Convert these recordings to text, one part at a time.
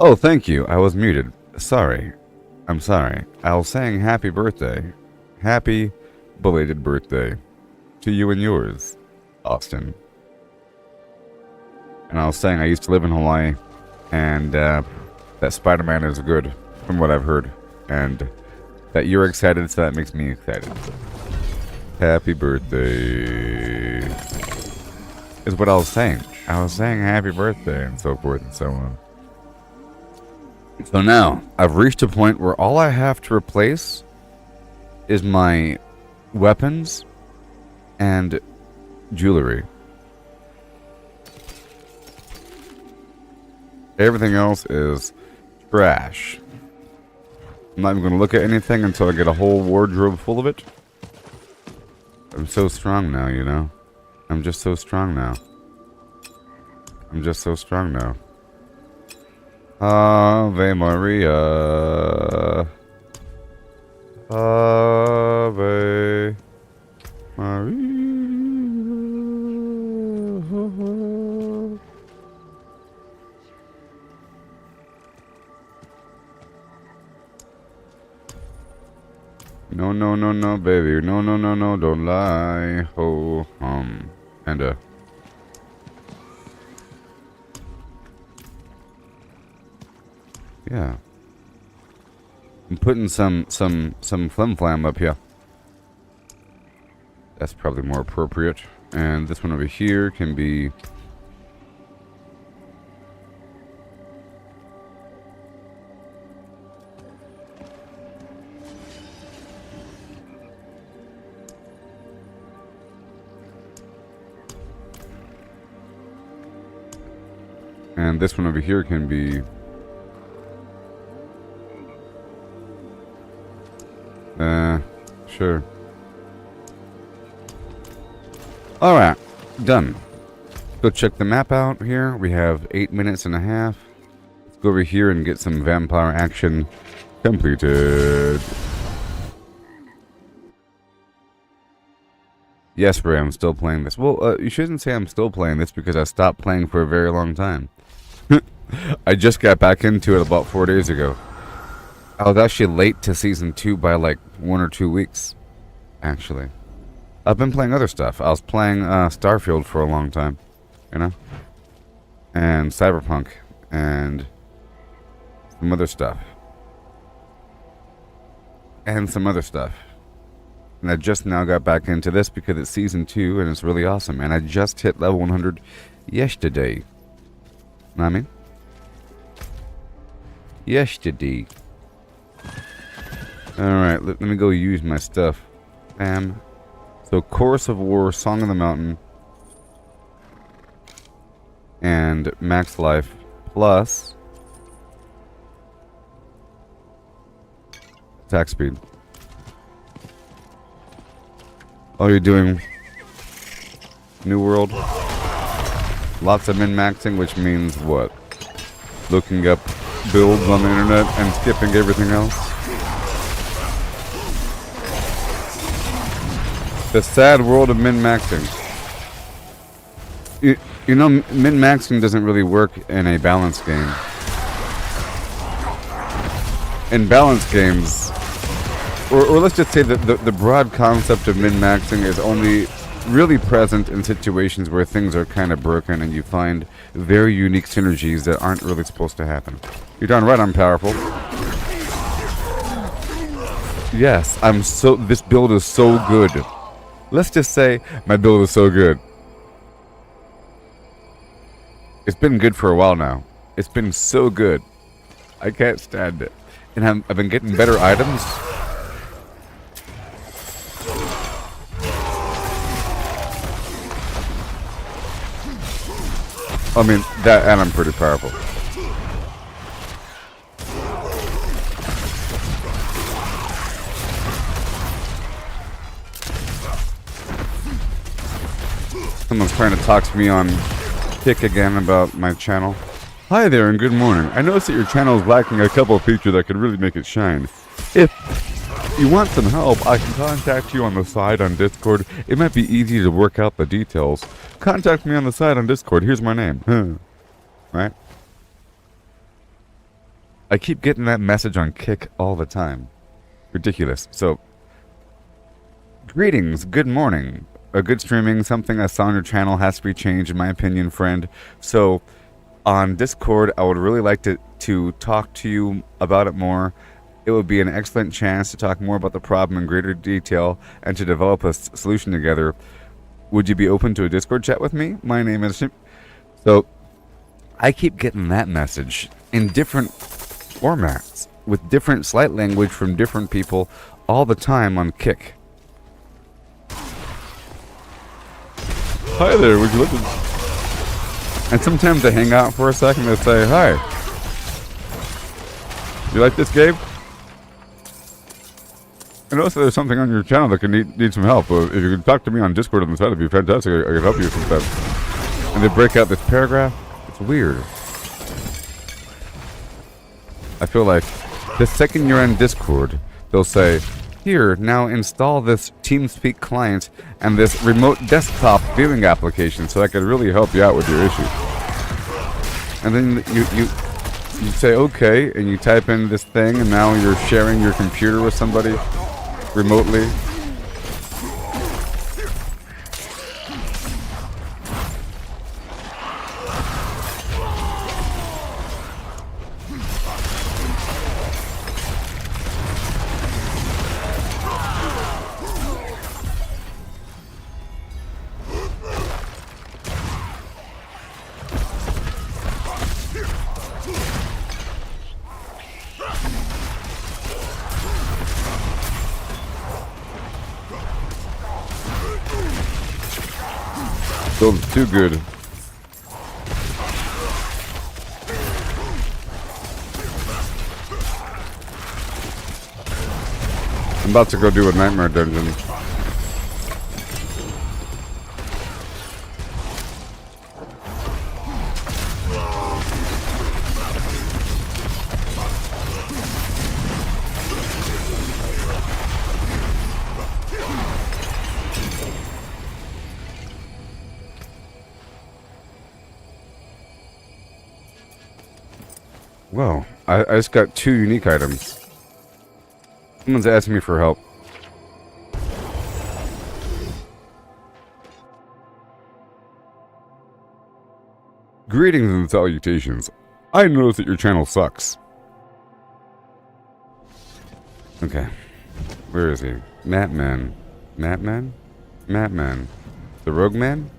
Oh, thank you. I was muted. Sorry. I'm sorry. I was saying happy birthday. Happy belated birthday to you and yours, Austin. And I was saying I used to live in Hawaii, and that Spider-Man is good, from what I've heard. And that you're excited, so that makes me excited. Happy birthday is what I was saying. I was saying happy birthday and so forth and so on. So now, I've reached a point where all I have to replace is my weapons and jewelry. Everything else is trash. I'm not even going to look at anything until I get a whole wardrobe full of it. I'm so strong now, you know? I'm just so strong now. I'm just so strong now. Ave Maria. Ave Maria. No, no, no, no, baby. No, no, no, no, don't lie. Ho, and, yeah. I'm putting some Flimflam up here. That's probably more appropriate. And this one over here can be... And this one over here can be... Sure. Alright, done. Go check the map out here. We have 8 minutes and a half. Let's go over here and get some vampire action completed. Yes, Ray, I'm still playing this. Well, you shouldn't say I'm still playing this because I stopped playing for a very long time. I just got back into it about 4 days ago. I was actually late to Season 2 by like 1 or 2 weeks, actually. I've been playing other stuff. I was playing Starfield for a long time, you know? And Cyberpunk, and some other stuff. And some other stuff. And I just now got back into this because it's Season 2 and it's really awesome. And I just hit level 100 yesterday. Know what I mean? Yesterday. Alright, let me go use my stuff. Bam. So, Chorus of War, Song of the Mountain, and Max Life, plus attack speed. Oh, you're doing New World? Lots of min-maxing, which means what? Looking up builds on the internet and skipping everything else? The sad world of min-maxing. You know, min-maxing doesn't really work in a balanced game. In balanced games, or let's just say that the broad concept of min-maxing is only really present in situations where things are kind of broken and you find very unique synergies that aren't really supposed to happen. You're darn right I'm powerful. Yes, this build is so good. Let's just say my build is so good. It's been good for a while now. It's been so good. I can't stand it. And I've been getting better items. I mean, that, and I'm pretty powerful. Someone's trying to talk to me on Kick again about my channel. Hi there and good morning. I noticed that your channel is lacking a couple of features that could really make it shine. If you want some help, I can contact you on the side on Discord. It might be easy to work out the details. Contact me on the side on Discord. Here's my name. Right? I keep getting that message on Kick all the time. Ridiculous. So, greetings, good morning. A good streaming, something I saw on your channel has to be changed, in my opinion, friend. So, on Discord, I would really like to talk to you about it more. It would be an excellent chance to talk more about the problem in greater detail and to develop a solution together. Would you be open to a Discord chat with me? My name is... So, I keep getting that message in different formats, with different slight language from different people all the time on Kick. Hi there, would you listen? And sometimes I hang out for a second and say, hi. You like this, Gabe? I noticed there's something on your channel that can need some help. If you could talk to me on Discord on the side, it'd be fantastic. I could help you with that. And they break out this paragraph. It's weird. I feel like the second you're in Discord, they'll say, here, now install this TeamSpeak client and this remote desktop viewing application so I could really help you out with your issue. And then you say okay, and you type in this thing, and now you're sharing your computer with somebody remotely. Still too good. I'm about to go do a nightmare dungeon. Whoa, I just got 2 unique items. Someone's asking me for help. Greetings and salutations. I noticed that your channel sucks. Okay. Where is he? Matman. Matman? Matman. The Rogue Man?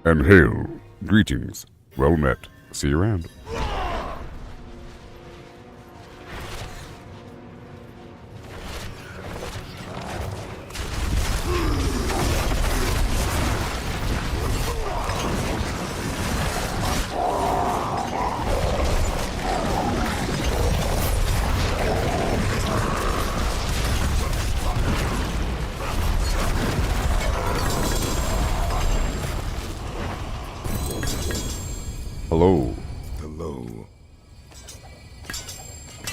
And hail. Greetings. Well met. See you around. Hello. Hello.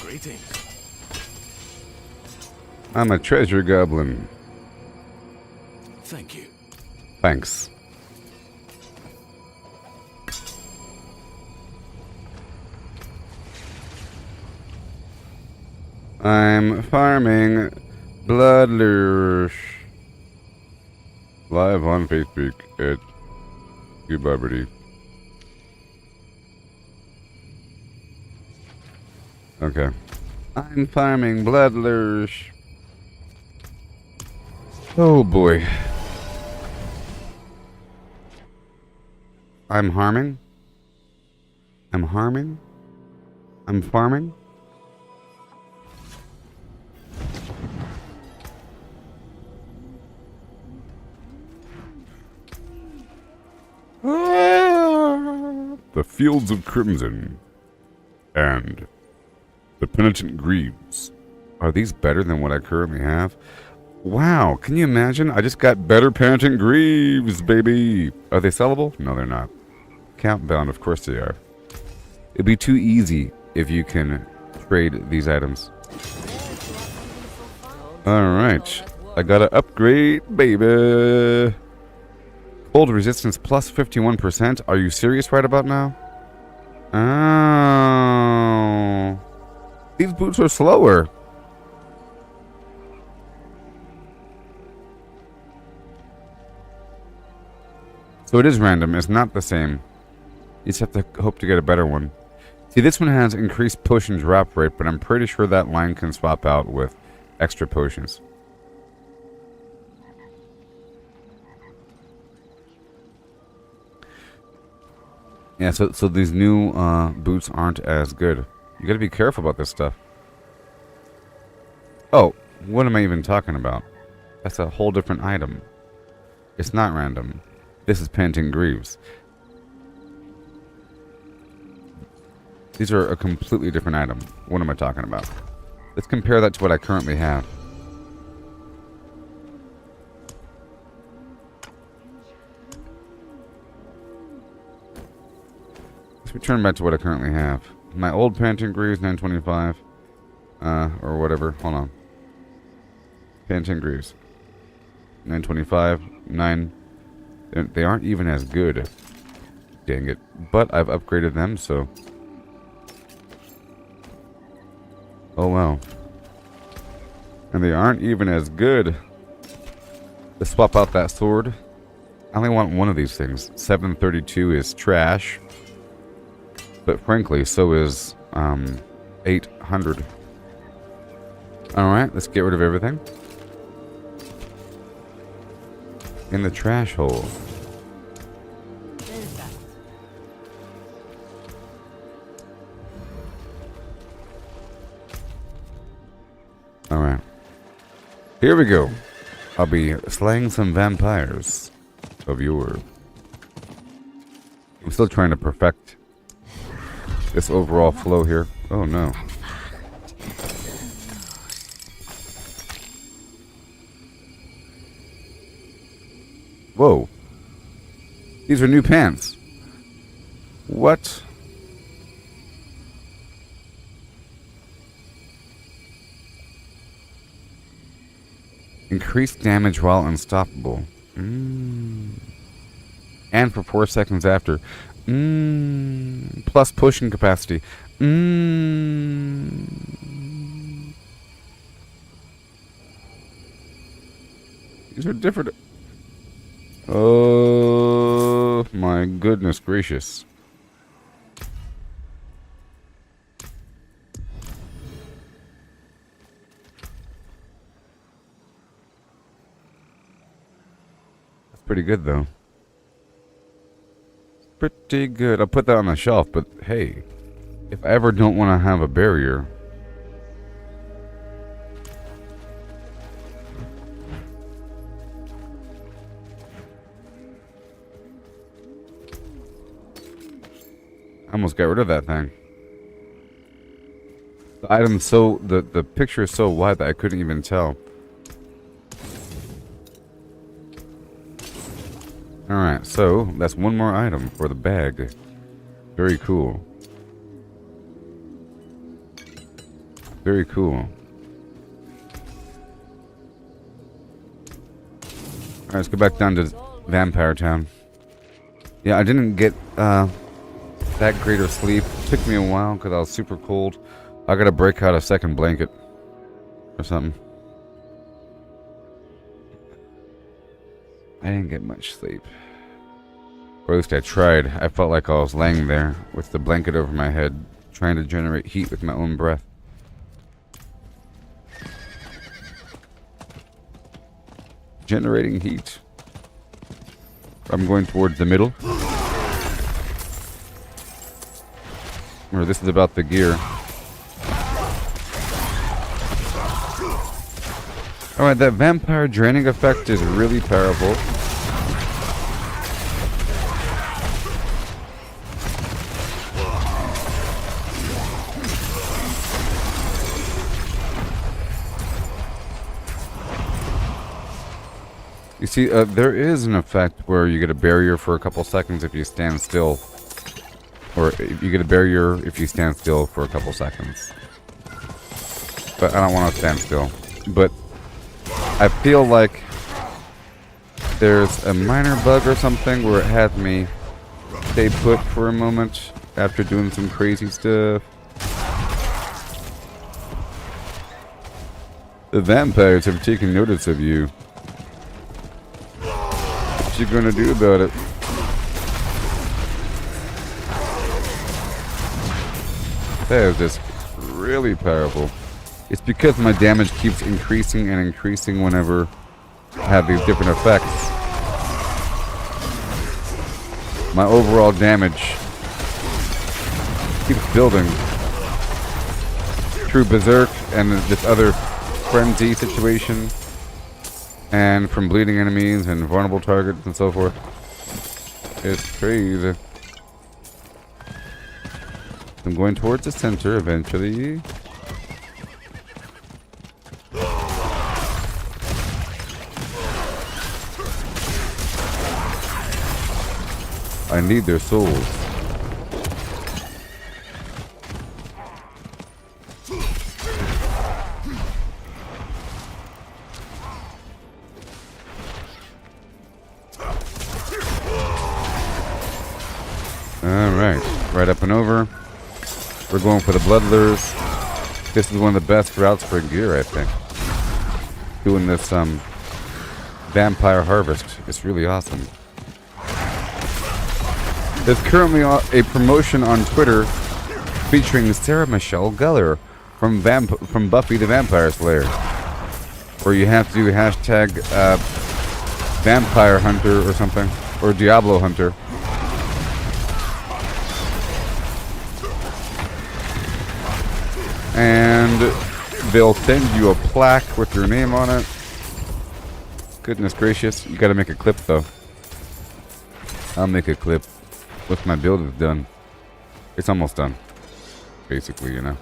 Greetings. I'm a treasure goblin. Thank you. Thanks. I'm farming Bloodlursh. Live on Facebook at Gooboberti. Okay. I'm farming Bloodlursh. Oh boy. I'm harming? I'm harming? I'm farming? The Fields of Crimson and the Penitent Greaves. Are these better than what I currently have? Wow, can you imagine? I just got better Penitent Greaves, baby. Are they sellable? No, they're not. Countbound, of course they are. It'd be too easy if you can trade these items. Alright. I gotta upgrade, baby. Cold resistance plus 51%. Are you serious right about now? Oh. These boots are slower. So it is random. It's not the same. You just have to hope to get a better one. See, this one has increased potion drop rate, but I'm pretty sure that line can swap out with extra potions. Yeah, so these new boots aren't as good. You gotta be careful about this stuff. Oh, what am I even talking about? That's a whole different item. It's not random. This is Panting Greaves. These are a completely different item. What am I talking about? Let's compare that to what I currently have. Let's return back to what I currently have. My old Panting Greaves, 925. Or whatever. Hold on. Panting Greaves. 925. 9. They aren't even as good. Dang it. But I've upgraded them, so... Oh, wow. And they aren't even as good. Let's swap out that sword. I only want one of these things. 732 is trash. But frankly, so is 800. Alright, let's get rid of everything. In the trash hole. Alright. Here we go. I'll be slaying some vampires of yore. I'm still trying to perfect this overall flow here. Oh no. Whoa. These are new pants. What? Increased damage while unstoppable. And for 4 seconds after. Plus pushing capacity. These are different. Oh my goodness gracious. That's pretty good though. Pretty good. I'll put that on the shelf, but hey, if I ever don't want to have a barrier, I almost got rid of that thing. The item's so the picture is so wide that I couldn't even tell. Alright, so that's one more item for the bag. Very cool. Very cool. Alright, let's go back down to Vampire Town. Yeah, I didn't get that great of sleep. It took me a while because I was super cold. I gotta break out a second blanket or something. I didn't get much sleep. Or at least I tried. I felt like I was laying there with the blanket over my head, trying to generate heat with my own breath. Generating heat. I'm going towards the middle. Or this is about the gear. Alright, that vampire draining effect is really powerful. You see, there is an effect where you get a barrier for a couple seconds if you stand still. Or you get a barrier if you stand still for a couple seconds. But I don't want to stand still. But I feel like there's a minor bug or something where it had me stay put for a moment after doing some crazy stuff. The vampires have taken notice of you. What you gonna do about it? That is just really powerful. It's because my damage keeps increasing and increasing whenever I have these different effects. My overall damage keeps building through Berserk and this other frenzy situation, and from bleeding enemies and vulnerable targets and so forth. It's crazy. I'm going towards the center eventually. I need their souls. Alright, right up and over. We're going for the Bloodlures. This is one of the best routes for gear, I think. Doing this vampire harvest. It's really awesome. There's currently a promotion on Twitter featuring Sarah Michelle Gellar from Buffy the Vampire Slayer, where you have to do hashtag Vampire Hunter or something, or Diablo Hunter. And they'll send you a plaque with your name on it. Goodness gracious, you gotta make a clip though. I'll make a clip. Once my build is done. It's almost done. Basically, you know.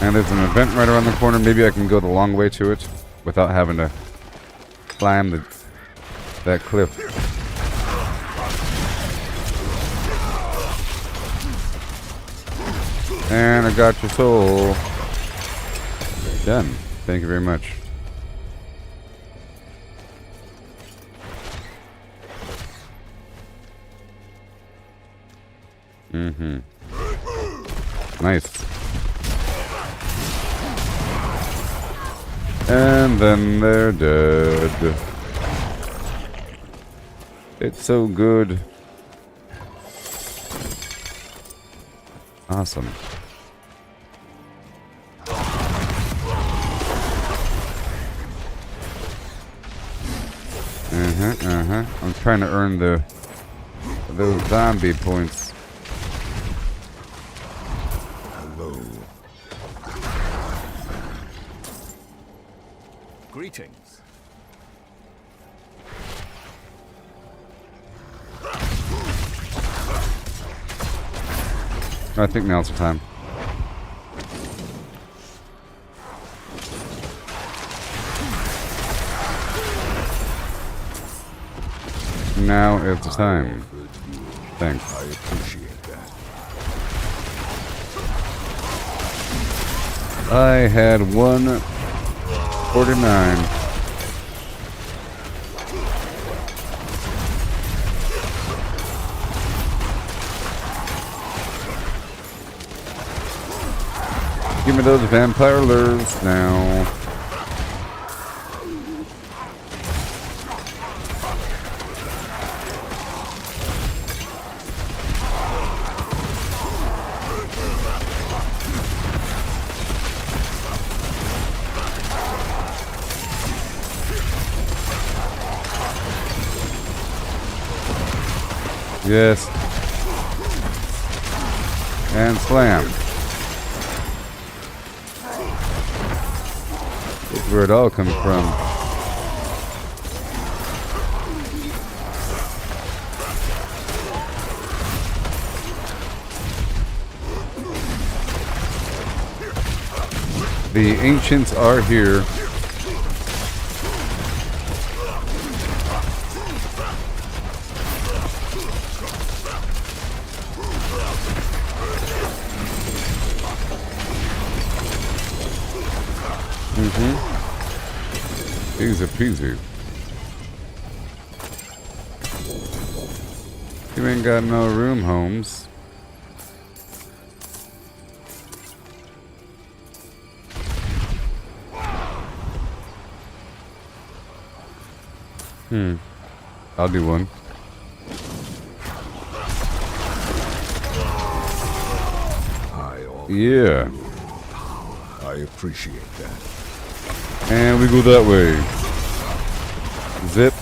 And there's an event right around the corner. Maybe I can go the long way to it without having to climb that cliff. And I got your soul. Done. Thank you very much. Mm-hmm. Nice. And then they're dead. It's so good. Awesome. I'm trying to earn those zombie points. Hello. Greetings. I think now's the time. Now is the time. Thanks. I appreciate that. I had 149. Give me those vampire lures now. Yes. And slam. That's where it all comes from. The ancients are here. Easy peasy. You ain't got no room, Holmes. I'll do one. Yeah. I appreciate that. And we go that way. Zip,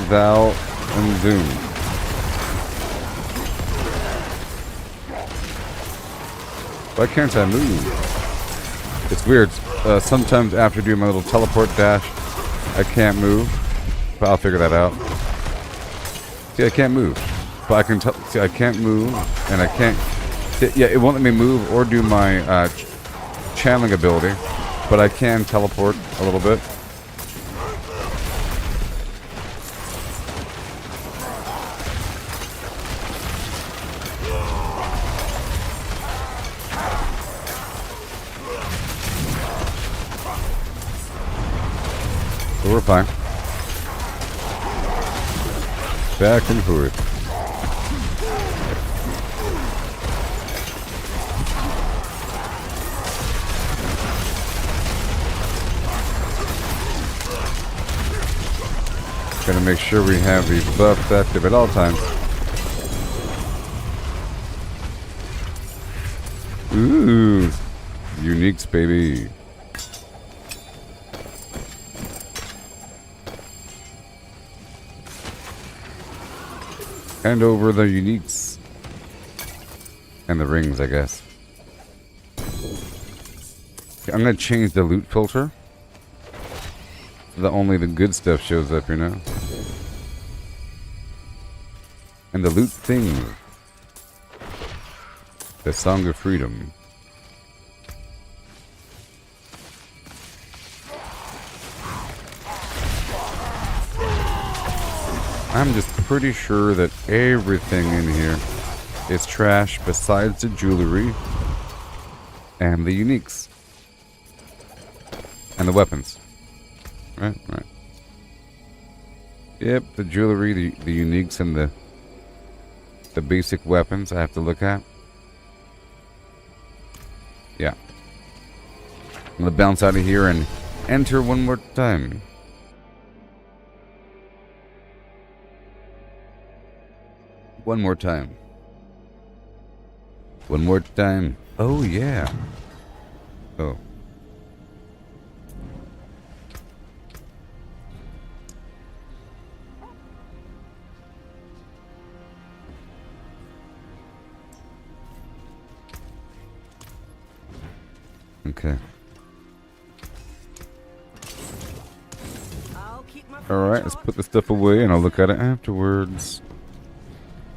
thou, and zoom. Why can't I move? It's weird. Sometimes after doing my little teleport dash, I can't move. But I'll figure that out. See, I can't move. But I can see, I can't move, and I can't. Yeah, it won't let me move or do my channeling ability, but I can teleport a little bit. So we're fine. Back and forth. Gotta make sure we have the buff active at all times. Ooh, uniques, baby. Hand over the uniques. And the rings, I guess. Okay, I'm gonna change the loot filter. So that only the good stuff shows up, you know? And the loot thing. The Song of Freedom. I'm just pretty sure that everything in here is trash besides the jewelry and the uniques. And the weapons. Right, right. Yep, the jewelry, the uniques, and the basic weapons I have to look at. Yeah. I'm gonna bounce out of here and enter one more time. One more time. One more time. Oh, yeah. Oh. Okay. Alright, let's put the stuff away and I'll look at it afterwards.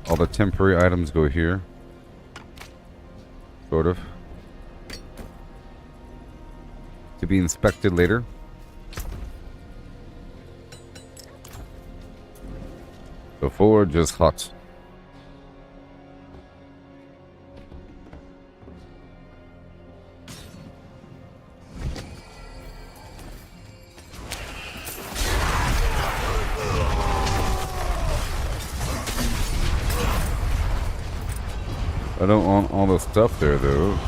All the temporary items go here. Sort of. To be inspected later. Before, just hot. I don't want all the stuff there, though.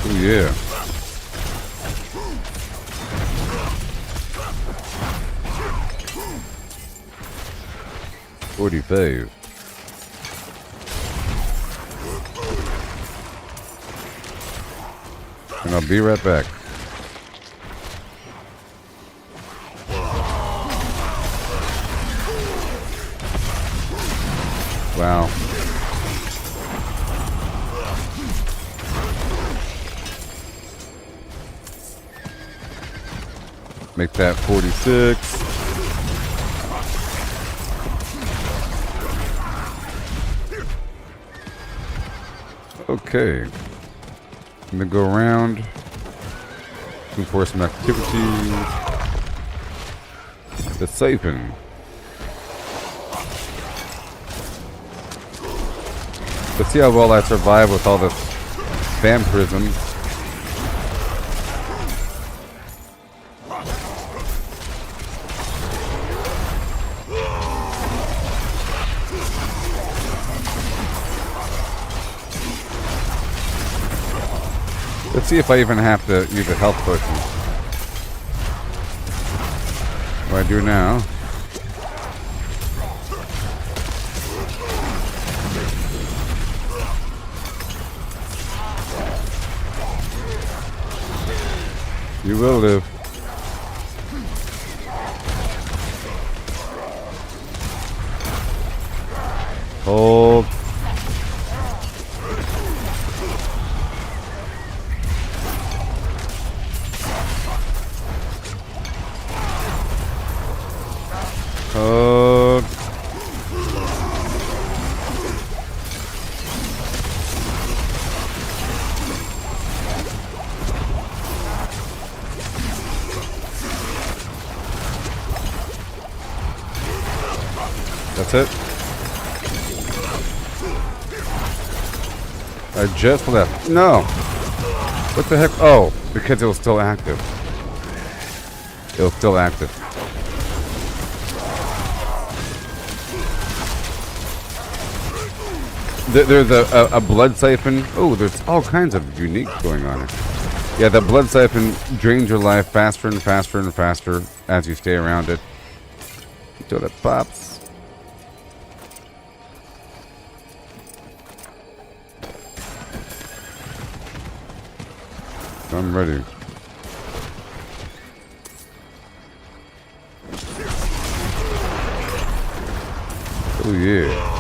Oh, yeah. $45. And I'll be right back. Wow. Make that 46. Okay. I'm gonna go around, do for some activities. The siphon. Let's see how well I survive with all this vampirism. Let's see if I even have to use a health potion. What I do now. You will live. Hold. Hold. That's it. I just left. No. What the heck? Oh, because it was still active. It was still active. There's a blood siphon. Oh, there's all kinds of unique going on here. Yeah, the blood siphon drains your life faster and faster and faster as you stay around it. Until it pops. I'm ready. Oh yeah.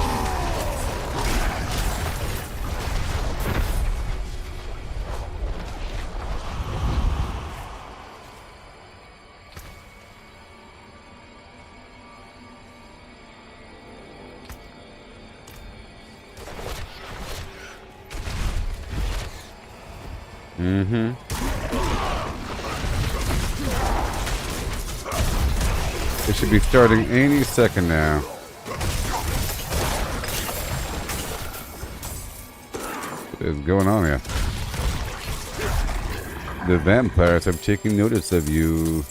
Mm-hmm. It should be starting any second now. What is going on here? The vampires have taken notice of you.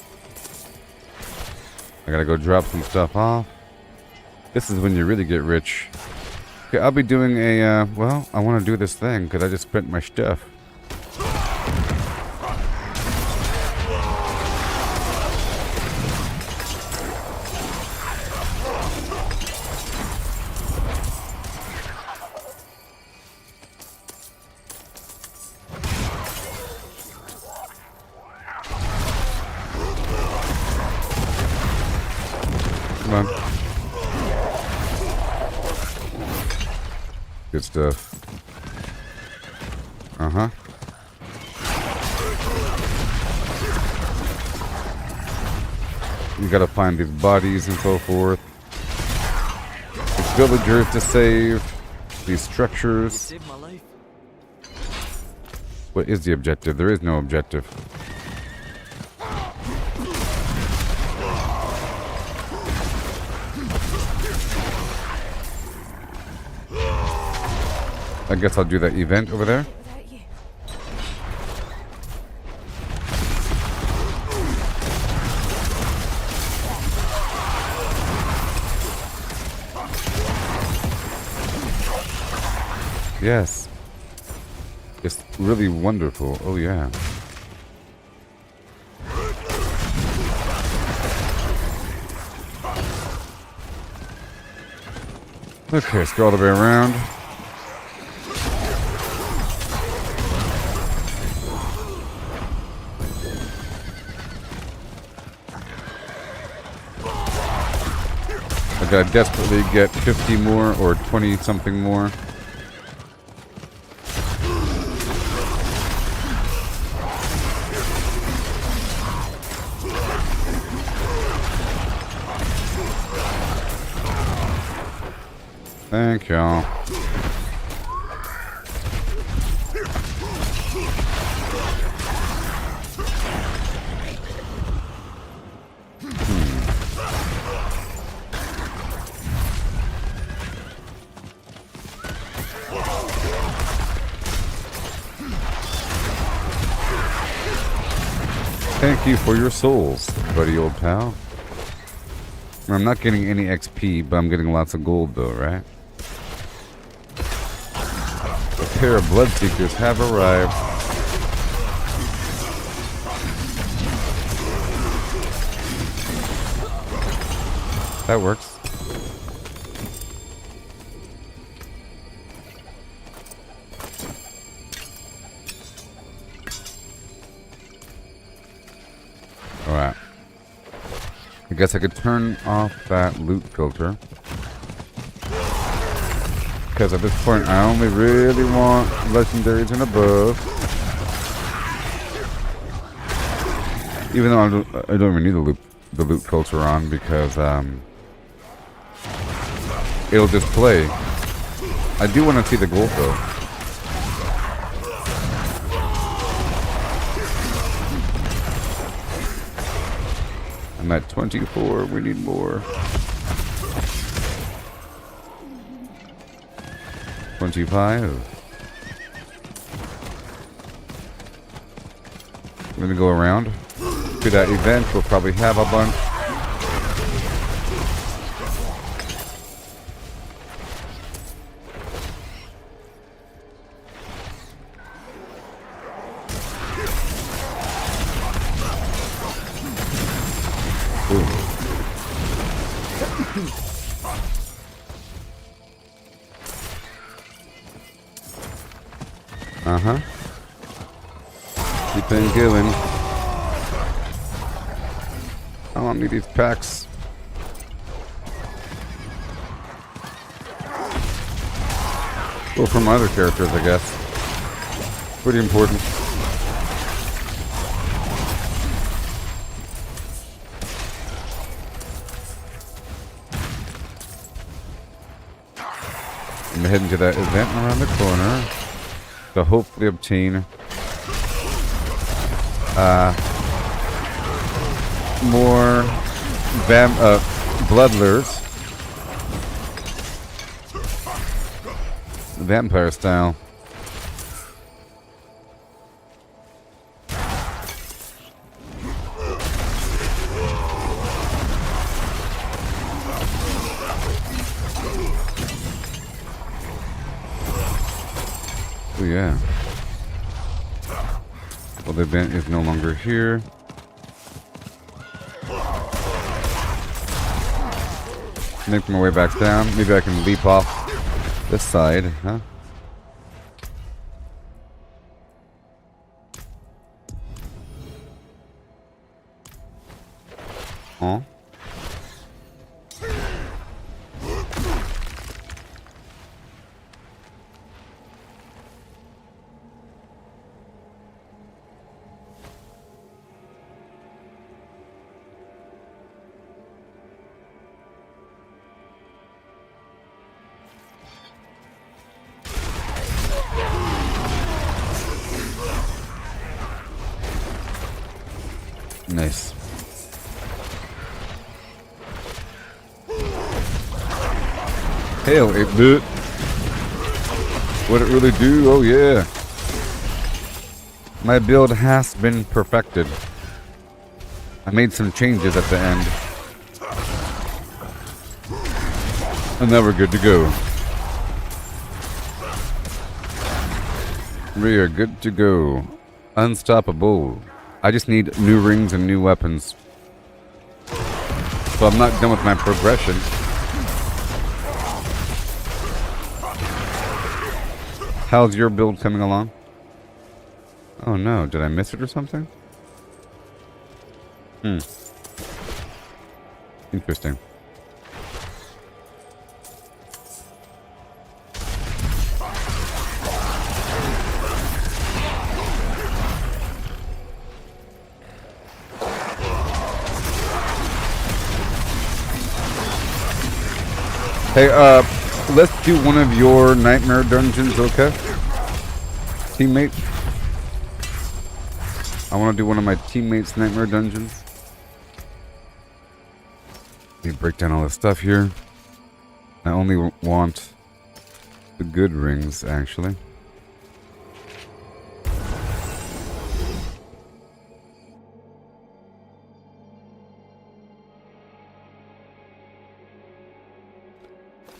I gotta go drop some stuff off. This is when you really get rich. Okay, I'll be doing a, well, I want to do this thing because I just spent my stuff. Come on. Good stuff. Uh-huh. You gotta find these bodies and so forth. These villagers to save. These structures. What is the objective? There is no objective. I guess I'll do that event over there. Yes. It's really wonderful. Oh yeah. Okay, let's go all the way around. I gotta desperately get 50 more or 20 something more. Thank y'all. thank you for your souls, buddy old pal. I'm not getting any XP, but I'm getting lots of gold though, right? A pair of Bloodseekers have arrived. That works. Alright. I guess I could turn off that loot filter. Because at this point I only really want legendaries and above. Even though I don't even need the loot filter on because it'll display. I do want to see the gold though. I'm at 24, we need more. 25. Let me go around to that event. We'll probably have a bunch. Uh-huh. Keep on going. I don't need these packs. Well, from other characters, I guess. Pretty important. I'm heading to that event around the corner to hopefully obtain more bloodlures. Vampire style. Oh yeah. Well, the event is no longer here. Make my way back down. Maybe I can leap off this side, huh? Oh. Nice. Hail, 8-bit. What it really do? Oh yeah. My build has been perfected. I made some changes at the end. And now we're good to go. We are good to go. Unstoppable. I just need new rings and new weapons. So I'm not done with my progression. How's your build coming along? Oh no, did I miss it or something? Interesting. Hey, let's do one of your nightmare dungeons, okay? Teammate? I want to do one of my teammates' nightmare dungeons. Let me break down all this stuff here. I only want the good rings, actually.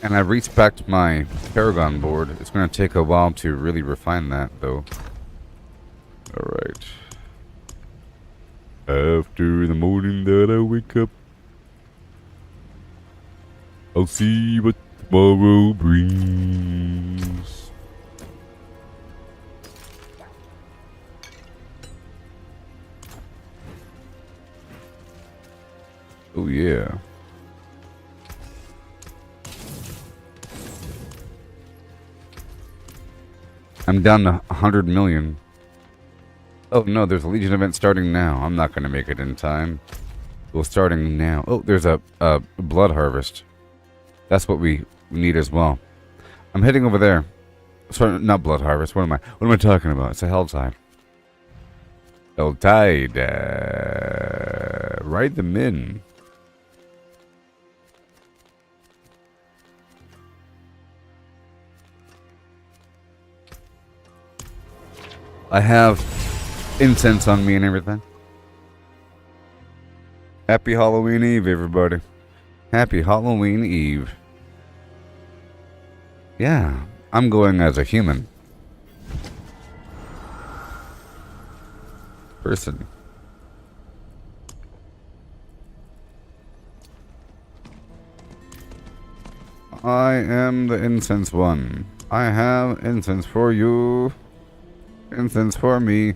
And I respect my Paragon board. It's going to take a while to really refine that, though. Alright. After the morning that I wake up, I'll see what tomorrow brings. Oh, yeah. I'm down to 100 million. Oh no, there's a Legion event starting now. I'm not going to make it in time. Well, starting now. Oh, there's a blood harvest. That's what we need as well. I'm heading over there. Sorry, not blood harvest. What am I talking about? It's a Helltide. Helltide. Ride them in. I have incense on me and everything. Happy Halloween Eve, everybody. Happy Halloween Eve. Yeah, I'm going as a human. Person. I am the incense one. I have incense for you. Incense for me.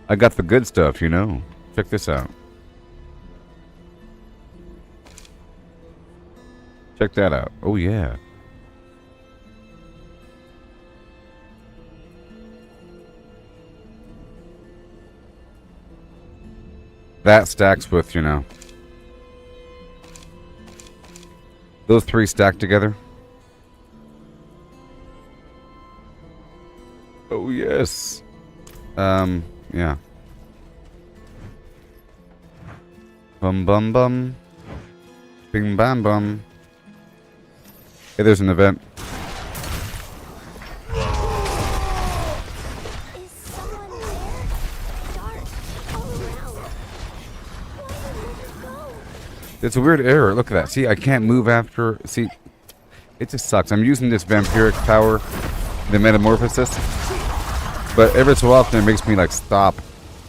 I got the good stuff, you know. Check this out. Check that out. Oh, yeah. That stacks with, you know. Those three stack together. Oh, yes. Yeah. Bum bum bum. Bing bam bum. Hey, there's an event. Is someone there? Dark all around. Where did it go? It's a weird error. Look at that. See, I can't move after. See, it just sucks. I'm using this vampiric power, the metamorphosis, but every so often it makes me like stop,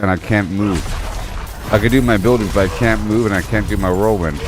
and I can't move. I can do my buildings, but I can't move, and I can't do my whirlwind.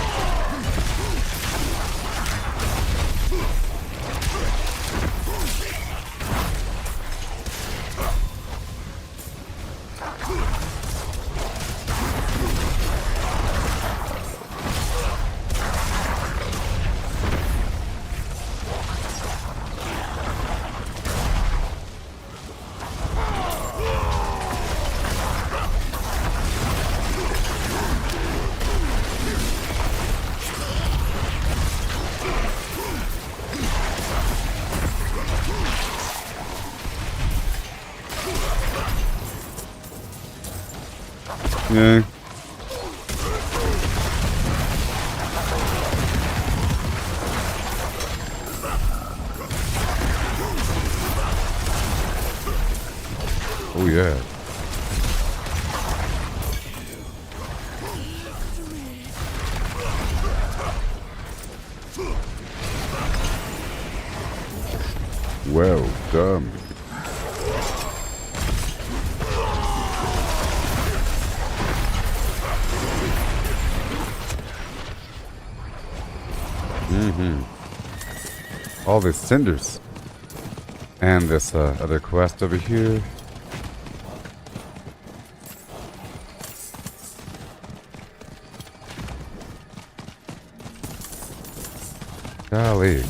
Yeah. Oh yeah. Well done. All these cinders. And this other quest over here. Golly.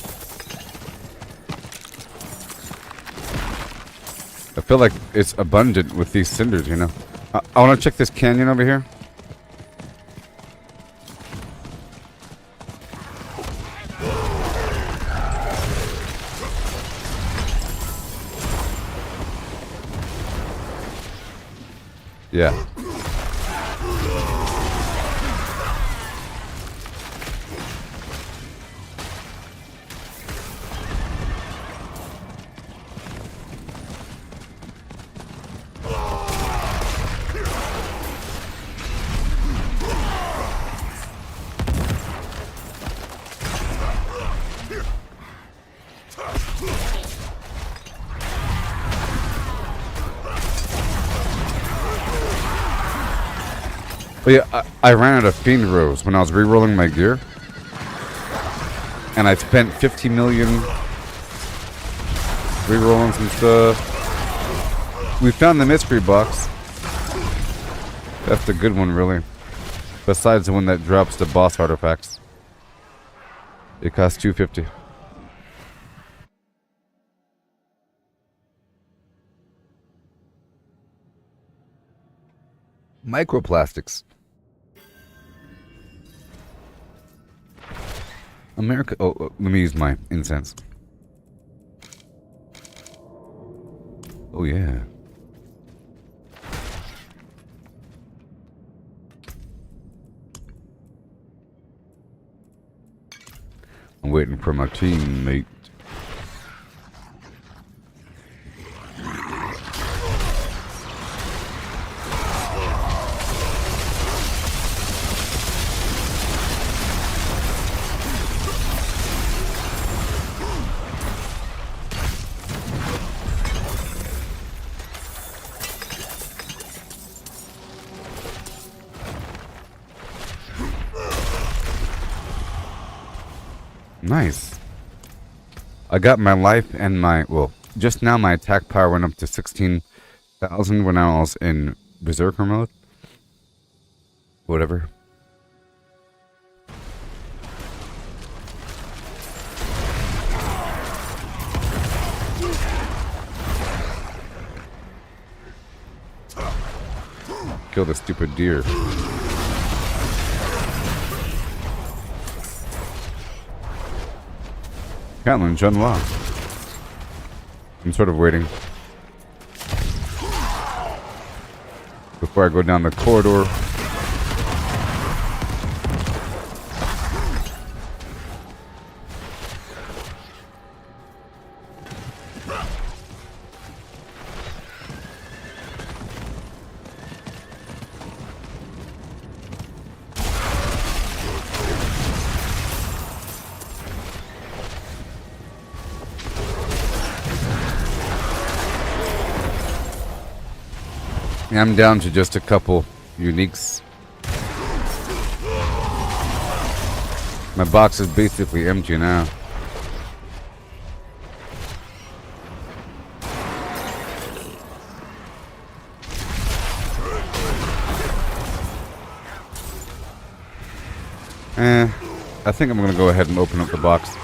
I feel like it's abundant with these cinders, you know. I want to check this canyon over here. Yeah. But yeah, I ran out of Fiend Rose when I was re-rolling my gear. And I spent 50 million re-rolling some stuff. We found the mystery box. That's the good one, really. Besides the one that drops the boss artifacts. It costs $250. Microplastics. America. Oh, let me use my incense. Oh, yeah. I'm waiting for my teammate. Nice. I got my life and my, well, just now my attack power went up to 16,000 when I was in Berserker mode. Whatever. Kill the stupid deer. Challenge unlocked. I'm sort of waiting before I go down the corridor. I'm down to just a couple uniques. My box is basically empty now. I think I'm gonna go ahead and open up the box,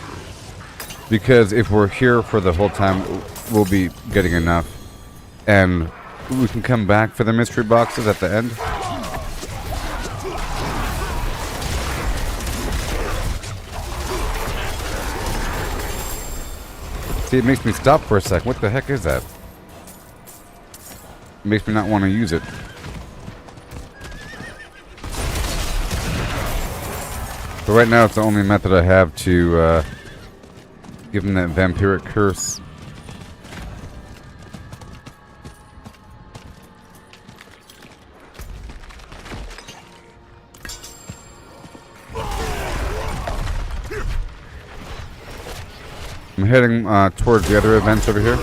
because if we're here for the whole time, we'll be getting enough, and we can come back for the mystery boxes at the end. See, it makes me stop for a sec. What the heck is that? It makes me not want to use it. But right now, it's the only method I have to give him that vampiric curse. I'm heading towards the other events over here.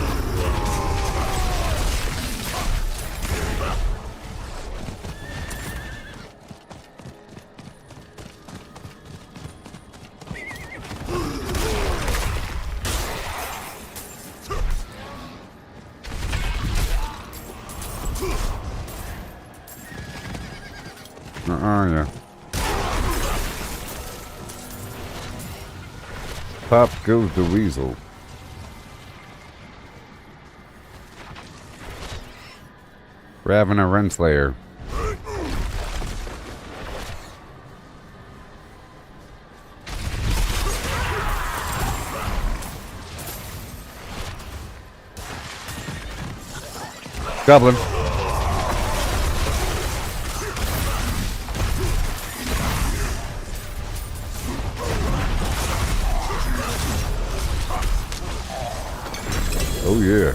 Yeah. Pop goes the weasel. Ravena Renslayer. Goblin. Oh yeah.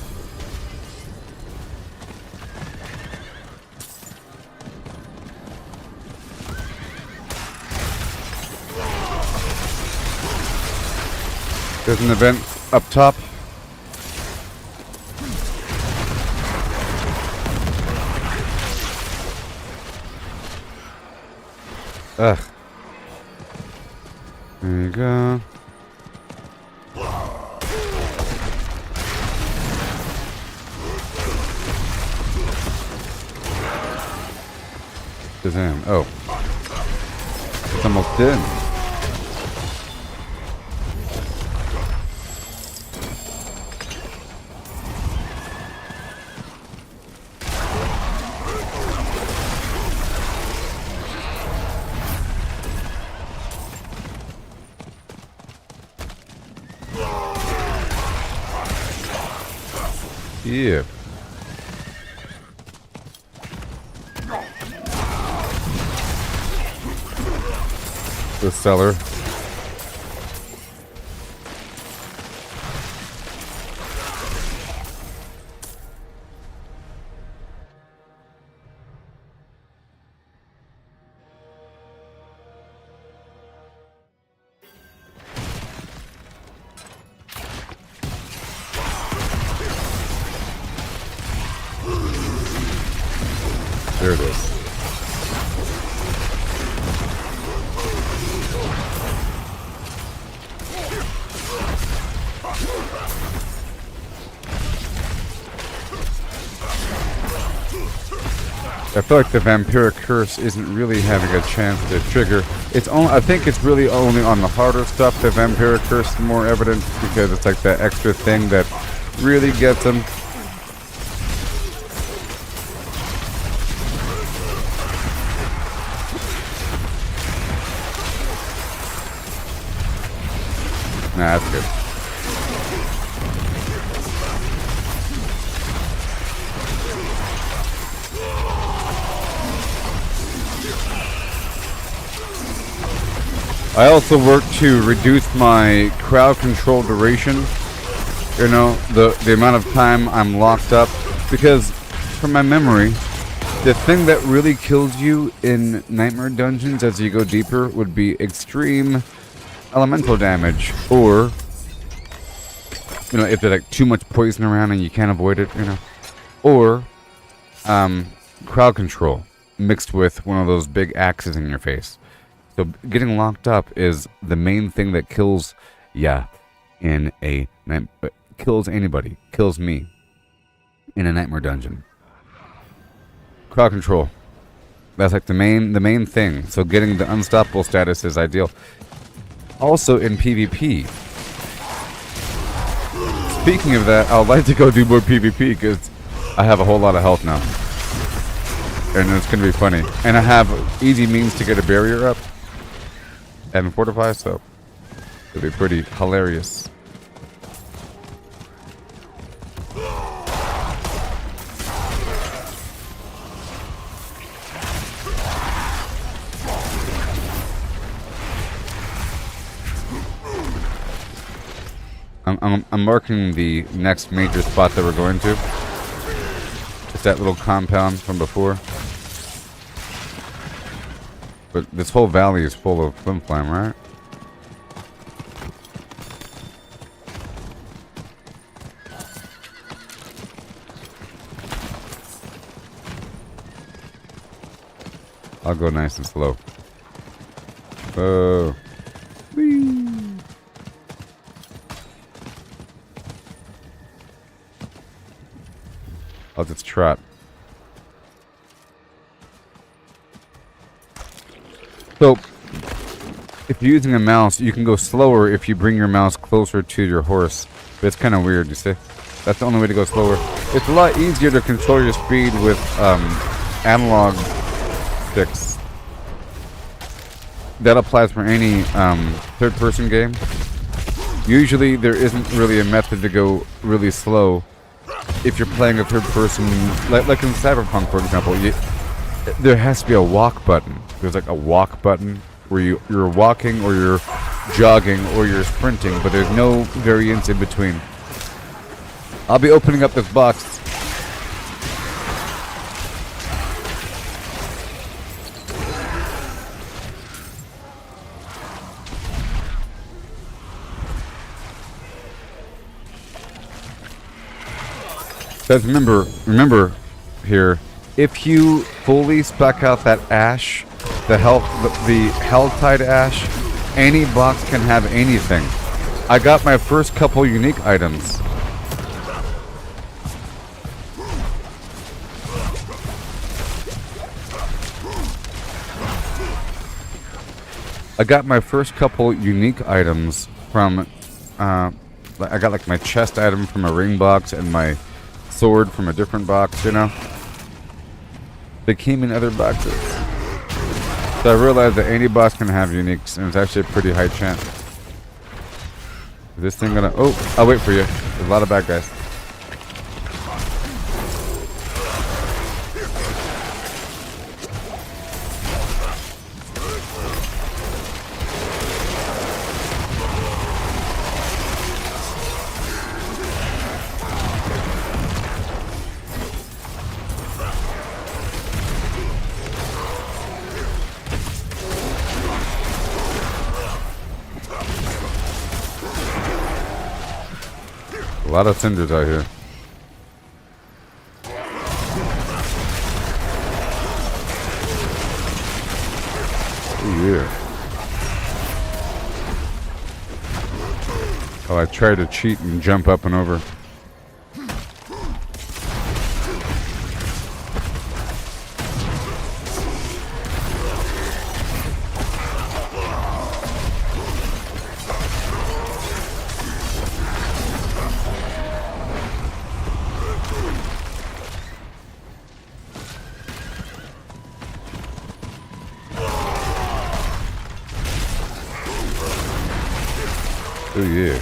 There's an event up top. Ugh. There you go. Shazam. Oh. It's almost dead. Yeah. The cellar. There it is. I feel like the vampiric curse isn't really having a chance to trigger. It's only, I think it's really only on the harder stuff the vampiric curse is more evident, because it's like that extra thing that really gets them. Nah, that's good. I also work to reduce my crowd control duration. You know, the amount of time I'm locked up, because from my memory, the thing that really kills you in nightmare dungeons as you go deeper would be extreme elemental damage, or you know, if there's like too much poison around and you can't avoid it, you know, or crowd control mixed with one of those big axes in your face. So getting locked up is the main thing that kills, in a kills anybody, kills me in a nightmare dungeon. Crowd control. That's like the main thing. So getting the unstoppable status is ideal. Also in PvP. Speaking of that, I would like to go do more PvP because I have a whole lot of health now. And it's going to be funny. And I have easy means to get a barrier up and fortify, so it'll be pretty hilarious. I'm marking the next major spot that we're going to. It's that little compound from before. But this whole valley is full of Flimflam, right? I'll go nice and slow. Oh. Whee. I'll just trot. So, if you're using a mouse, you can go slower if you bring your mouse closer to your horse. But it's kind of weird, you see? That's the only way to go slower. It's a lot easier to control your speed with analog sticks. That applies for any third-person game. Usually, there isn't really a method to go really slow if you're playing a third-person, like in Cyberpunk, for example. There has to be a walk button. There's like a walk button where you're walking or you're jogging or you're sprinting, but there's no variance in between. I'll be opening up this box. Guys, remember here, if you fully spec out that ash the Helltide Ash. Any box can have anything. I got my first couple unique items. I got my first couple unique items from, I got like my chest item from a ring box and my sword from a different box, you know? They came in other boxes. So I realized that any boss can have uniques, and it's actually a pretty high chance. Is this thing gonna... Oh, I'll wait for you. There's a lot of bad guys. A lot of cinders out here. Oh yeah. Oh, I tried to cheat and jump up and over. Oh yeah.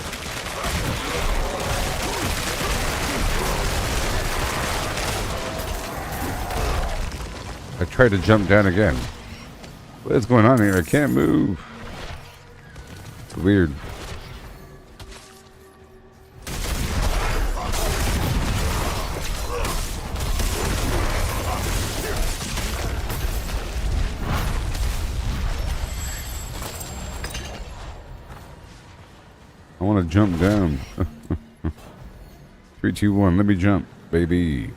I tried to jump down again. What is going on here? I can't move. It's weird. I want to jump down. 3, 2, 1. Let me jump, baby.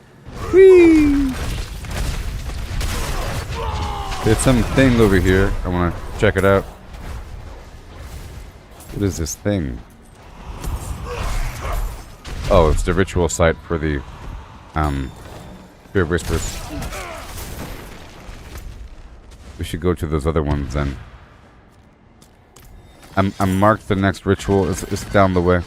Whee! There's something over here. I want to check it out. What is this thing? Oh, it's the ritual site for the Fear Whispers. We should go to those other ones then. I'm marked the next ritual. It's down the way.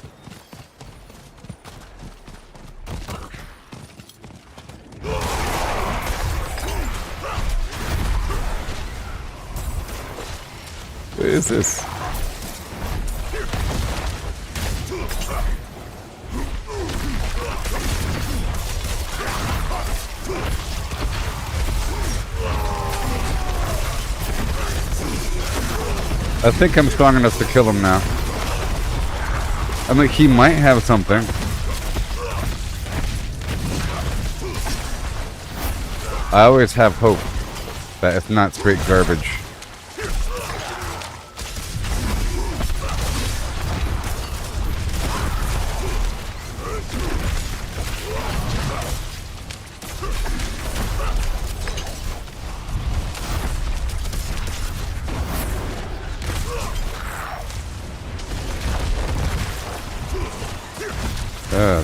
What is this? I think I'm strong enough to kill him now. I mean, he might have something. I always have hope that it's not straight garbage.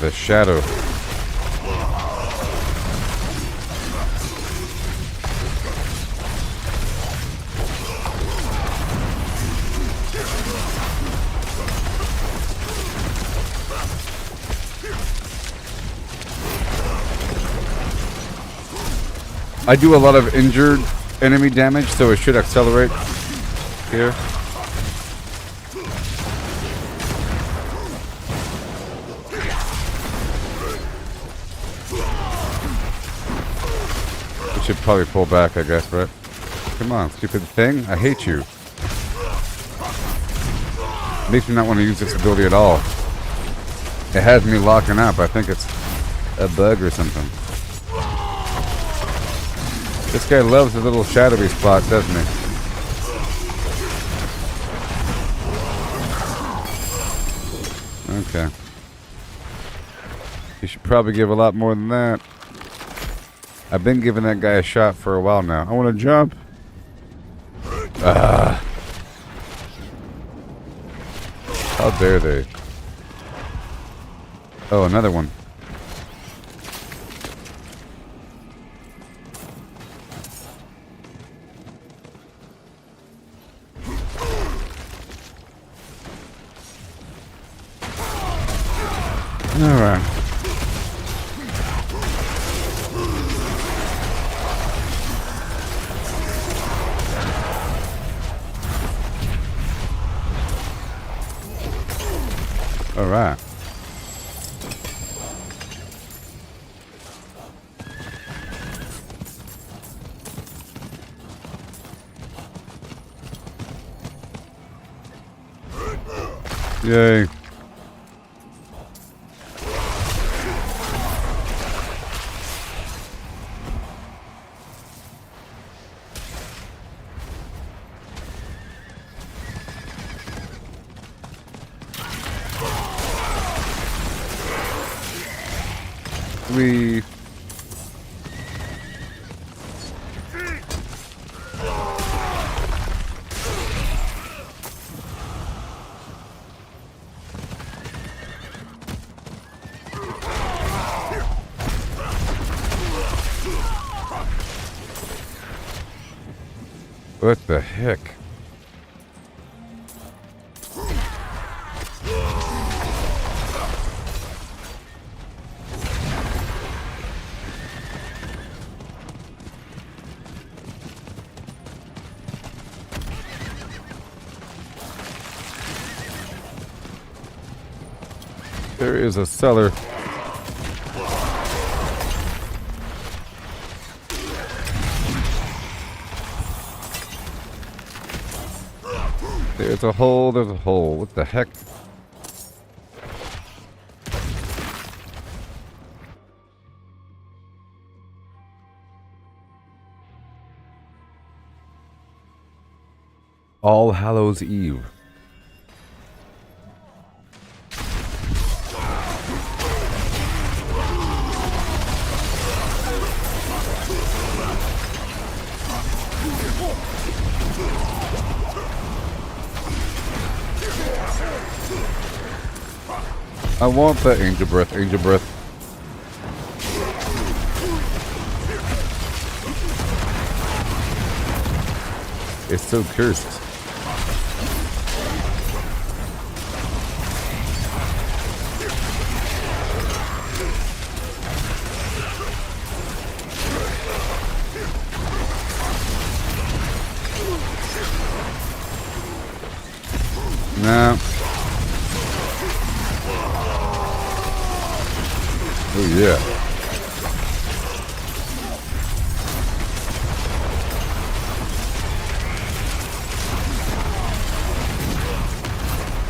The shadow. I do a lot of injured enemy damage, so it should accelerate here. Should probably pull back, I guess, right? Come on, stupid thing. I hate you. Makes me not want to use this ability at all. It has me locking up. I think it's a bug or something. This guy loves the little shadowy spot, doesn't he? Okay. You should probably give a lot more than that. I've been giving that guy a shot for a while now. I want to jump. How dare they? Oh, another one. Alright. Alright. Yay. We what the heck? There is a cellar. There's a hole, there's a hole. What the heck? All Hallows Eve. I want that angel breath, angel breath. It's so cursed. No. Oh yeah.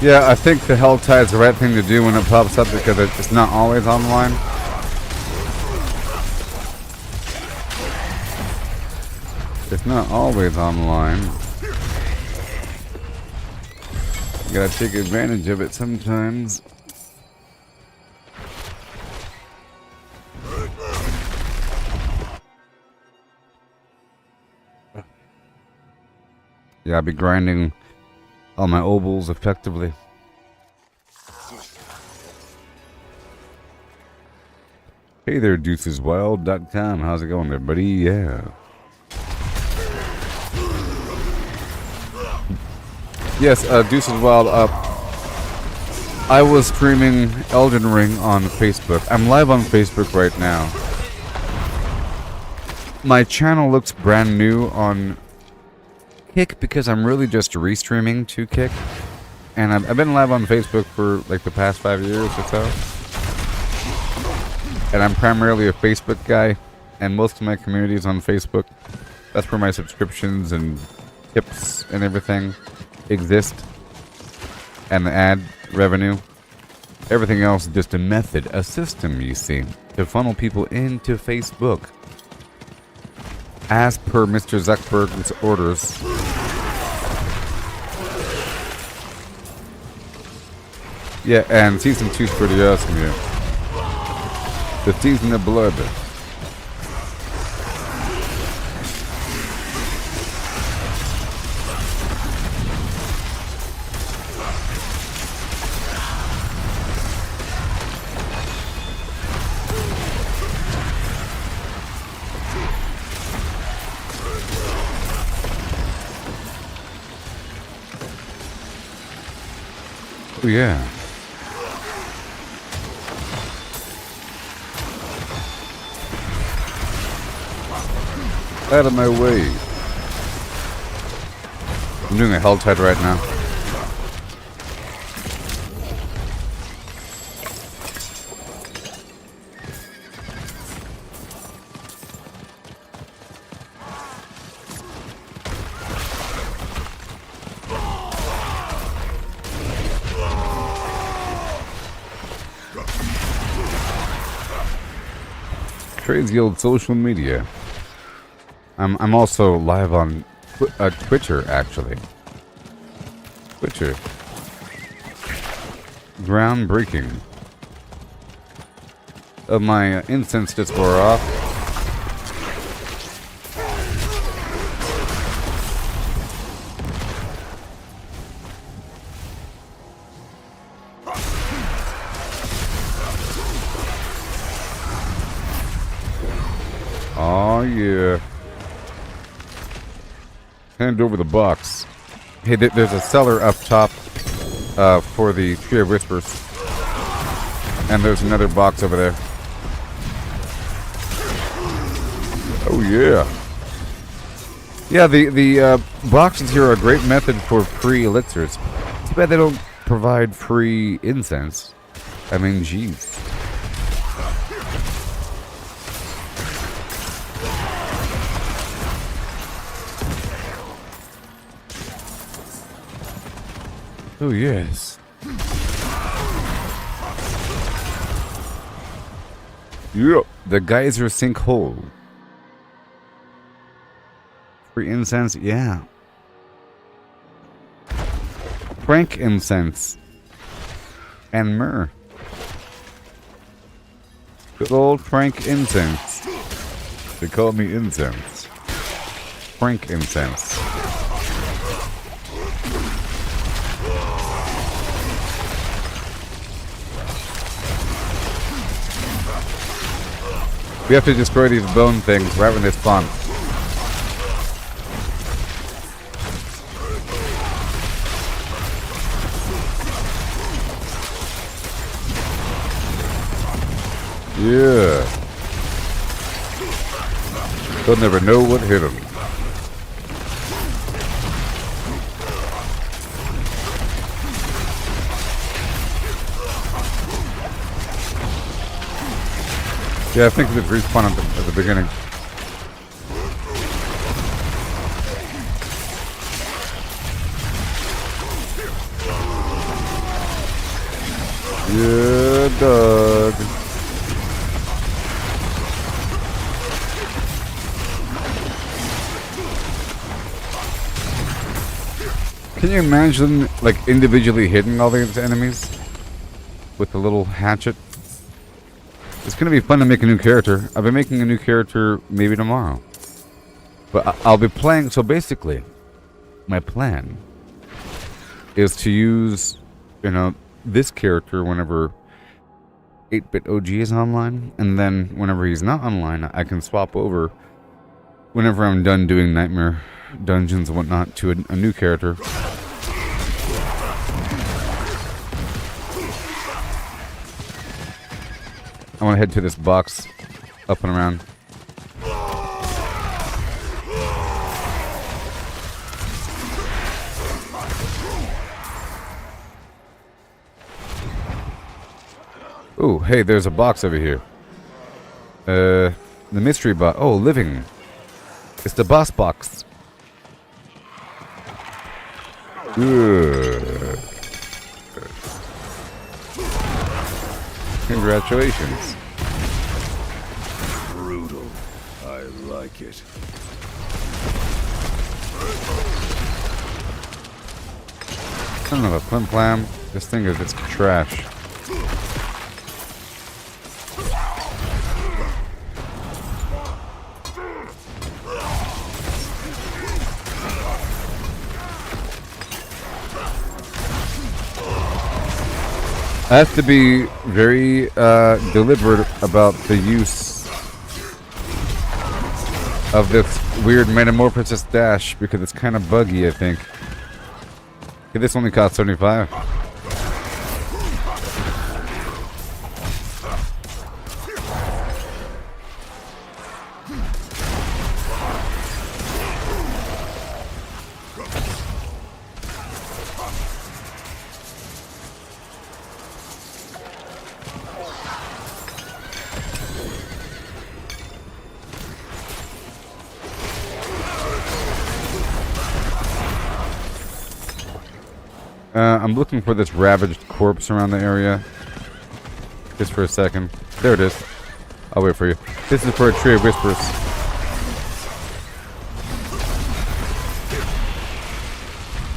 Yeah, I think the Hell Tide's the right thing to do when it pops up because it's not always online. It's not always online. You gotta take advantage of it sometimes. Yeah, I'll be grinding all my obols effectively. Hey there, deuceswild.com. How's it going there, buddy? Yeah. Yes, Deuces Wild up. I was streaming Elden Ring on Facebook. I'm live on Facebook right now. My channel looks brand new on Kick because I'm really just restreaming to Kick. And I've been live on Facebook for like the past 5 years or so. And I'm primarily a Facebook guy. And most of my community is on Facebook. That's where my subscriptions and tips and everything exist, and the ad revenue. Everything else is just a method, a system, you see, to funnel people into Facebook as per Mr. Zuckerberg's orders. Yeah, and season 2 is pretty awesome here. The season of blood. yeah. Out of my way. I'm doing a hell tide right now. Crazy old social media. I'm also live on Twitcher, actually. Twitcher. Groundbreaking. My incense just wore off. Oh yeah. Hand over the box. Hey, there's a cellar up top for the Tree of Whispers. And there's another box over there. Oh yeah. Yeah, the boxes here are a great method for free elixirs. Too bad they don't provide free incense. I mean, jeez. Oh, yes. Yep. The geyser sinkhole. Free incense, yeah. Frankincense. And myrrh. Good old frankincense. They call me incense. Frankincense. We have to destroy these bone things right when they spawn. Yeah. They'll never know what hit them. Yeah, I think it respawn at the beginning. Yeah, dog. Can you imagine, like, individually hitting all these enemies with a little hatchet? It's gonna be fun to make a new character. I'll be making a new character maybe tomorrow. But I'll be playing, so basically, my plan is to use, you know, this character whenever 8-bit OG is online, and then whenever he's not online, I can swap over whenever I'm done doing Nightmare Dungeons and whatnot to a new character. I want to head to this box up and around. Oh, hey, there's a box over here. The mystery box. Oh, living. It's the boss box. Good. Congratulations. Brutal. I like it. Son of a Flimflam. This thing is just trash. I have to be very deliberate about the use of this weird metamorphosis dash because it's kind of buggy, I think. Okay, this only costs 75. I'm looking for this ravaged corpse around the area. Just for a second. There it is. I'll wait for you. This is for a tree of whispers.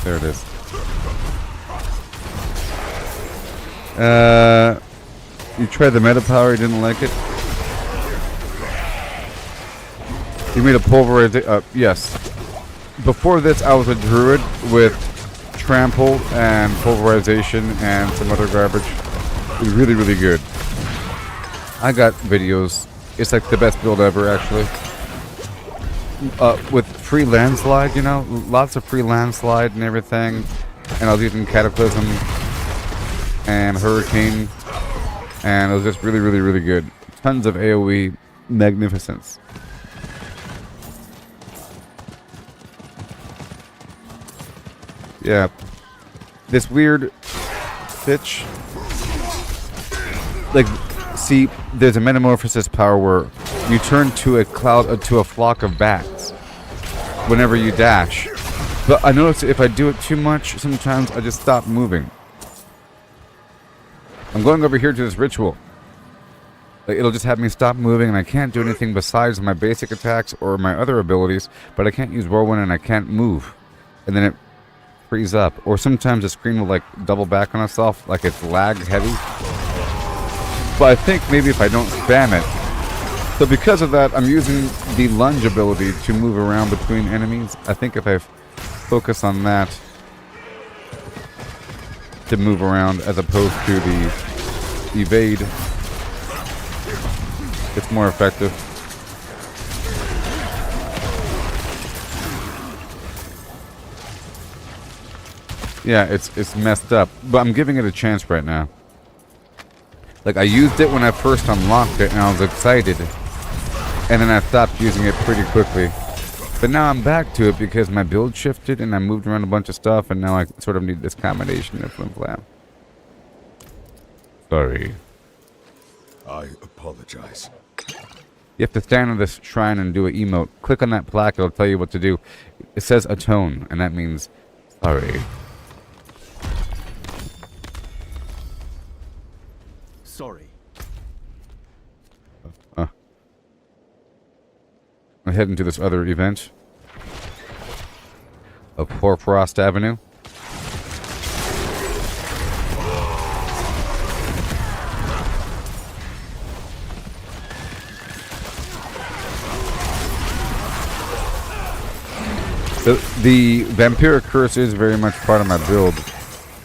There it is. You tried the meta power, you didn't like it? You made a pulverization, yes. Before this, I was a druid with trample and pulverization and some other garbage. It was really, really good. I got videos. It's like the best build ever, actually. With free landslide, you know? Lots of free landslide and everything. And I was using Cataclysm and Hurricane. And it was just really, really, really good. Tons of AoE magnificence. Yeah. This weird bitch. Like, see, there's a metamorphosis power where you turn to a cloud, to a flock of bats whenever you dash. But I notice if I do it too much, sometimes I just stop moving. I'm going over here to this ritual. Like, it'll just have me stop moving, and I can't do anything besides my basic attacks or my other abilities, but I can't use whirlwind and I can't move. And then it frees up. Or sometimes the screen will like double back on itself, like it's lag heavy. But I think maybe if I don't spam it. So because of that, I'm using the lunge ability to move around between enemies. I think if I focus on that to move around as opposed to the evade, it's more effective. Yeah, it's messed up, but I'm giving it a chance right now. Like, I used it when I first unlocked it, and I was excited. And then I stopped using it pretty quickly. But now I'm back to it because my build shifted, and I moved around a bunch of stuff, and now I sort of need this combination of Flimflam. Sorry. I apologize. You have to stand on this shrine and do an emote. Click on that plaque, it'll tell you what to do. It says atone, and that means sorry. Sorry. I'm heading to this other event of Hoarfrost Avenue. The Vampiric Curse is very much part of my build.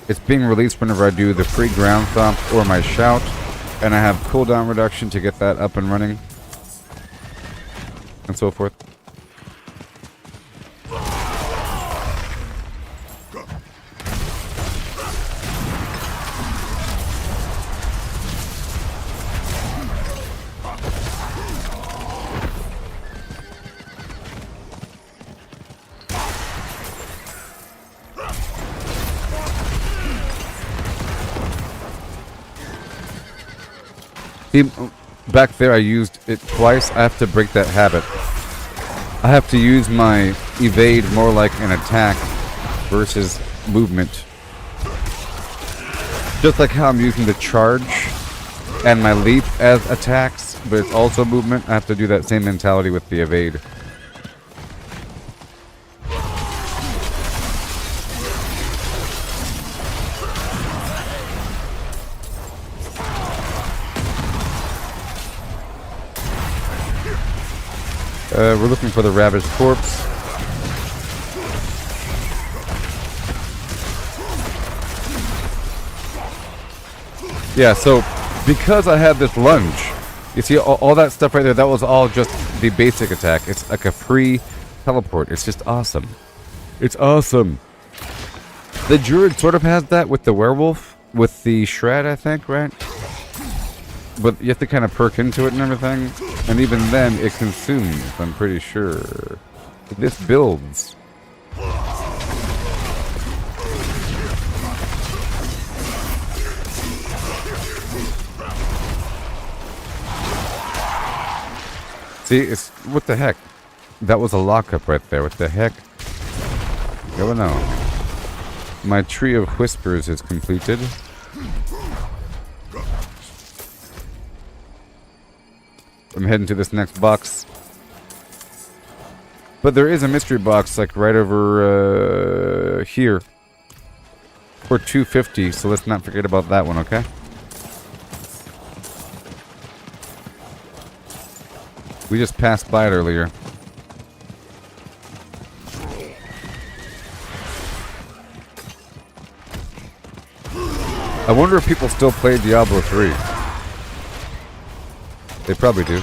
It's being released whenever I do the free ground thump or my shout, and I have cooldown reduction to get that up and running, and so forth. Back there I used it twice. I have to break that habit. I have to use my evade more like an attack versus movement. Just like how I'm using the charge and my leap as attacks, but it's also movement. I have to do that same mentality with the evade. We're looking for the ravaged corpse. Yeah, so because I have this lunge, you see all that stuff right there, that was all just the basic attack. It's like a free teleport. It's just awesome. It's awesome. The druid sort of has that with the werewolf, with the shred, I think, right? But you have to kind of perk into it and everything. And even then, it consumes, I'm pretty sure. This builds. See, it's... what the heck? That was a lockup right there. What the heck? Going on. My tree of whispers is completed. I'm heading to this next box. But there is a mystery box like right over here for 250, so let's not forget about that one, okay? We just passed by it earlier. I wonder if people still play Diablo 3. They probably do.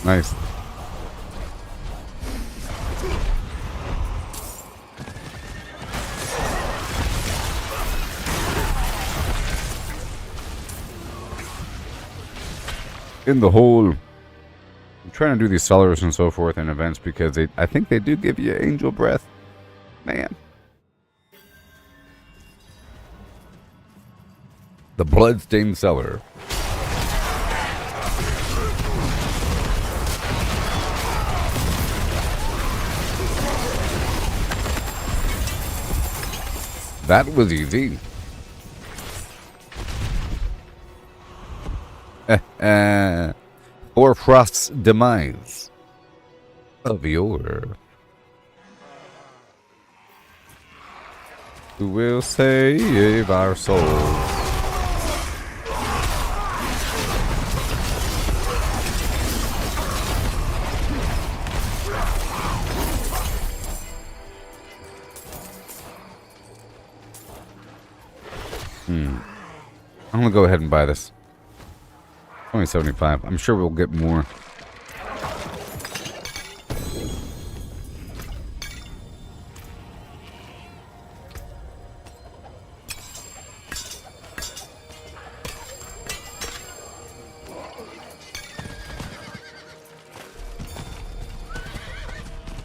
Nice. In the hole. I'm trying to do these sellers and so forth in events because I think they do give you angel breath. Man. The bloodstained cellar. That was easy. Or Frost's demise of yore. Who will save our souls? I'm gonna go ahead and buy this. Only 75. I'm sure we'll get more.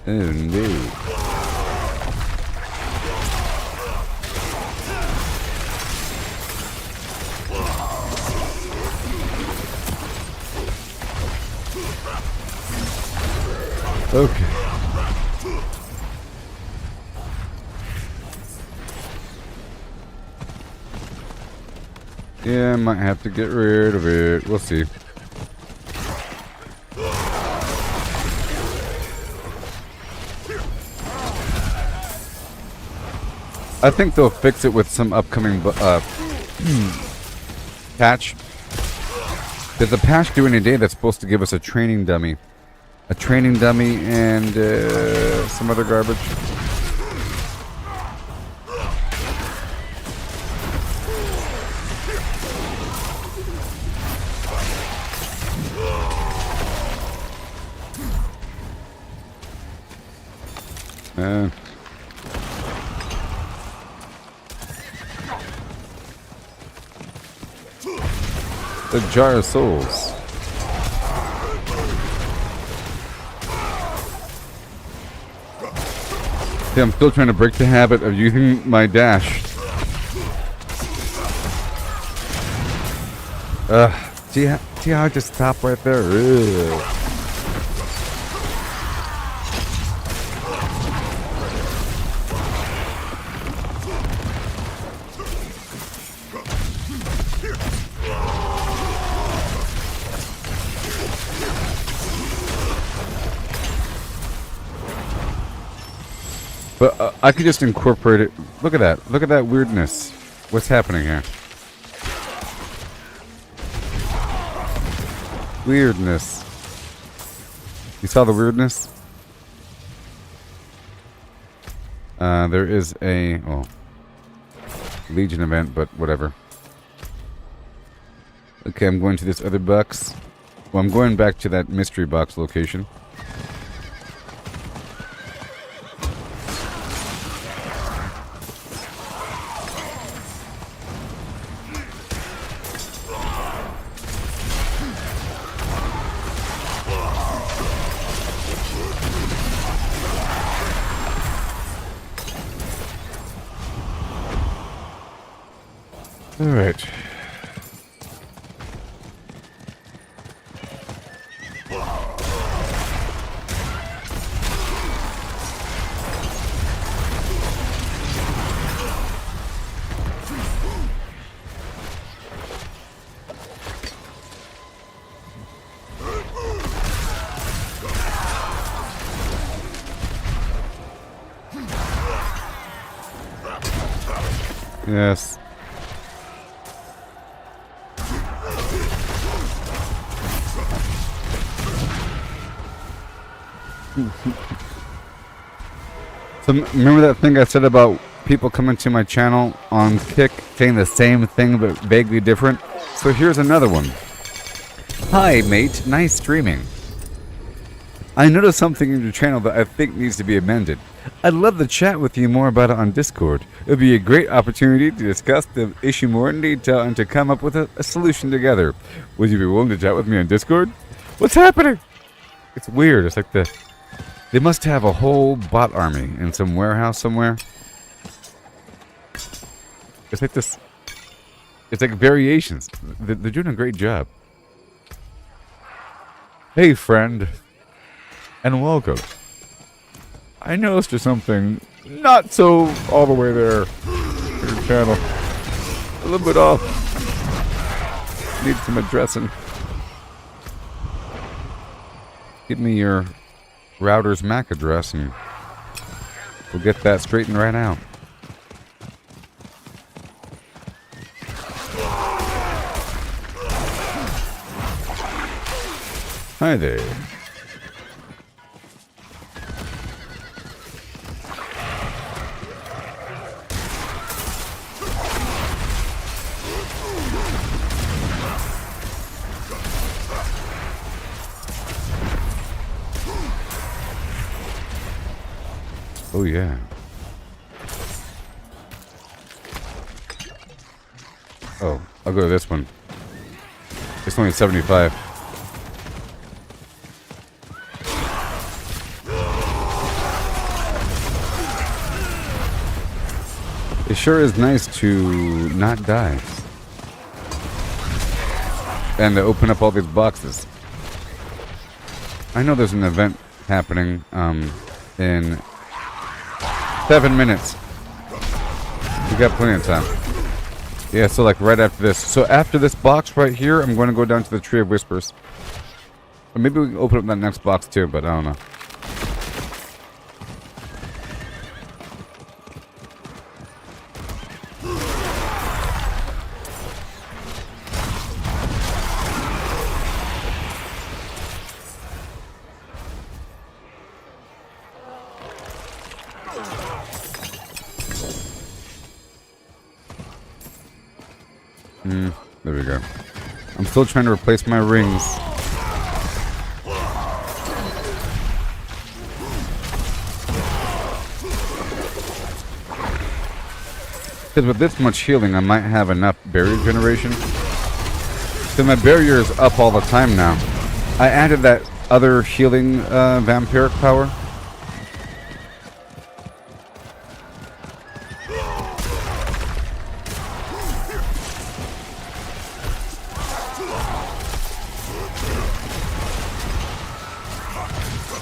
Indeed. Okay. Yeah, I might have to get rid of it. We'll see. I think they'll fix it with some upcoming patch. There's a patch due any day that's supposed to give us a training dummy. A training dummy and some other garbage. The Jar of Souls. See, I'm still trying to break the habit of using my dash. See how I just stopped right there? Ugh. But I could just incorporate it. Look at that. Look at that weirdness. What's happening here? Weirdness. You saw the weirdness? There is a Legion event, but whatever. Okay, I'm going to this other box. Well, I'm going back to that mystery box location. All right. Yes. So remember that thing I said about people coming to my channel on Kick saying the same thing but vaguely different? So here's another one. Hi mate, nice streaming. I noticed something in your channel that I think needs to be amended. I'd love to chat with you more about it on Discord. It would be a great opportunity to discuss the issue more in detail and to come up with a solution together. Would you be willing to chat with me on Discord? What's happening? It's weird. It's like they must have a whole bot army in some warehouse somewhere. It's like this. It's like variations. They're doing a great job. Hey friend. And welcome. I noticed there's something not so all the way there in your channel. A little bit off. Need some addressing. Give me your router's MAC address and we'll get that straightened right out. Hi there. Oh yeah. Oh, I'll go to this one. It's only 75. It sure is nice to not die. And to open up all these boxes. I know there's an event happening in 7 minutes. We got plenty of time. Yeah, so like right after this. So after this box right here, I'm going to go down to the Tree of Whispers. Or maybe we can open up that next box too, but I don't know. There we go. I'm still trying to replace my rings. Because with this much healing, I might have enough barrier generation. So my barrier is up all the time now. I added that other healing vampiric power.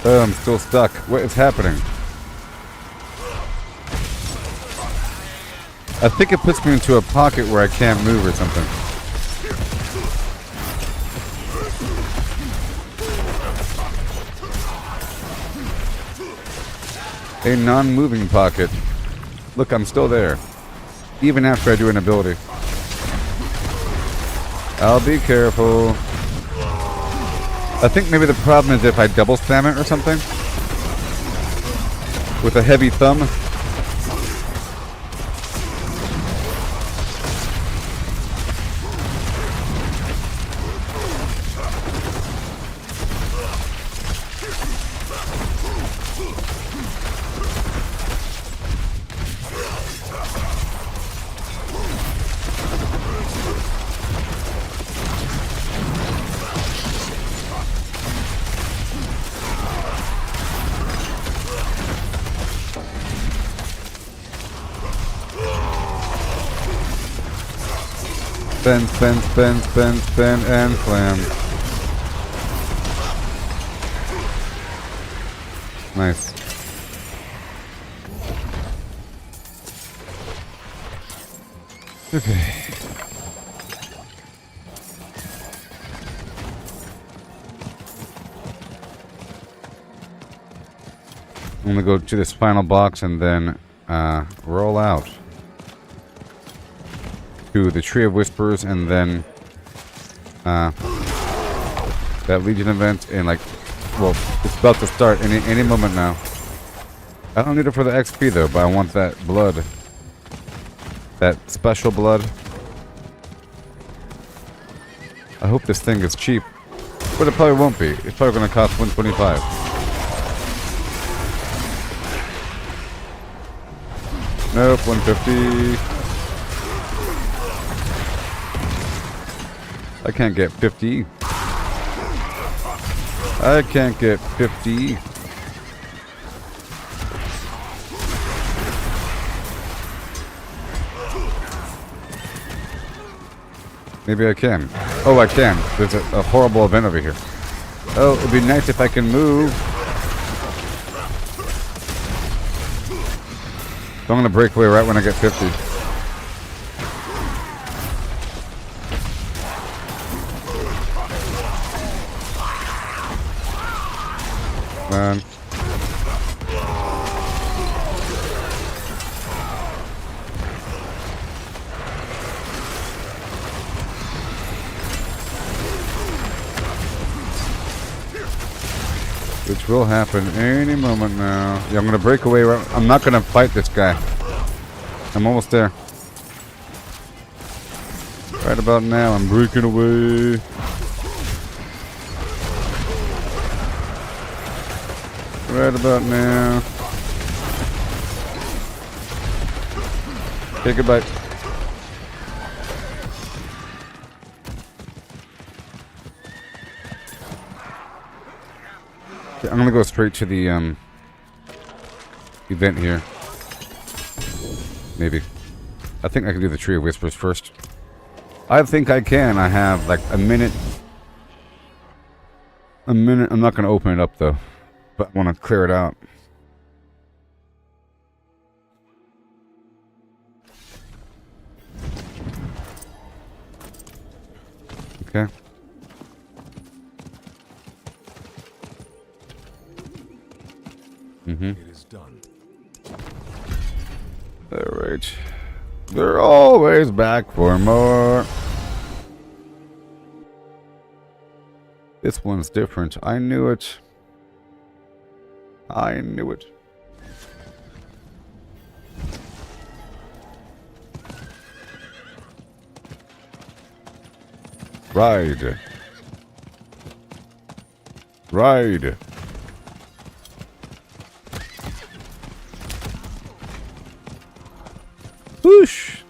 Oh, I'm still stuck. What is happening? I think it puts me into a pocket where I can't move or something. A non-moving pocket. Look, I'm still there. Even after I do an ability. I'll be careful. I think maybe the problem is if I double spam it or something. With a heavy thumb. Spin, spin, spin, spin, spin, and flam. Nice. Okay. I'm gonna go to this final box and then roll out to the Tree of Whispers and then that Legion event in like, well, it's about to start any moment now. I don't need it for the XP though, but I want that blood. That special blood. I hope this thing is cheap. But it probably won't be. It's probably gonna cost 125. Nope, 150. I can't get 50. I can't get 50. Maybe I can. Oh, I can. There's a horrible event over here. Oh, it'd be nice if I can move. So I'm gonna break away right when I get 50. Man. Which will happen any moment now. Yeah, I'm gonna break away. I'm not gonna fight this guy. I'm almost there. Right about now, I'm breaking away. Right about now. Okay, goodbye. I'm gonna go straight to the event here. Maybe. I think I can do the Tree of Whispers first. I think I can. I have like a minute. A minute. I'm not gonna open it up though, but I want to clear it out. Okay. It is done. Alright. They're always back for more. This one's different. I knew it. I knew it. Ride. Ride. Whoosh.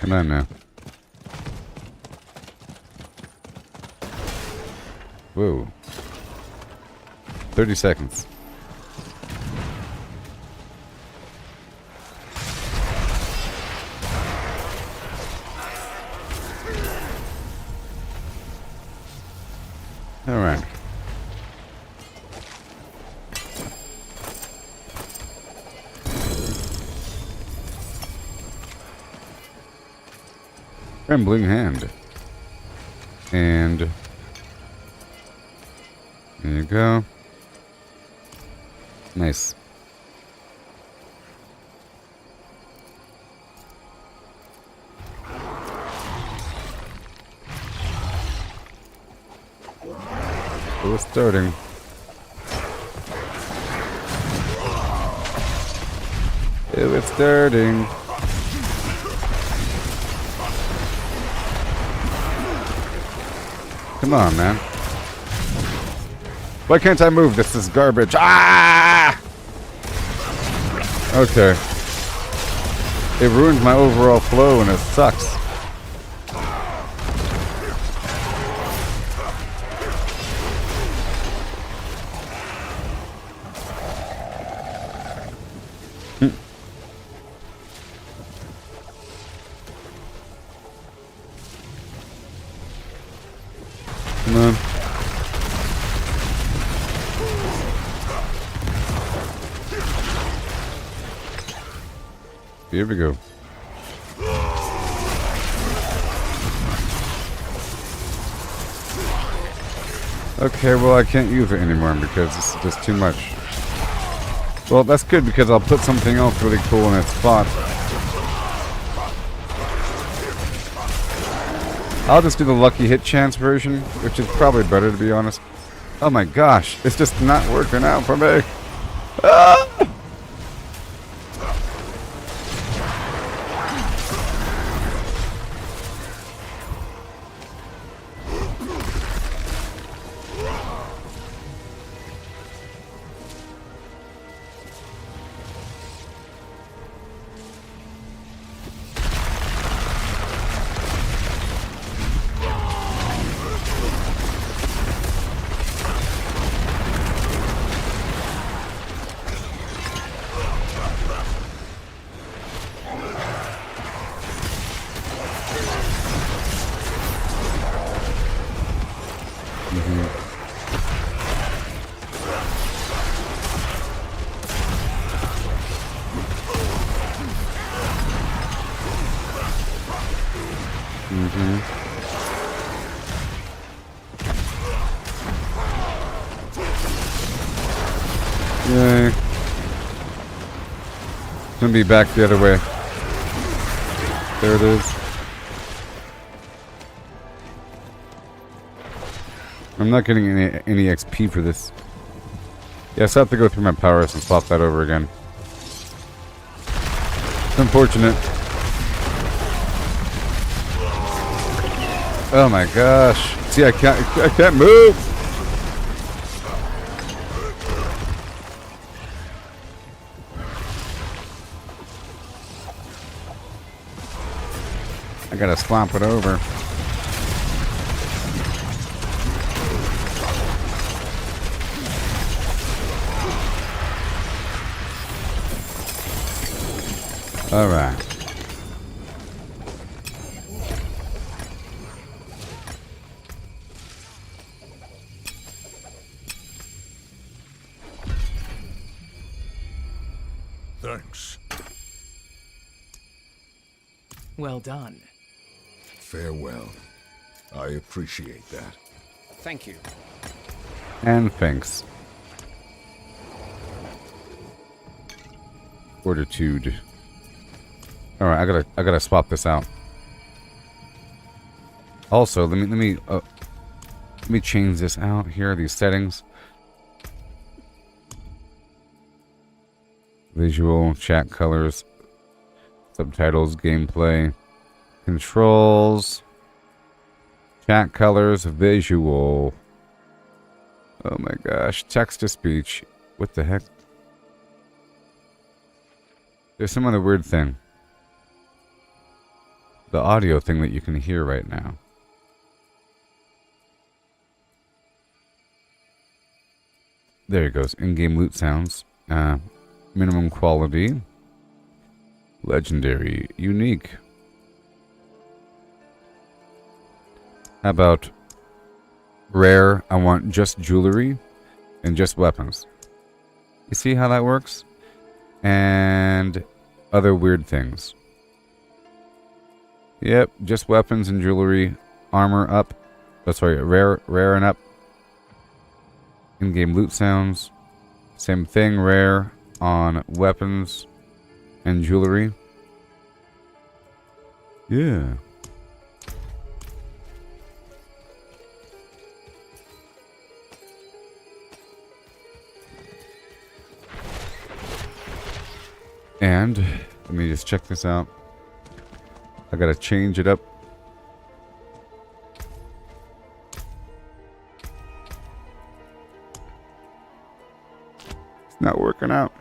Come on now. Whoa. 30 seconds. All right. Trembling hand. And there you go. Nice. We're starting. It's starting. Come on, man. Why can't I move? This is garbage. Ah! Okay. It ruins my overall flow and it sucks. Here we go. Okay, well I can't use it anymore because this is just too much. Well, that's good because I'll put something else really cool in its spot. I'll just do the lucky hit chance version, which is probably better to be honest. Oh my gosh, it's just not working out for me. Ah! Yay. Gonna be back the other way. There it is. I'm not getting any XP for this. Yes, I have to go through my powers and swap that over again. It's unfortunate. Oh my gosh. See, I can't move. I gotta swap it over. All right. Thanks. Well done. Farewell. I appreciate that. Thank you. And thanks. Fortitude. All right, I gotta swap this out. Also, let me change this out here. These settings. Visual, chat colors, subtitles, gameplay, controls, chat colors, visual. Oh my gosh, text to speech. What the heck? There's some other weird thing. The audio thing that you can hear right now. There it goes. In-game loot sounds. Minimum quality. Legendary. Unique. How about rare? I want just jewelry and just weapons. You see how that works? And other weird things. Yep, just weapons and jewelry. Armor up. Oh, sorry, rare and up. In-game loot sounds. Same thing, rare on weapons and jewelry. Yeah. And let me just check this out. I gotta change it up. It's not working out.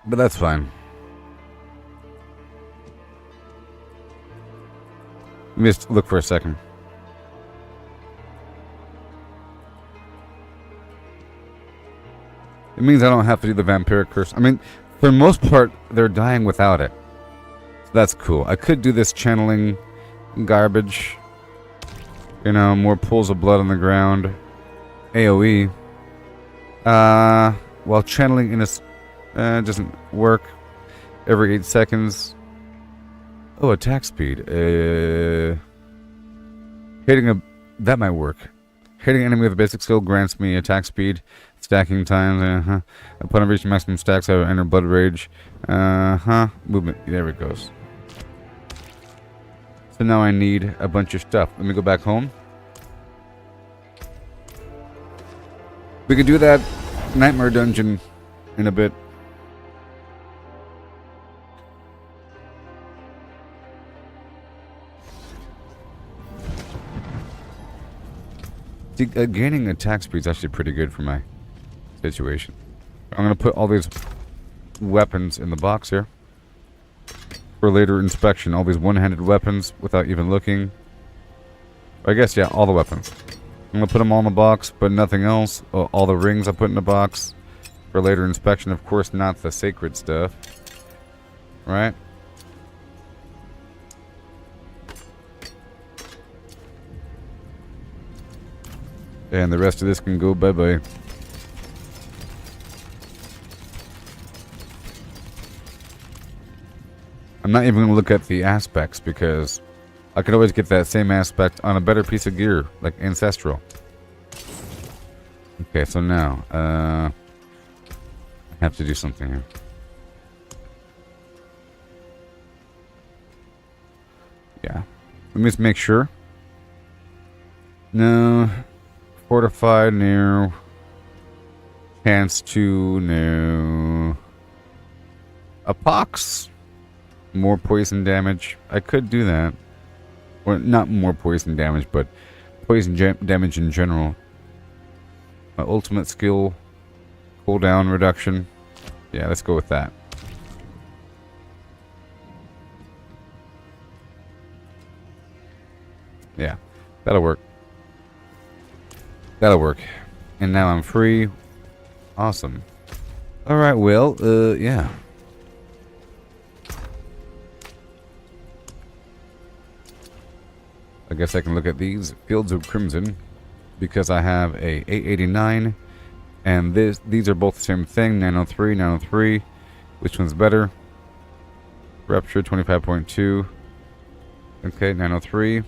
But that's fine. Let me just look for a second. It means I don't have to do the vampiric curse. I mean, for the most part, they're dying without it. So that's cool. I could do this channeling garbage. You know, more pools of blood on the ground. AoE. While channeling in a... doesn't work. every 8 seconds. Oh, attack speed. Hitting a... That might work. Hitting an enemy with a basic skill grants me attack speed, stacking times, Upon reaching maximum stacks, I enter blood rage. Movement. There it goes. So now I need a bunch of stuff. Let me go back home. We could do that nightmare dungeon in a bit. See, gaining attack speed is actually pretty good for my situation. I'm going to put all these weapons in the box here for later inspection. All these one-handed weapons without even looking. I guess, yeah, all the weapons. I'm going to put them all in the box, but nothing else. All the rings I put in the box for later inspection. Of course, not the sacred stuff. Right? And the rest of this can go bye-bye. I'm not even going to look at the aspects because I could always get that same aspect on a better piece of gear, like Ancestral. Okay, so now, I have to do something here. Yeah. Let me just make sure. No. Fortified, no. Chance to, no. A pox. More poison damage. I could do that. Or not more poison damage, but poison damage in general. My ultimate skill. Cooldown reduction. Yeah, let's go with that. Yeah, that'll work. That'll work. And now I'm free. Awesome. Alright, well, yeah. I guess I can look at these Fields of Crimson because I have a 889 and these are both the same thing, 903, 903. Which one's better? Rupture 25.2. Okay, 903.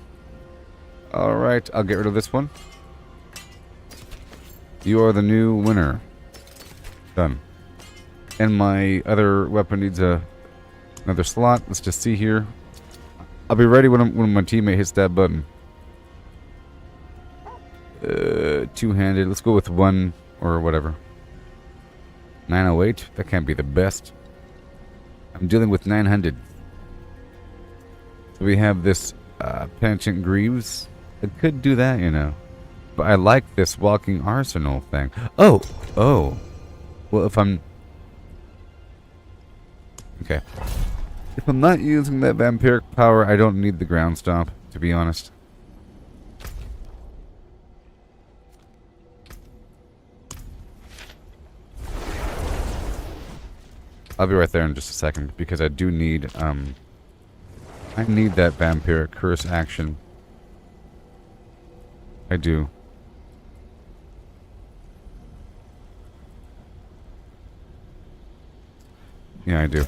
Alright, I'll get rid of this one. You are the new winner. Done. And my other weapon needs another slot. Let's just see here. I'll be ready when my teammate hits that button. Two-handed. Let's go with one or whatever. 908. That can't be the best. I'm dealing with 900. So we have this Penitent Greaves. I could do that, you know. But I like this walking arsenal thing. Oh! Oh! Well, if I'm... Okay. If I'm not using that vampiric power, I don't need the ground stomp, to be honest. I'll be right there in just a second, because I do need, I need that vampiric curse action. I do. Yeah, I do.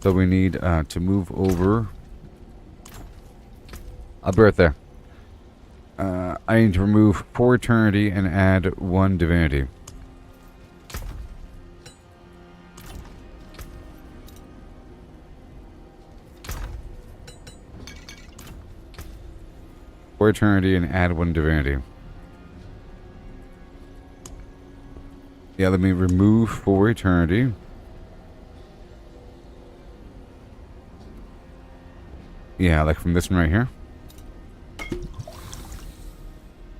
So we need to move over. I'll be right there. I need to remove 4 Eternity and add 1 Divinity. For Eternity and add 1 Divinity. Yeah, let me remove 4 Eternity. Yeah, like from this one right here.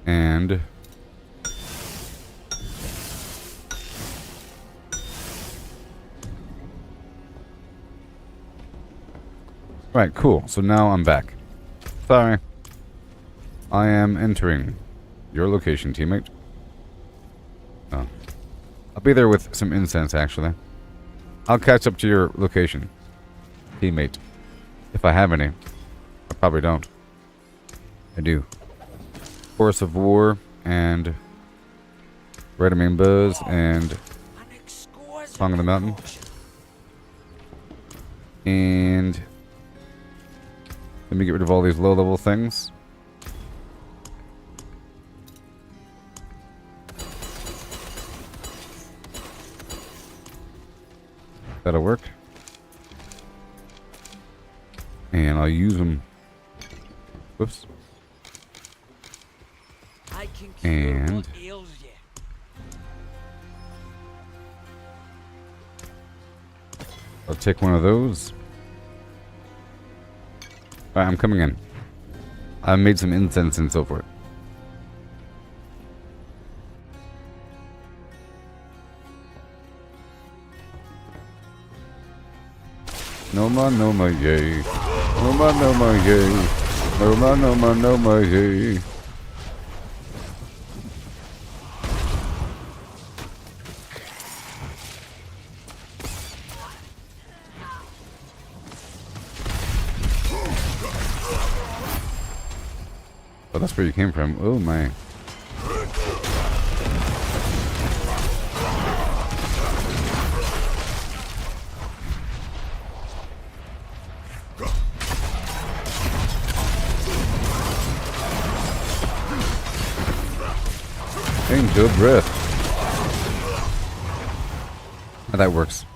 And... Right, cool. So now I'm back. Sorry. I am entering your location, teammate. Oh. I'll be there with some incense, actually. I'll catch up to your location, teammate. If I have any. I probably don't. I do. Force of War and Redemain Buzz and Song of the Mountain. And let me get rid of all these low-level things. That'll work. And I'll use them. Whoops. I can cure And what ails you. I'll take one of those. Alright, I'm coming in. I made some incense and so forth. No more, yay. No more, yay. No more, yay. Oh, that's where you came from. Oh my. Angel breath. Oh, that works.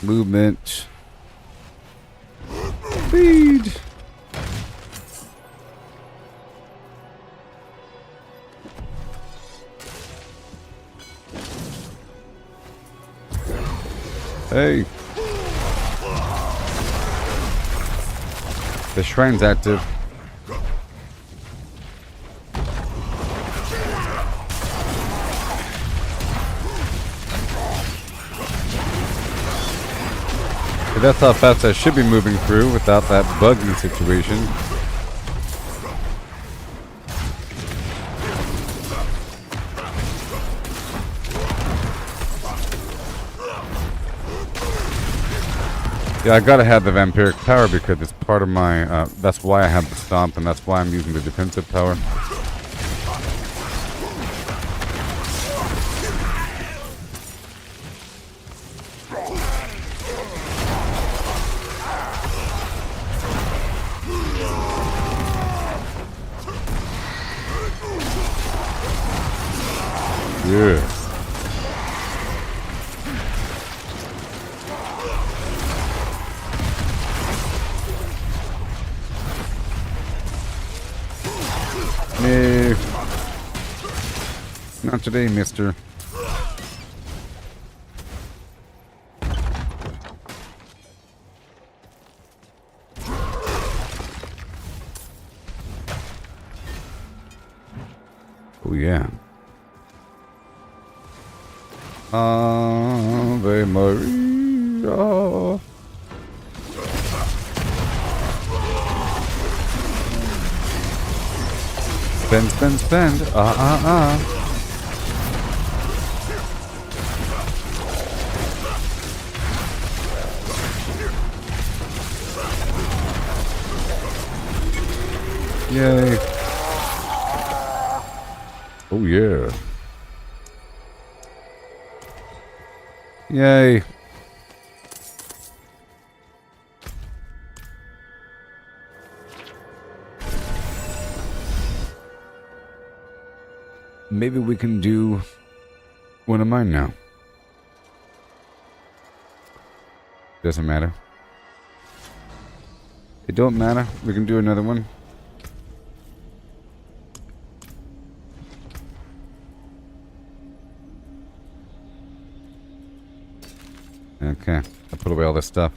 Movement. Speed. Hey. The shrine's active. That's how fast I should be moving through without that buggy situation. Yeah, I gotta have the vampiric power because it's part of my, that's why I have the stomp and that's why I'm using the defensive power. Yeah. No. Not today, mister. Oh, yeah. Ave Maria. Spend, spend, spend. Yay. Oh, yeah. Yay. Maybe we can do one of mine now. Doesn't matter. It don't matter. We can do another one. Okay, I put away all this stuff.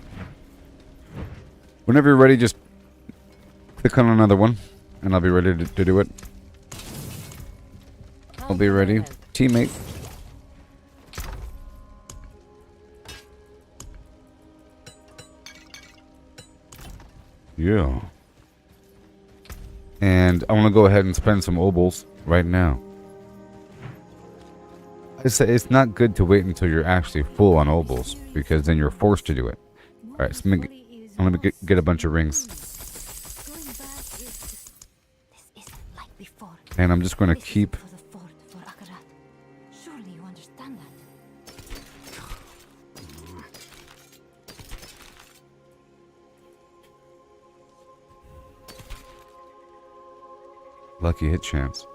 Whenever you're ready, just click on another one, and I'll be ready to do it. I'll be ready. Teammate. Yeah. And I want to go ahead and spend some obols right now. I say it's not good to wait until you're actually full on obols, because then you're forced to do it. Alright, so I'm gonna get a bunch of rings. like before. And I'm just going to This is keep... for the fort for Akarat. Surely you understand that. Lucky hit chance.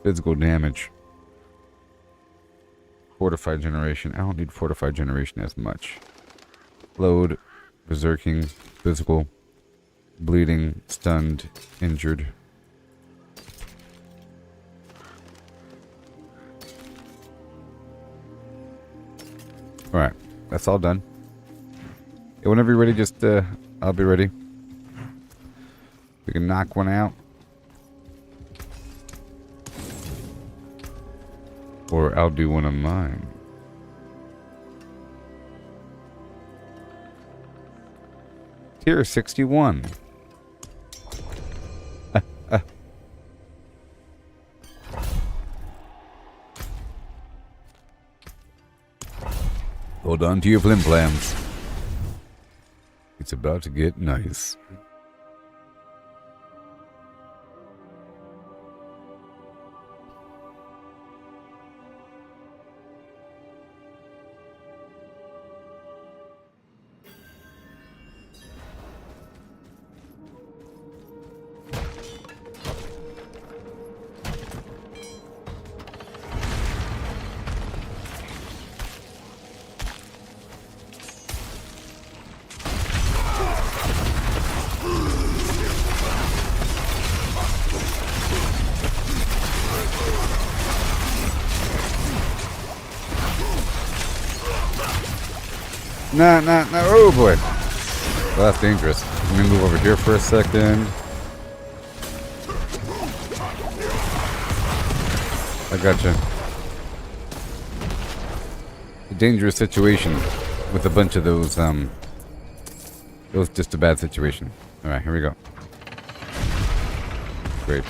Physical damage. Fortified generation. I don't need fortified generation as much. Load. Berserking. Physical. Bleeding. Stunned. Injured. Alright. That's all done. Yeah, whenever you're ready, just, I'll be ready. We can knock one out. Or I'll do one of mine. Tier 61. Hold on to your flimflams. It's about to get nice. Nah. Oh boy. Well, that's dangerous. Let me move over here for a second. I gotcha. A dangerous situation with a bunch of those, it was just a bad situation. Alright, here we go. Great.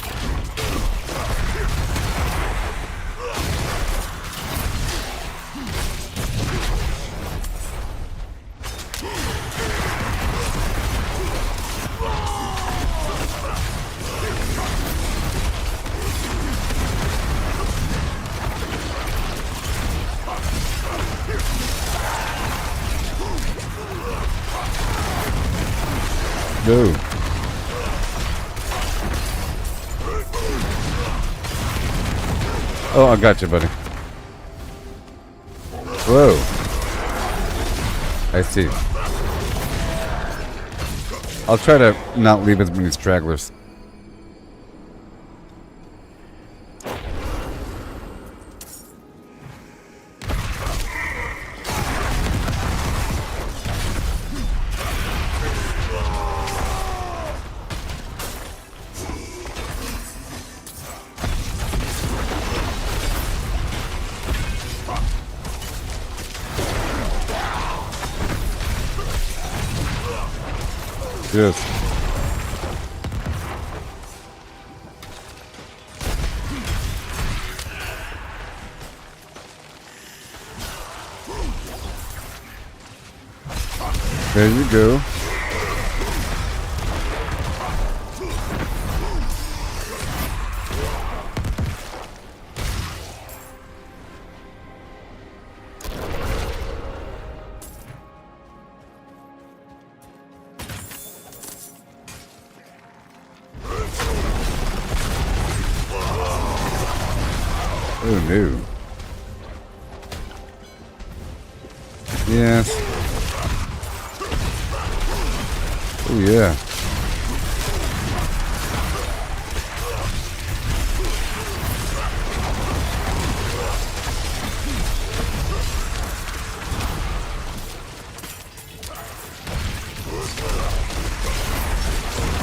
Go. Oh, I got you, buddy. Whoa. I see. I'll try to not leave as many stragglers. Yes. There you go. Oh no. Yes. Oh yeah.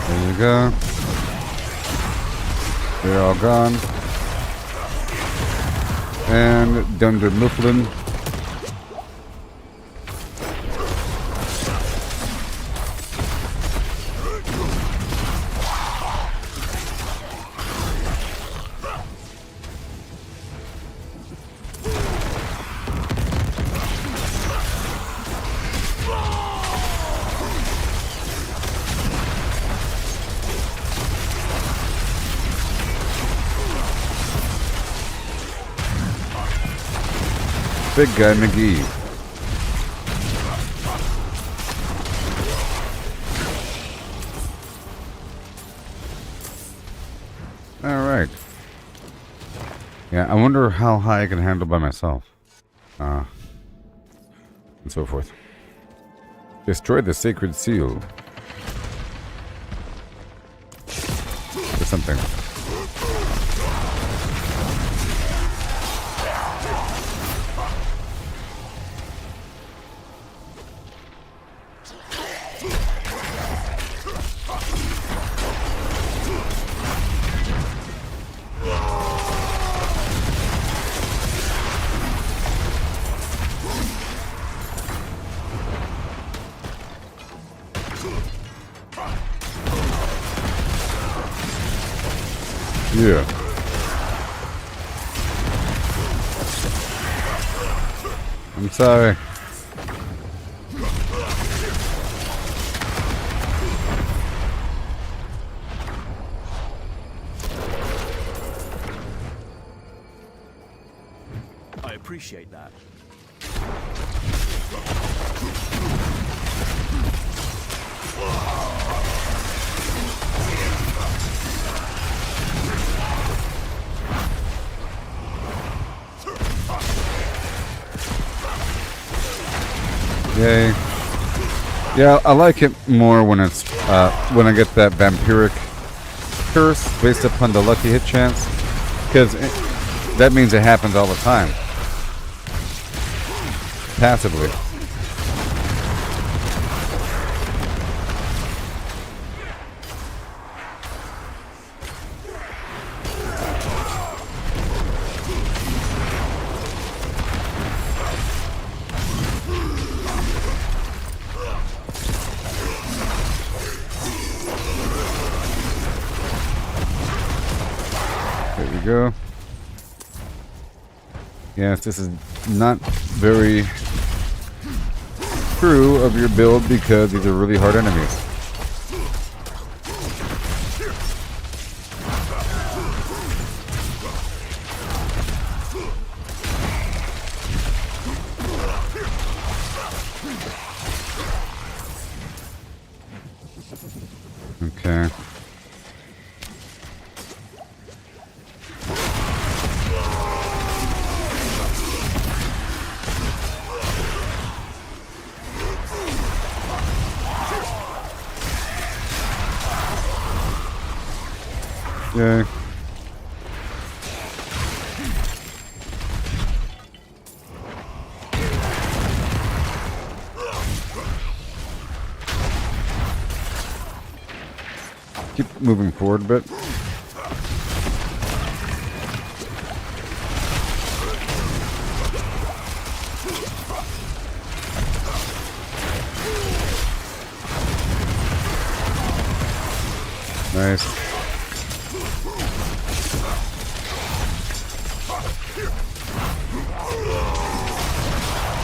There you go. They're all gone. And Dunder Mifflin. Big guy McGee. Alright. Yeah, I wonder how high I can handle by myself. And so forth. Destroy the sacred seal. Or something. Yeah. I'm sorry. I appreciate that. Yay. Yeah, I like it more when it's when I get that vampiric curse based upon the lucky hit chance, because that means it happens all the time. Passively. There we go. Yes, this is not very true of your build because these are really hard enemies. Okay. Yay. Keep moving forward a bit. Nice.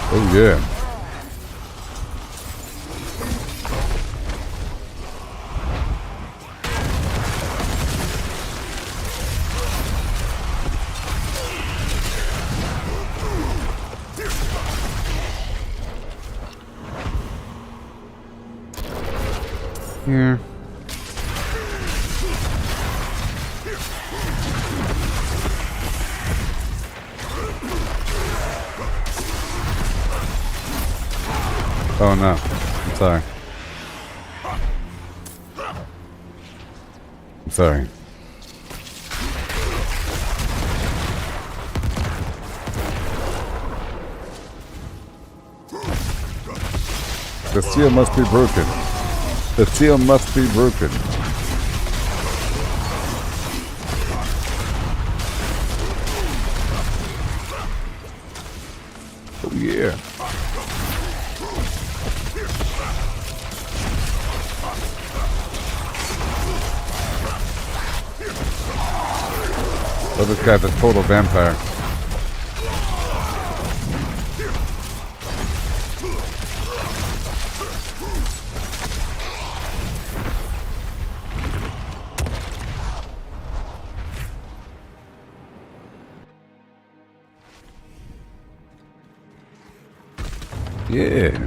Oh yeah. Here. Oh no, I'm sorry. I'm sorry. The seal must be broken. The seal must be broken. Oh yeah. Oh, this guy's a total vampire. Yeah.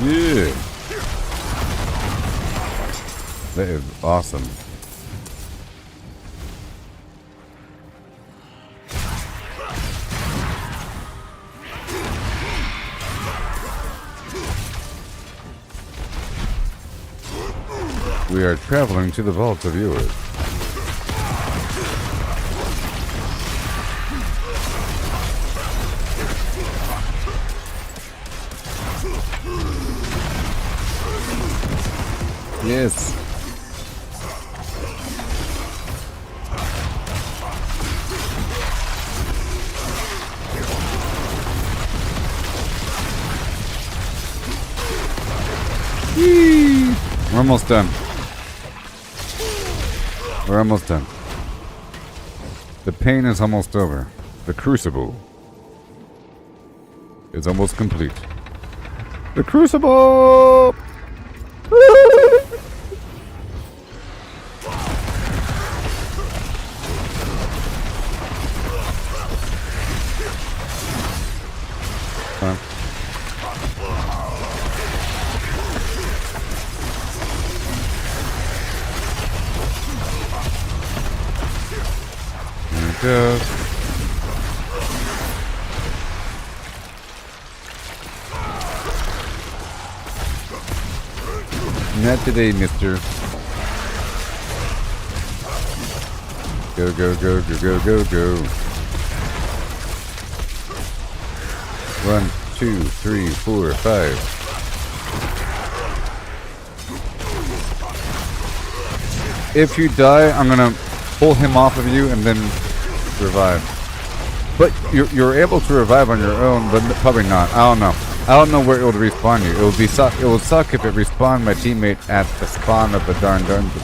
Yeah. That is awesome. We are traveling to the vault of yours. Yes. Whee! We're almost done. We're almost done. The pain is almost over. The crucible is almost complete. The crucible! There it goes. Not today, mister. Go, go, go, go, go, go, go. 1, 2, 3, 4, 5. If you die, I'm gonna pull him off of you and then revive. But you're able to revive on your own, but probably not. I don't know. I don't know where it would respawn you. It would suck if it respawned my teammate at the spawn of the darn dungeon.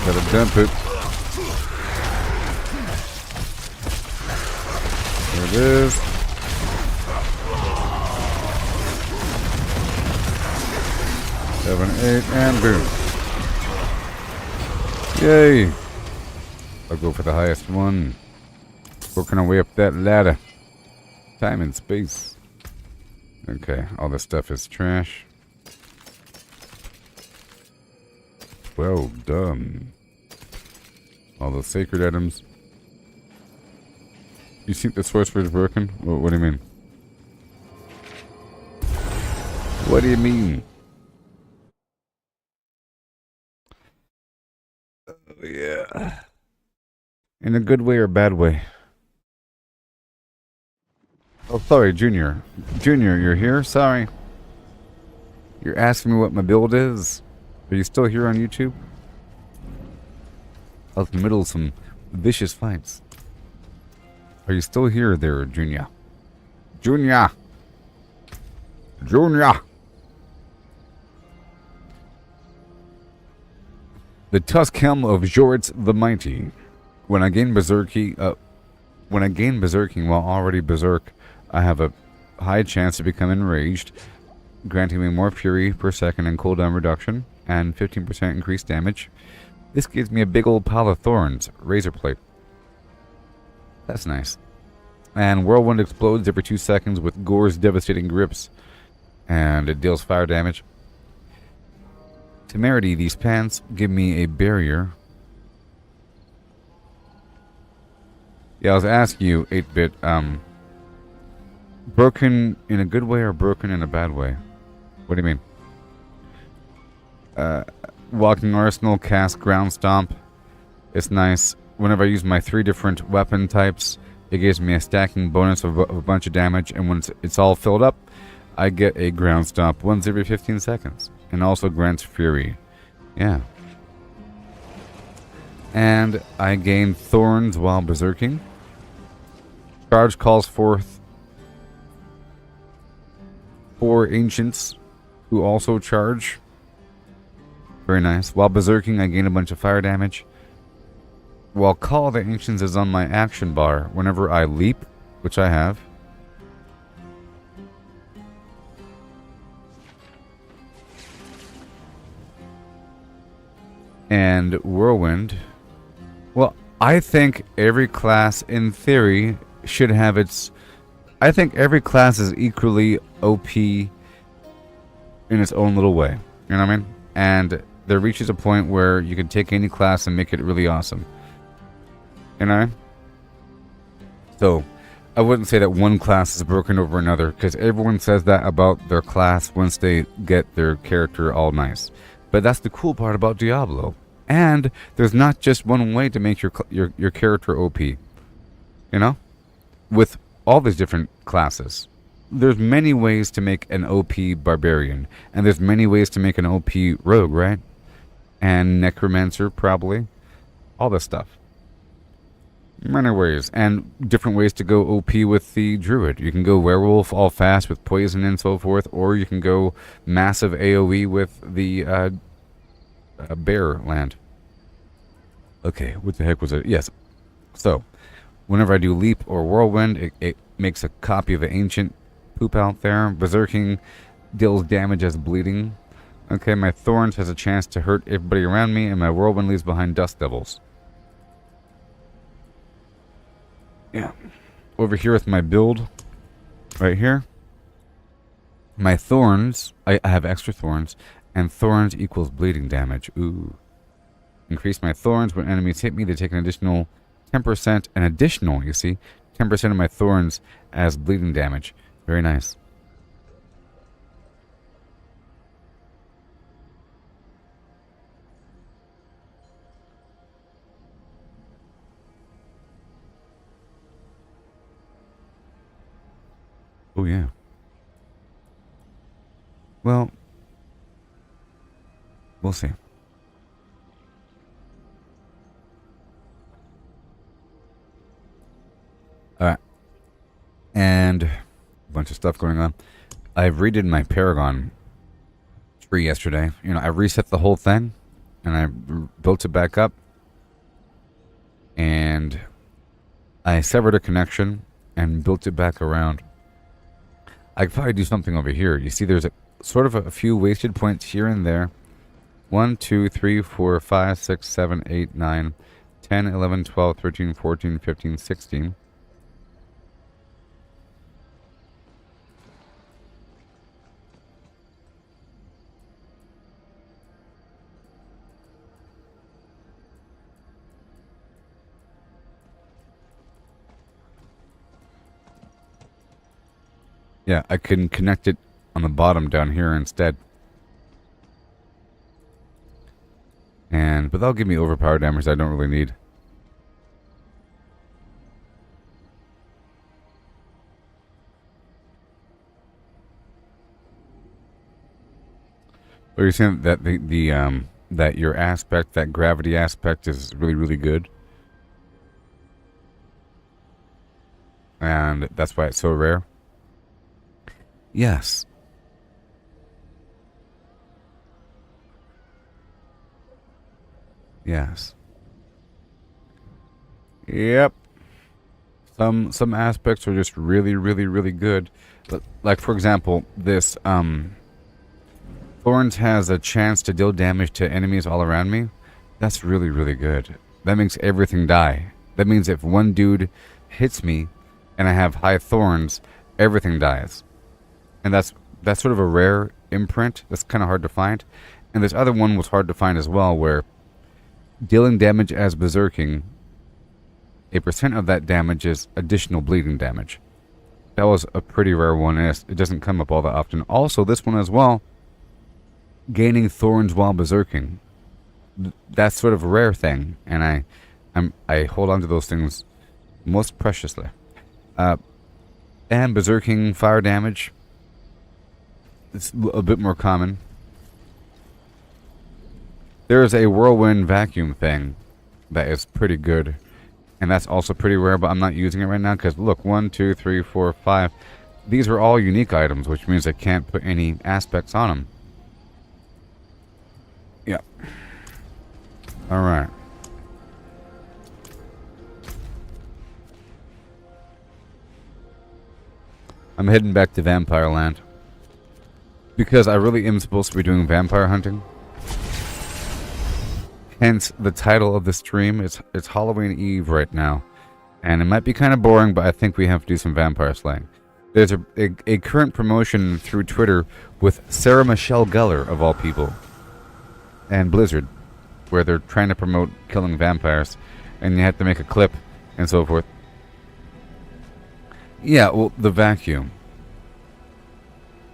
Gotta dump it. There it is. Seven, 8, and boom. Yay! I'll go for the highest one. Working our way up that ladder. Time and space. Okay, all this stuff is trash. Well done. All those sacred items. You think the sorcerer is broken? What do you mean? What do you mean? Oh, yeah. In a good way or bad way? Oh, sorry, Junior. Junior, you're here? Sorry. You're asking me what my build is? Are you still here on YouTube? I was in the middle of some vicious fights. Are you still here there, Junior? Junior! Junior! The Tusk Helm of Jorts the Mighty. When I gain berserking while already berserk, I have a high chance to become enraged, granting me more fury per second and cooldown reduction, and 15% increased damage. This gives me a big old pile of thorns. Razor plate. That's nice. And Whirlwind explodes every 2 seconds with Gore's devastating grips. And it deals fire damage. Temerity, these pants give me a barrier. Yeah, I was asking you, 8-bit, broken in a good way or broken in a bad way? What do you mean? Walking Arsenal, cast Ground Stomp. It's nice. Whenever I use my 3 different weapon types, it gives me a stacking bonus of a bunch of damage, and once it's all filled up, I get a Ground Stomp once every 15 seconds. and also grants fury. Yeah. And I gain thorns while berserking. Charge calls forth 4 ancients who also charge. Very nice. While berserking, I gain a bunch of fire damage. While Call of the Ancients is on my action bar, whenever I leap, which I have, and Whirlwind, well, I think every class, in theory, should have its... I think every class is equally OP in its own little way. You know what I mean? And there reaches a point where you can take any class and make it really awesome. You know what I mean? So, I wouldn't say that one class is broken over another, because everyone says that about their class once they get their character all nice. But that's the cool part about Diablo. And there's not just one way to make your character OP. You know? With all these different classes. There's many ways to make an OP barbarian. And there's many ways to make an OP rogue, right? And necromancer, probably. All this stuff. Many ways. And different ways to go OP with the druid. You can go werewolf all fast with poison and so forth. Or you can go massive AoE with the bear land. Okay, what the heck was it? Yes. So, whenever I do leap or whirlwind, it makes a copy of the ancient poop out there. Berserking deals damage as bleeding. Okay, my thorns has a chance to hurt everybody around me, and my whirlwind leaves behind dust devils. Yeah. Over here with my build, right here, my thorns, I have extra thorns, and thorns equals bleeding damage. Ooh. Increase my thorns when enemies hit me. They take an additional 10%, an additional, you see, 10% of my thorns as bleeding damage. Very nice. Oh, yeah. Well, we'll see. Alright. And a bunch of stuff going on. I've redid my Paragon tree yesterday. You know, I reset the whole thing. And I built it back up. And I severed a connection and built it back around. I could probably do something over here. You see there's a sort of a few wasted points here and there. 1, 2, 3, 4, 5, 6, 7, 8, 9, 10, 11, 12, 13, 14, 15, 16. Yeah, I can connect it on the bottom down here instead. But that'll give me overpower damage I don't really need. Are you saying that that your aspect, that gravity aspect, is really, really good? And that's why it's so rare? Yes. Yes. Yep. Some aspects are just really, really, really good. Like, for example, this Thorns has a chance to deal damage to enemies all around me. That's really, really good. That makes everything die. That means if one dude hits me and I have high thorns, everything dies. And that's sort of a rare imprint. That's kind of hard to find. And this other one was hard to find as well, where dealing damage as berserking, a percent of that damage is additional bleeding damage. That was a pretty rare one, and it doesn't come up all that often. Also, this one as well, gaining thorns while berserking. That's sort of a rare thing, and I hold on to those things most preciously. And berserking fire damage, it's a bit more common. There's a whirlwind vacuum thing that is pretty good. And that's also pretty rare, but I'm not using it right now because look, 1, 2, 3, 4, 5. These are all unique items, which means I can't put any aspects on them. Yeah. Alright. I'm heading back to Vampire Land. Because I really am supposed to be doing vampire hunting. Hence, the title of the stream is it's Halloween Eve right now. And it might be kind of boring, but I think we have to do some vampire slaying. There's a current promotion through Twitter with Sarah Michelle Gellar, of all people, and Blizzard, where they're trying to promote killing vampires, and you have to make a clip and so forth. Yeah, well, the vacuum.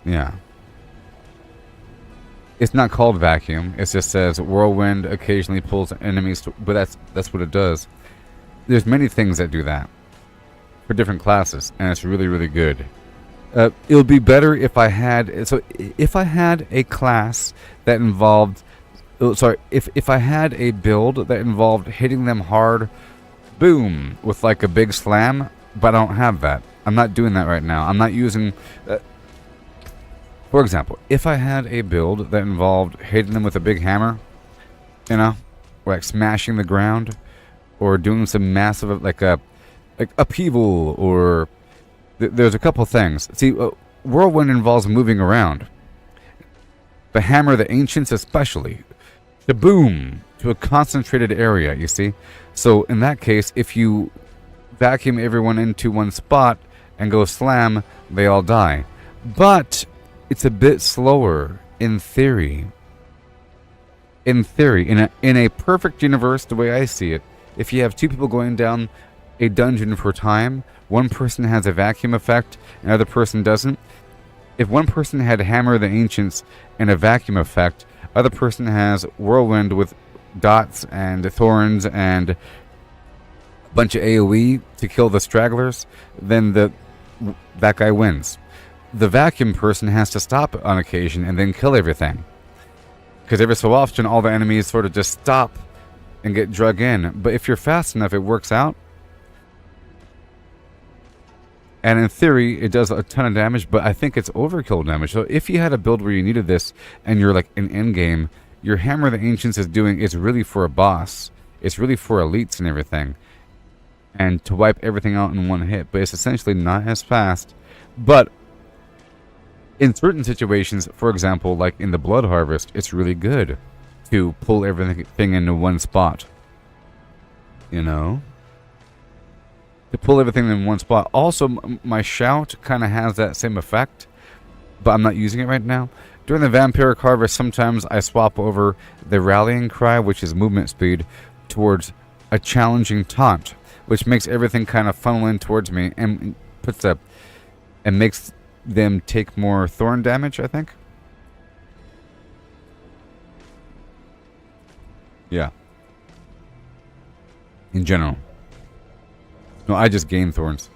Yeah. It's not called vacuum. It just says whirlwind occasionally pulls enemies to, but that's what it does. There's many things that do that for different classes, and it's really, really good. It would be better if I had if I had a class that involved if I had a build that involved hitting them hard, boom, with like a big slam, but I don't have that. I'm not doing that right now. I'm not using for example, if I had a build that involved hitting them with a big hammer, you know, like smashing the ground, or doing some massive like upheaval, or there's a couple things. See, whirlwind involves moving around. The hammer, the ancients especially, to boom to a concentrated area. You see, so in that case, if you vacuum everyone into one spot and go slam, they all die. But it's a bit slower in theory. In a perfect universe, the way I see it, if you have two people going down a dungeon for time, one person has a vacuum effect, another person doesn't. If one person had Hammer of the Ancients and a vacuum effect, other person has Whirlwind with dots and thorns and a bunch of AoE to kill the stragglers, then that guy wins. The vacuum person has to stop on occasion and then kill everything. Because every so often, all the enemies sort of just stop and get drug in. But if you're fast enough, it works out. And in theory, it does a ton of damage, but I think it's overkill damage. So if you had a build where you needed this, and you're like in endgame, your Hammer of the Ancients is really for a boss. It's really for elites and everything. And to wipe everything out in one hit. But it's essentially not as fast. But in certain situations, for example, like in the Blood Harvest, it's really good to pull everything into one spot. You know? To pull everything in one spot. Also, my shout kind of has that same effect, but I'm not using it right now. During the Vampiric Harvest, sometimes I swap over the Rallying Cry, which is movement speed, towards a challenging taunt, which makes everything kind of funnel in towards me and makes them take more thorn damage, I think. Yeah. In general. No, I just gain thorns.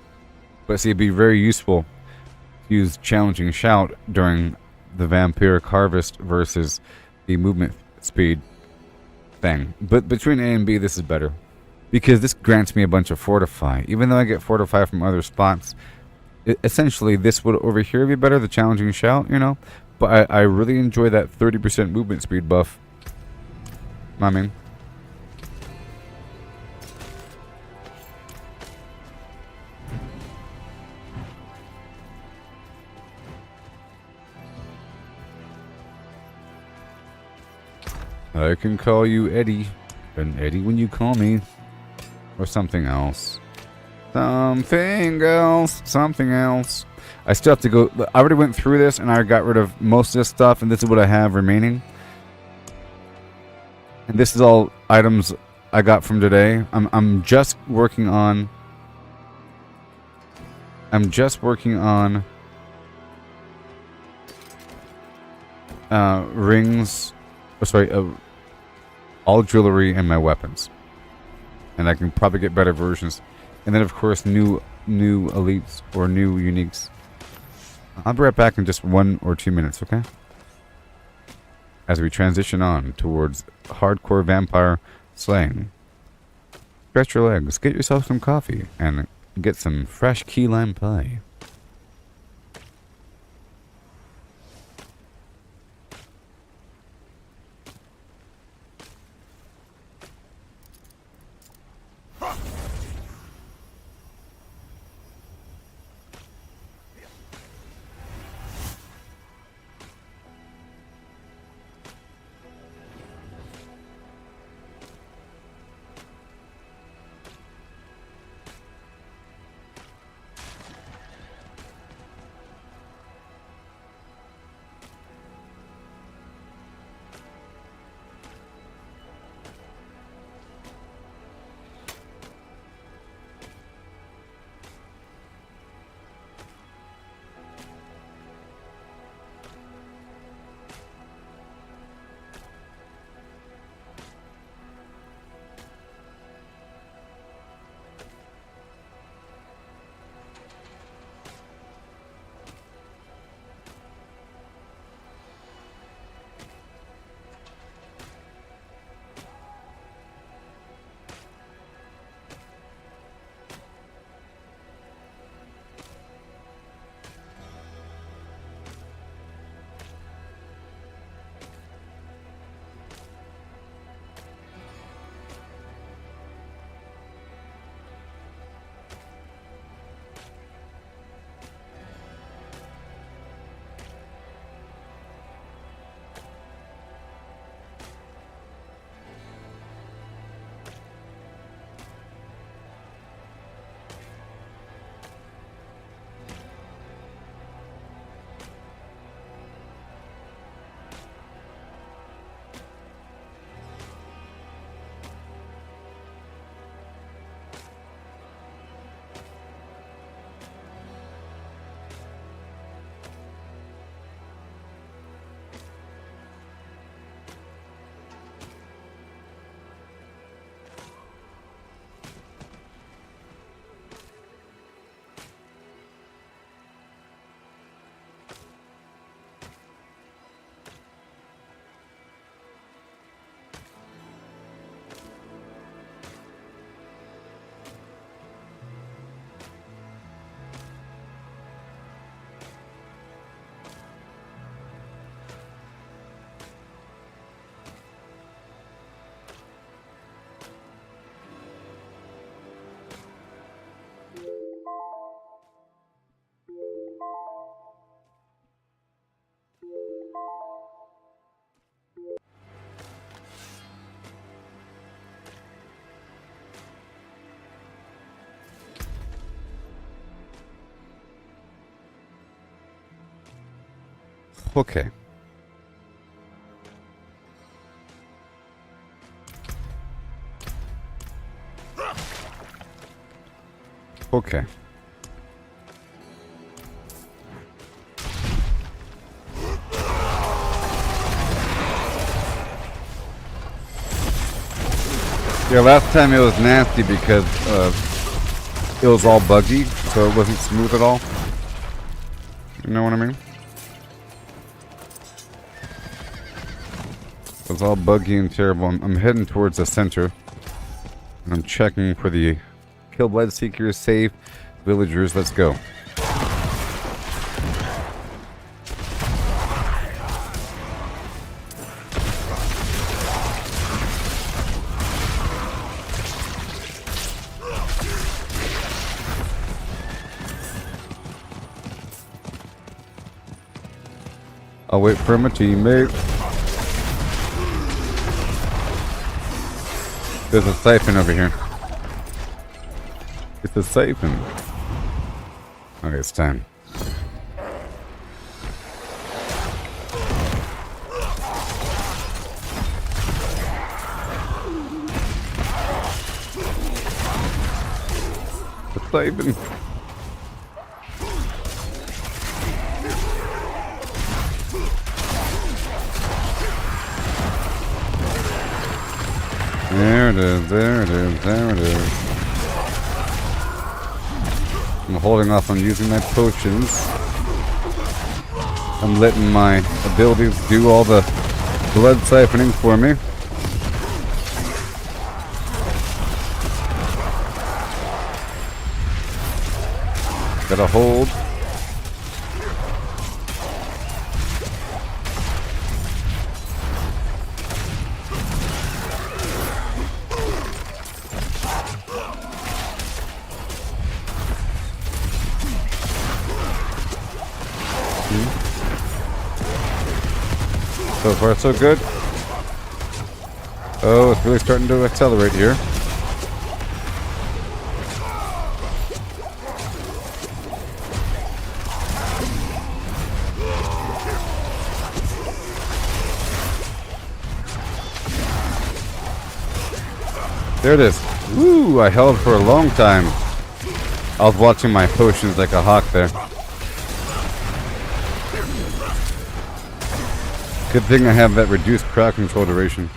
But see, it'd be very useful to use Challenging Shout during the Vampiric Harvest versus the movement speed thing. But between A and B, this is better. Because this grants me a bunch of Fortify. Even though I get Fortify from other spots, essentially this would over here be better, the Challenging Shout, you know? But I really enjoy that 30% movement speed buff. I mean... I can call you Eddie, and Eddie when you call me, or something else. Something else. I still have to go. I already went through this, and I got rid of most of this stuff, and this is what I have remaining. And this is all items I got from today. I'm just working on. Rings. Oh, sorry. All jewelry and my weapons, and I can probably get better versions, and then of course new elites or new uniques. I'll be right back in just 1 or 2 minutes, okay? as we transition on towards hardcore vampire slaying. Stretch your legs, get yourself some coffee, and get some fresh key lime pie. Okay. Okay. Yeah, last time it was nasty because it was all buggy, so it wasn't smooth at all. You know what I mean? It was all buggy and terrible. I'm heading towards the center. And I'm checking for the kill blood seekers, save villagers. Let's go. I'll wait for my teammate. There's a siphon over here. It's a siphon. Okay, it's time. The siphon. There it is, there it is, there it is. I'm holding off on using my potions. I'm letting my abilities do all the blood siphoning for me. Gotta hold. So far, so good. Oh, it's really starting to accelerate here. There it is. Woo! I held for a long time. I was watching my potions like a hawk there. Good thing I have that reduced crowd control duration.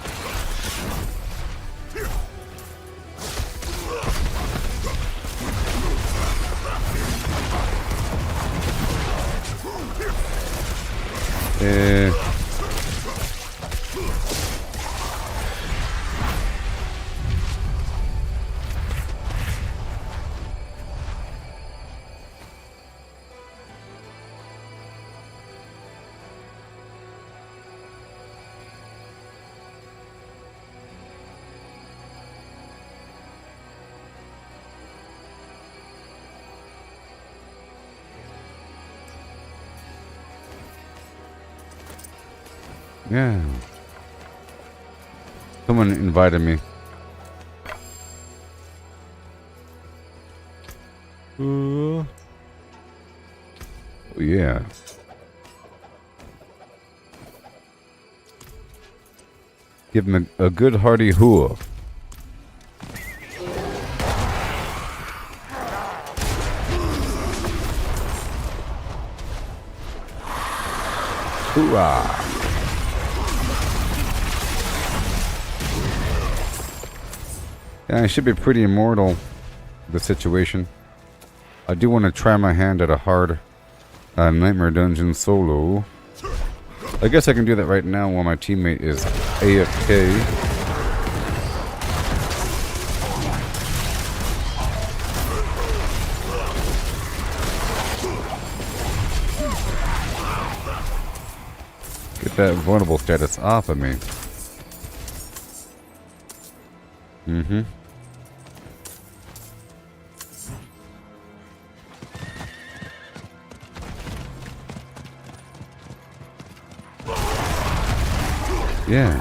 Yeah. Someone invited me. Oh, yeah. Give him a good hearty hoo. Hoorah. Yeah, I should be pretty immortal, the situation. I do want to try my hand at a hard Nightmare Dungeon solo. I guess I can do that right now while my teammate is AFK. Get that vulnerable status off of me. Mm-hmm. Yeah.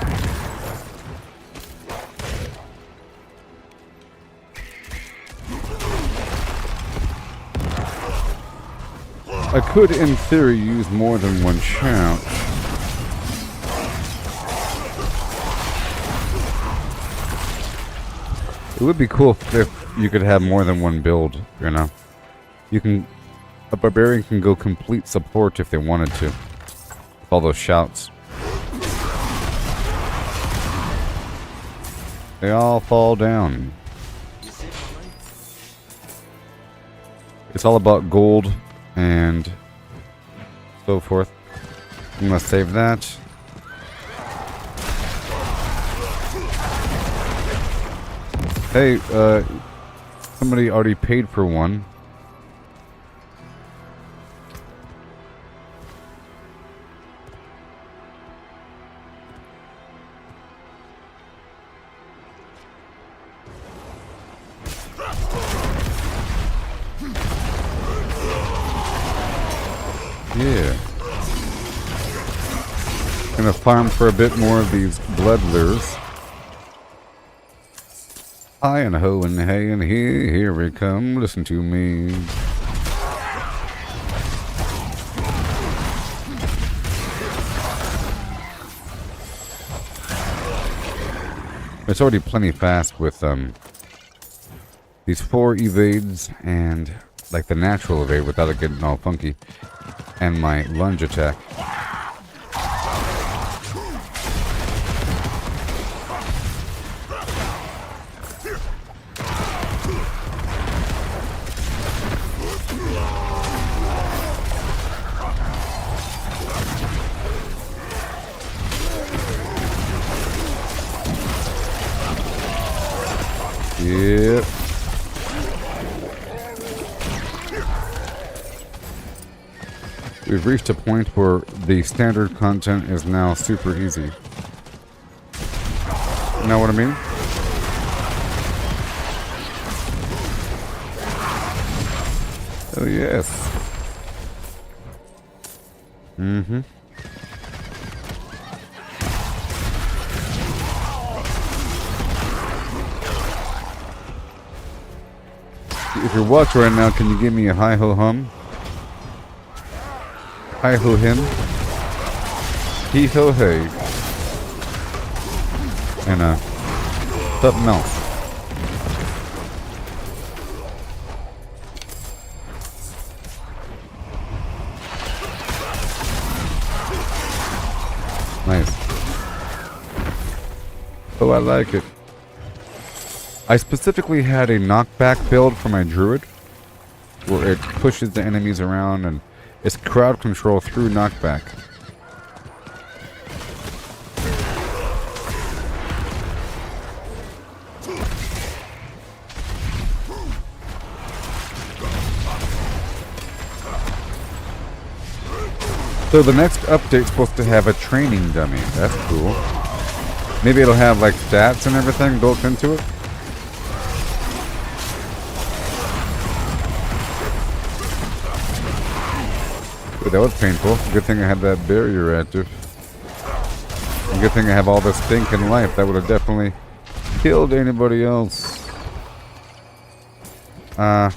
I could, in theory, use more than one shout. It would be cool if you could have more than one build, you know. A barbarian can go complete support if they wanted to. With all those shouts. They all fall down. It's all about gold and so forth. I'm gonna save that. Hey, somebody already paid for one. Yeah. Gonna farm for a bit more of these bloodlures. Hi and ho and hey and here we come. Listen to me. It's already plenty fast with these 4 evades and like the natural evade without it getting all funky. And my lunge attack. Yep. We've reached a point where the standard content is now super easy. You know what I mean? Oh yes. Mm-hmm. If you're watching right now, can you give me a hi-ho hum? Hi-ho him. He-ho hey. And something else. Nice. Oh, I like it. I specifically had a knockback build for my druid, where it pushes the enemies around and it's crowd control through knockback. So the next update's supposed to have a training dummy. That's cool. Maybe it'll have like stats and everything built into it. Ooh, that was painful. Good thing I had that barrier active. And good thing I have all this stinking life. That would have definitely killed anybody else. Yeah.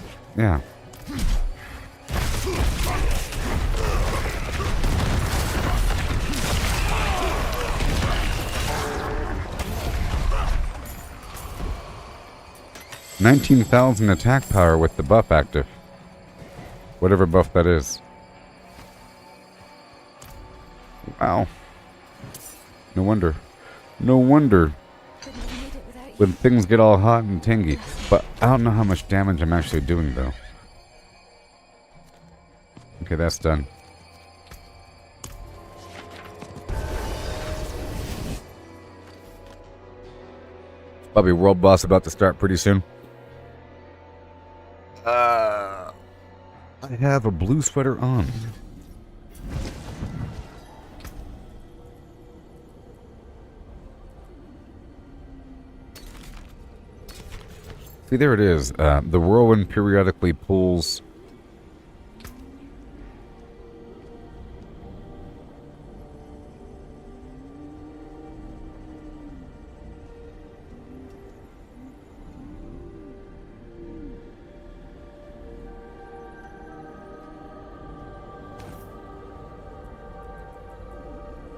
$19,000 attack power with the buff active. Whatever buff that is. Wow. No wonder. No wonder. When things get all hot and tangy. But I don't know how much damage I'm actually doing though. Okay, that's done. Probably world boss about to start pretty soon. I have a blue sweater on. See, there it is. The whirlwind periodically pulls.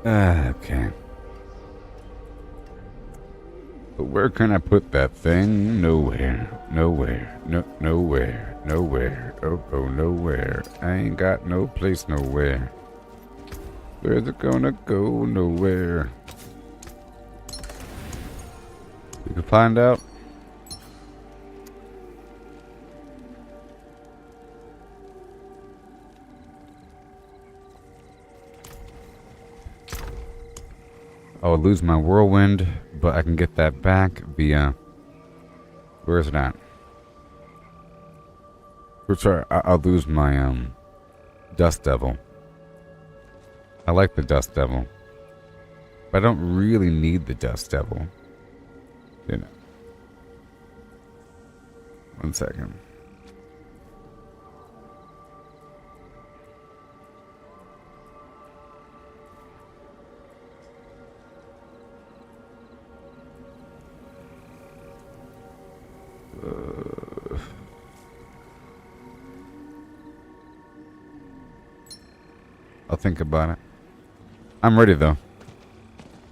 Okay. But where can I put that thing? Nowhere. Nowhere. Nowhere. Nowhere. Oh, nowhere. I ain't got no place nowhere. Where's it gonna go? Nowhere. You can find out. I'll lose my whirlwind, but I can get that back via... Where is it at? Sorry, I'll lose my Dust Devil. I like the Dust Devil. But I don't really need the Dust Devil. You know. 1 second. I'll think about it. I'm ready though.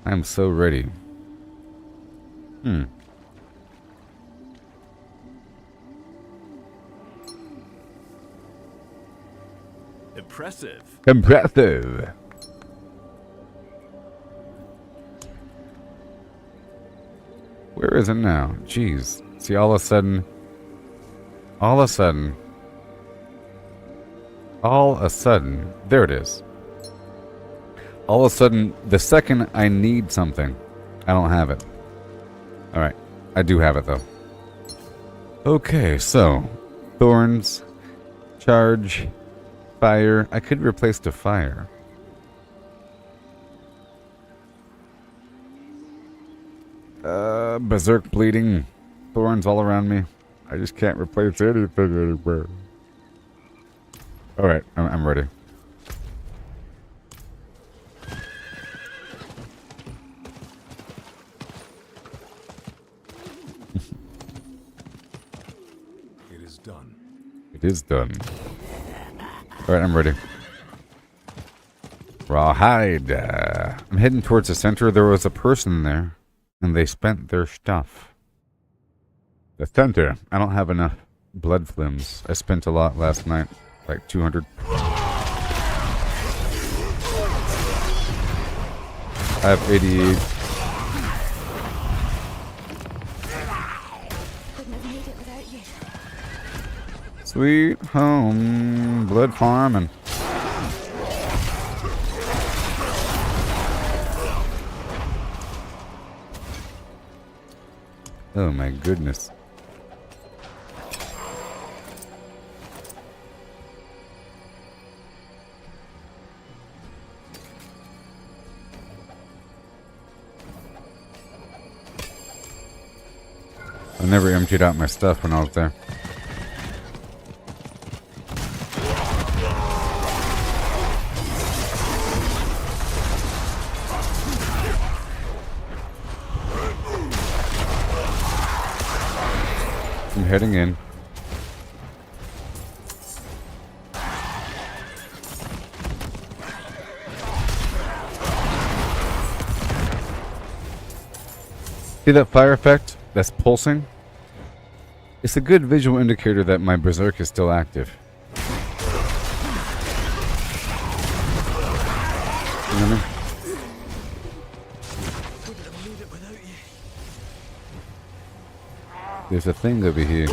I am so ready. Impressive. Impressive. Where is it now? Jeez. See, all of a sudden, there it is. All of a sudden, the second I need something, I don't have it. Alright. I do have it, though. Okay, so thorns, charge, fire. I could replace the fire. Berserk bleeding, thorns all around me. I just can't replace anything anymore. All right, I'm ready. It is done. It is done. All right, I'm ready. Rawhide. I'm heading towards the center. There was a person there, and they spent their stuff. The center. I don't have enough blood flims. I spent a lot last night, like 200. I have 88. Couldn't have made it without you. Sweet home blood farm and. Oh my goodness. I never emptied out my stuff when I was there. I'm heading in. See that fire effect that's pulsing? It's a good visual indicator that my berserk is still active. You know what I mean? There's a thing over here.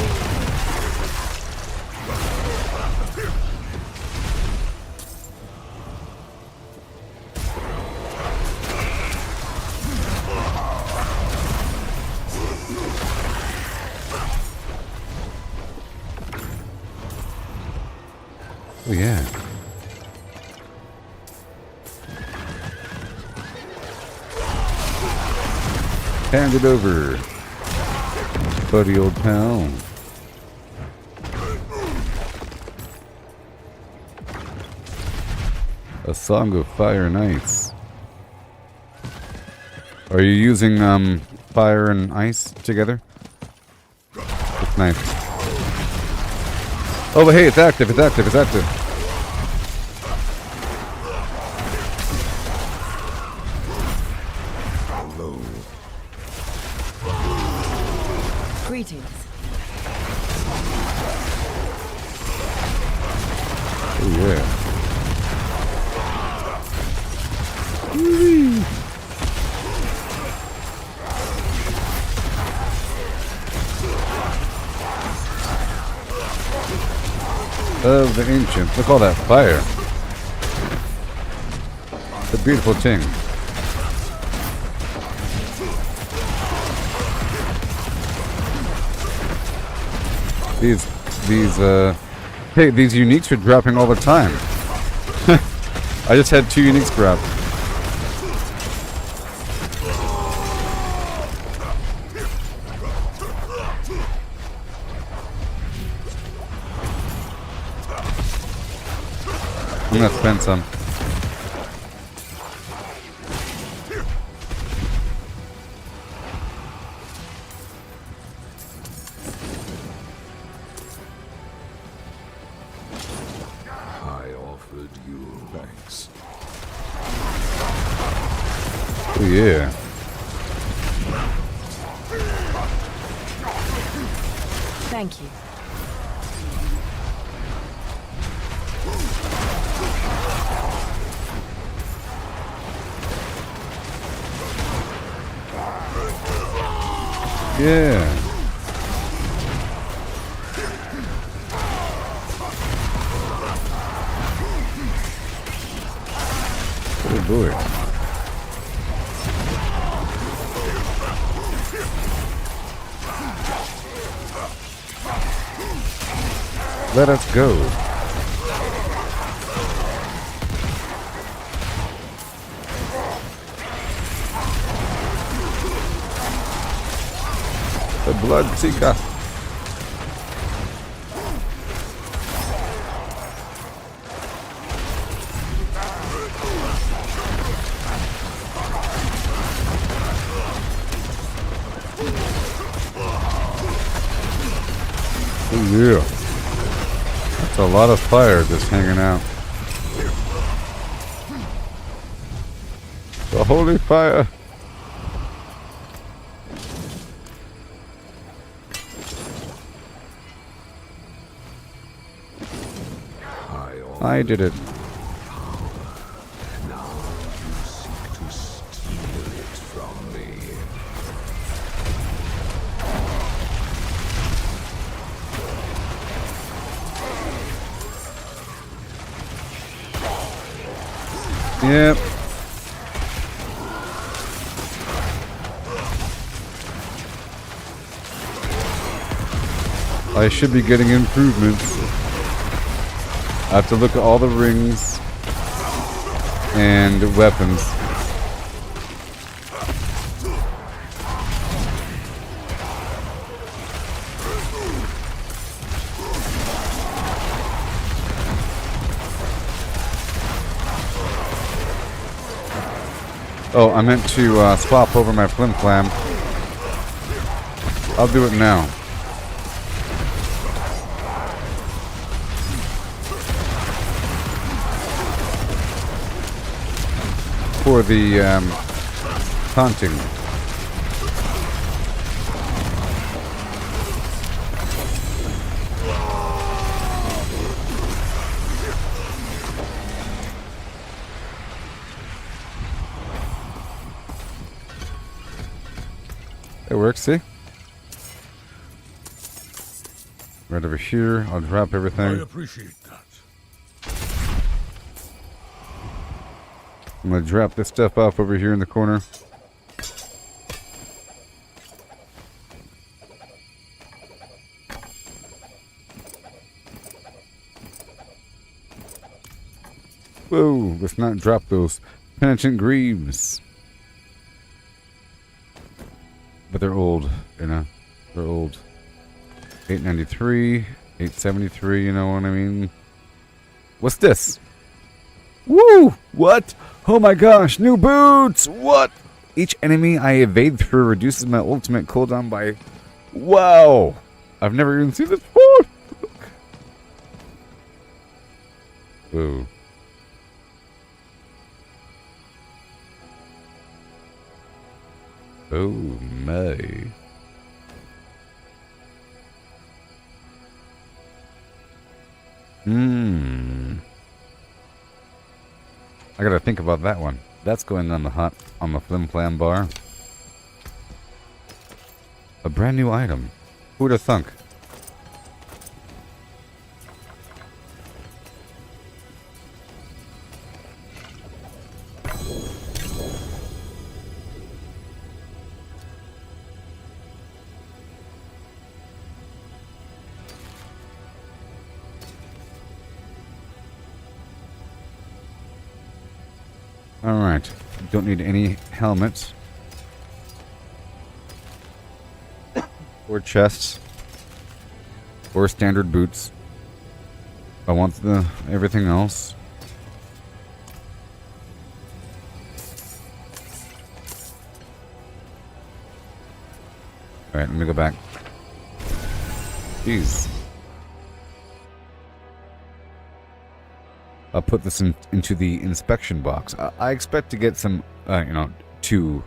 Oh yeah. Hand it over. Buddy old pal. A Song of Fire and Ice. Are you using fire and ice together? It's nice. Oh, but hey, it's active, it's active, it's active. Hello. Greetings. Oh yeah. Of the ancients. Look at all that fire. It's a beautiful thing. Hey, these uniques are dropping all the time. I just had 2 uniques drop. I'm gonna spend some. I offered you thanks. Oh yeah. Thank you. Yeah. Oh boy. Let us go. The blood seeker. Oh yeah. That's a lot of fire just hanging out. The holy fire. I did it. Now you seek to steal it from me. Yep. I should be getting improvements. I have to look at all the rings and weapons. Oh, I meant to swap over my Flimflam. I'll do it now. For the taunting. It works, see? Right over here, I'll drop everything. I appreciate that. I'm gonna drop this stuff off over here in the corner. Whoa, let's not drop those penitent greaves. But they're old, you know. They're old. 893, 873, you know what I mean? What's this? Woo! What? Oh my gosh, new boots! What? Each enemy I evade through reduces my ultimate cooldown by... Wow! I've never even seen this before! Whoa. Oh my. I gotta think about that one. That's going on the Flimflam bar. A brand new item. Who would have thunk? Alright, don't need any helmets. Or chests. Or standard boots. I want everything else. Alright, let me go back. Jeez. I'll put this into the inspection box. I expect to get some, to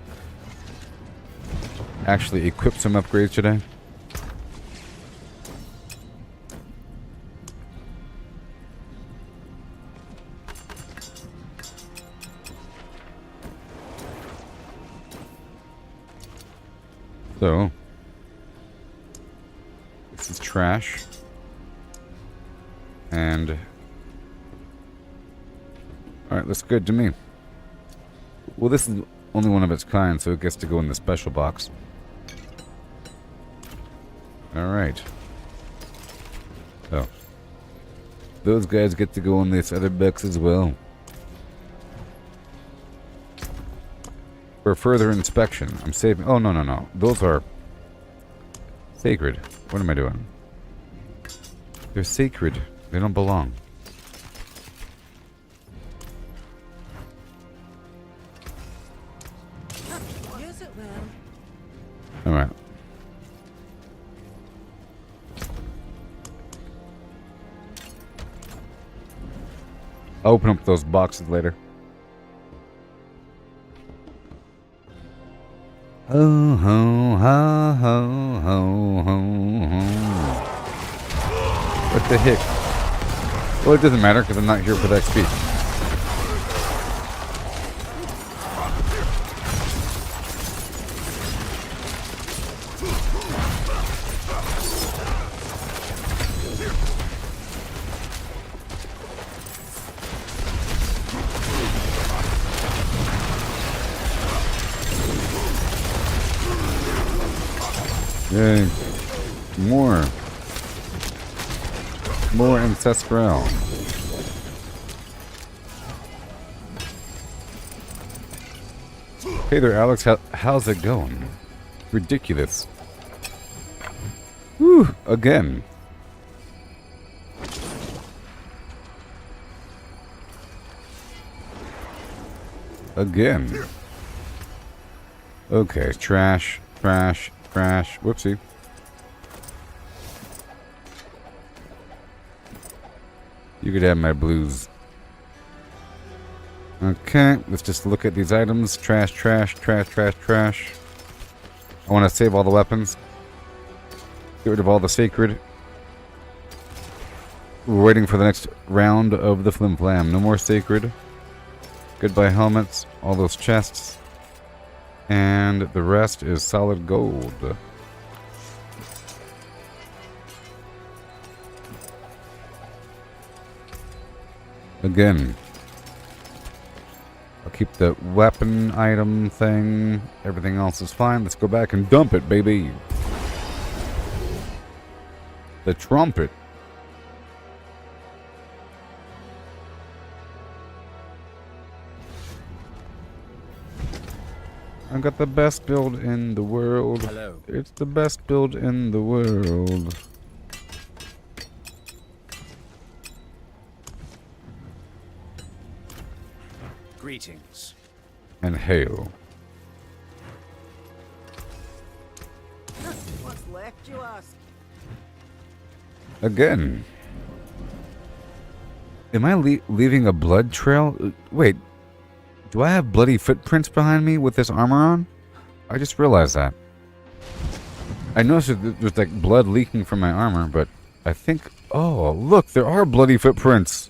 actually equip some upgrades today. So, this is trash. And... Alright, looks good to me. Well, this is only one of its kind, so it gets to go in the special box. Alright. So, Those guys get to go in this other box as well. For further inspection. I'm saving... Oh, no, no, no. Those are... sacred. What am I doing? They're sacred. They don't belong. Use it well. Alright. I'll open up those boxes later. Ho ho ho ho ho ho ho. What the heck? Well, it doesn't matter because I'm not here for the XP. Yay. More ancestral. Hey there, Alex. How's it going? Ridiculous. Whew, again. Again. Okay, trash, trash, trash. Whoopsie. You could have my blues. Okay, let's just look at these items. Trash, trash, trash, trash, trash. I want to save all the weapons. Get rid of all the sacred. We're waiting for the next round of the Flimflam. No more sacred. Goodbye helmets. All those chests. And the rest is solid gold. Again. I'll keep the weapon item thing. Everything else is fine. Let's go back and dump it, baby. The trumpet. I got the best build in the world. Hello. It's the best build in the world. Greetings. And hail. What's left, you ask? Again. Am I leaving a blood trail? Wait. Do I have bloody footprints behind me with this armor on? I just realized that. I noticed that there's like blood leaking from my armor, but I think... Oh, look, there are bloody footprints.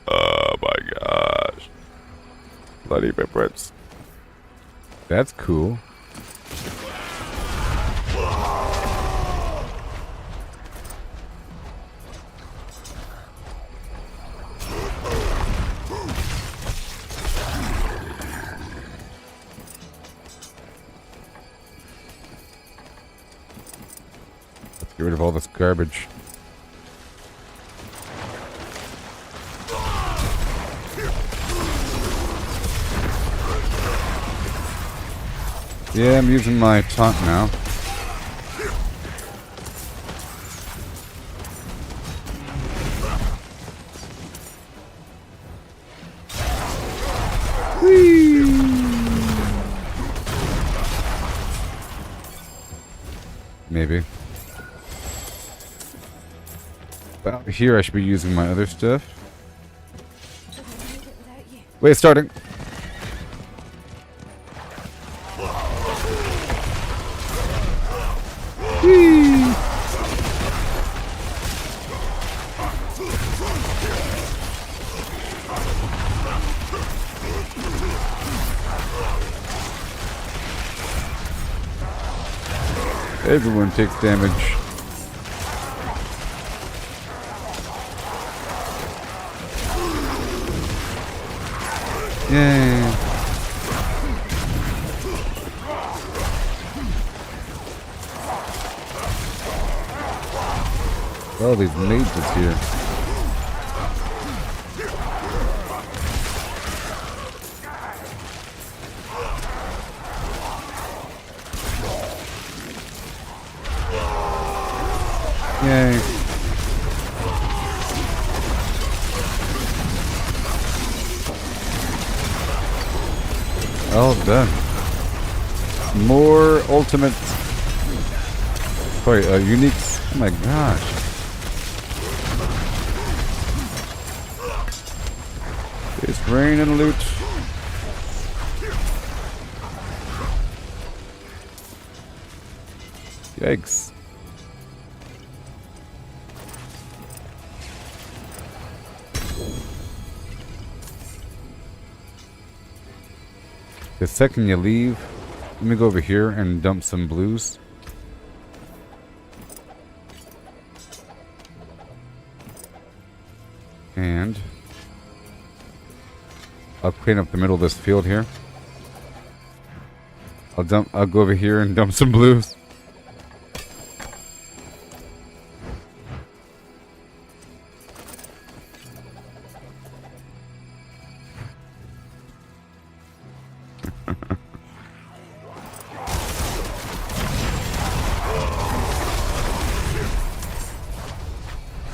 Oh my gosh. Bloody footprints. That's cool. Get rid of all this garbage. Yeah, I'm using my taunt now. Whee! Maybe. Well, here I should be using my other stuff. Wait, it's starting. Whee! Everyone takes damage. Yay. all these mages here. Yay. All done. More ultimate. Sorry, uniques. Oh my gosh. It's rain and loot. Yikes. The second you leave, let me go over here and dump some blues. And I'll clean up the middle of this field here. I'll go over here and dump some blues.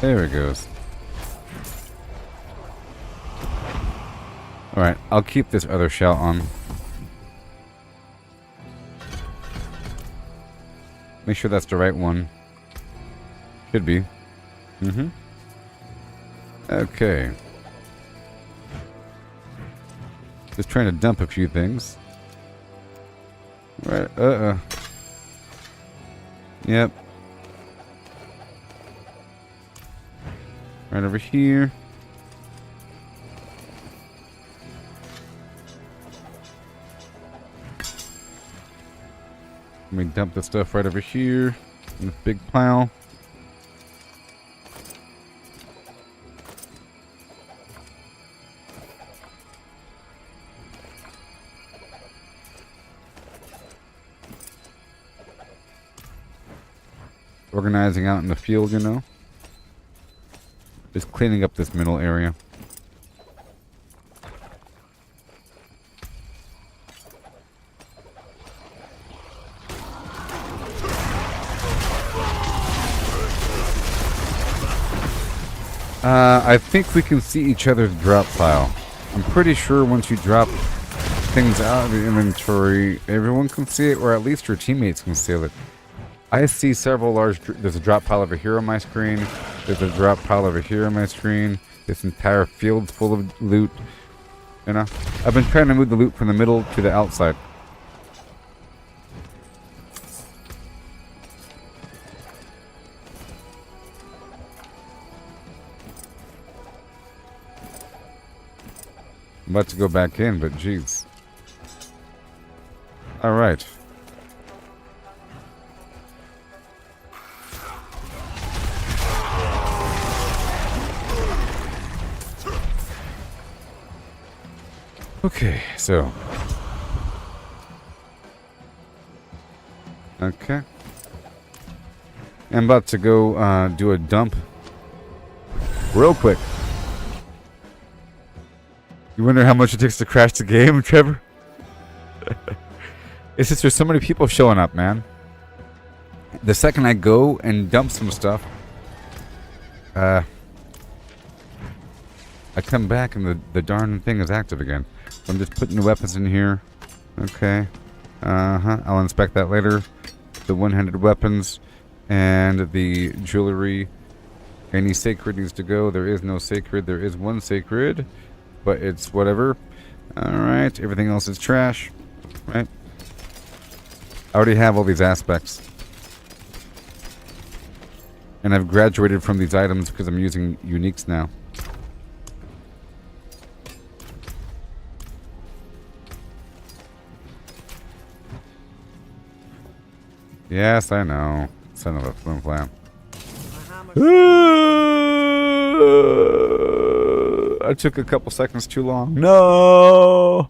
There it goes. Alright, I'll keep this other shout on. Make sure that's the right one. Should be. Mm-hmm. Okay. Just trying to dump a few things. Right, Yep. Right over here. Let me dump the stuff right over here in this big pile. Organizing out in the field, you know. Just cleaning up this middle area. I think we can see each other's drop pile. I'm pretty sure once you drop things out of the inventory, everyone can see it, or at least your teammates can see it. I see several large... There's a drop pile over here on my screen. There's a drop pile over here on my screen. This entire field's full of loot. You know? I've been trying to move the loot from the middle to the outside. I'm about to go back in, but jeez. Alright. Okay, so. Okay. I'm about to go do a dump real quick. You wonder how much it takes to crash the game, Trevor? It's just there's so many people showing up, man. The second I go and dump some stuff, I come back and the darn thing is active again. So I'm just putting the weapons in here. Okay. I'll inspect that later. The one-handed weapons and the jewelry. Any sacred needs to go. There is no sacred. There is one sacred, but it's whatever. Alright, everything else is trash. Right? I already have all these aspects. And I've graduated from these items because I'm using uniques now. Yes, I know. Son of a flimflam. I took a couple seconds too long. No!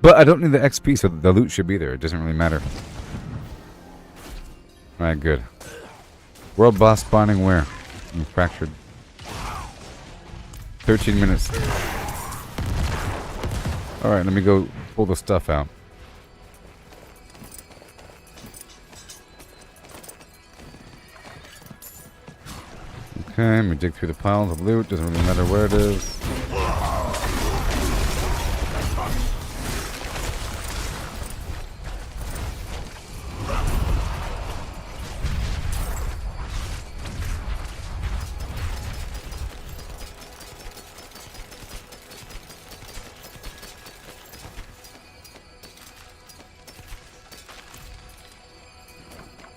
But I don't need the XP, so the loot should be there. It doesn't really matter. Alright, good. World boss spawning where? I'm fractured. 13 minutes. Alright, let me go pull the stuff out. Okay, let me dig through the piles of loot. Doesn't really matter where it is.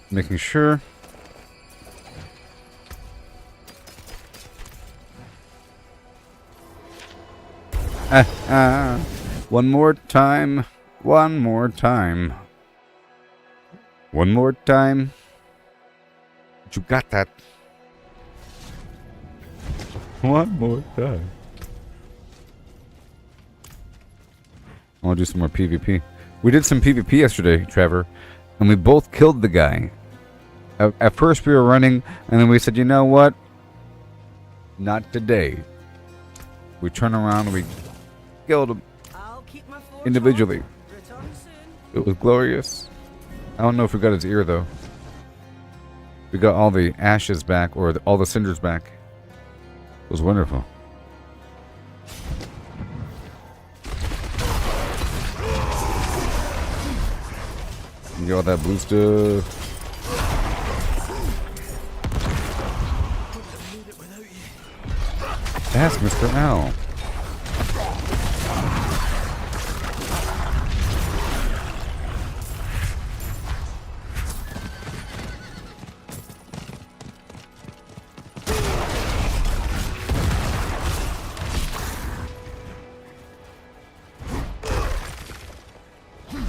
Making sure. One more time. One more time. One more time. You got that. One more time. I want to do some more PvP. We did some PvP yesterday, Trevor, and we both killed the guy. At first we were running, and then we said, you know what? Not today. We turned around and we killed him I'll keep my forge individually. on. Return soon. It was glorious. I don't know if we got his ear, though. We got all the ashes back, or all the cinders back. It was wonderful. You get all that blue stuff. That's Mr. Owl.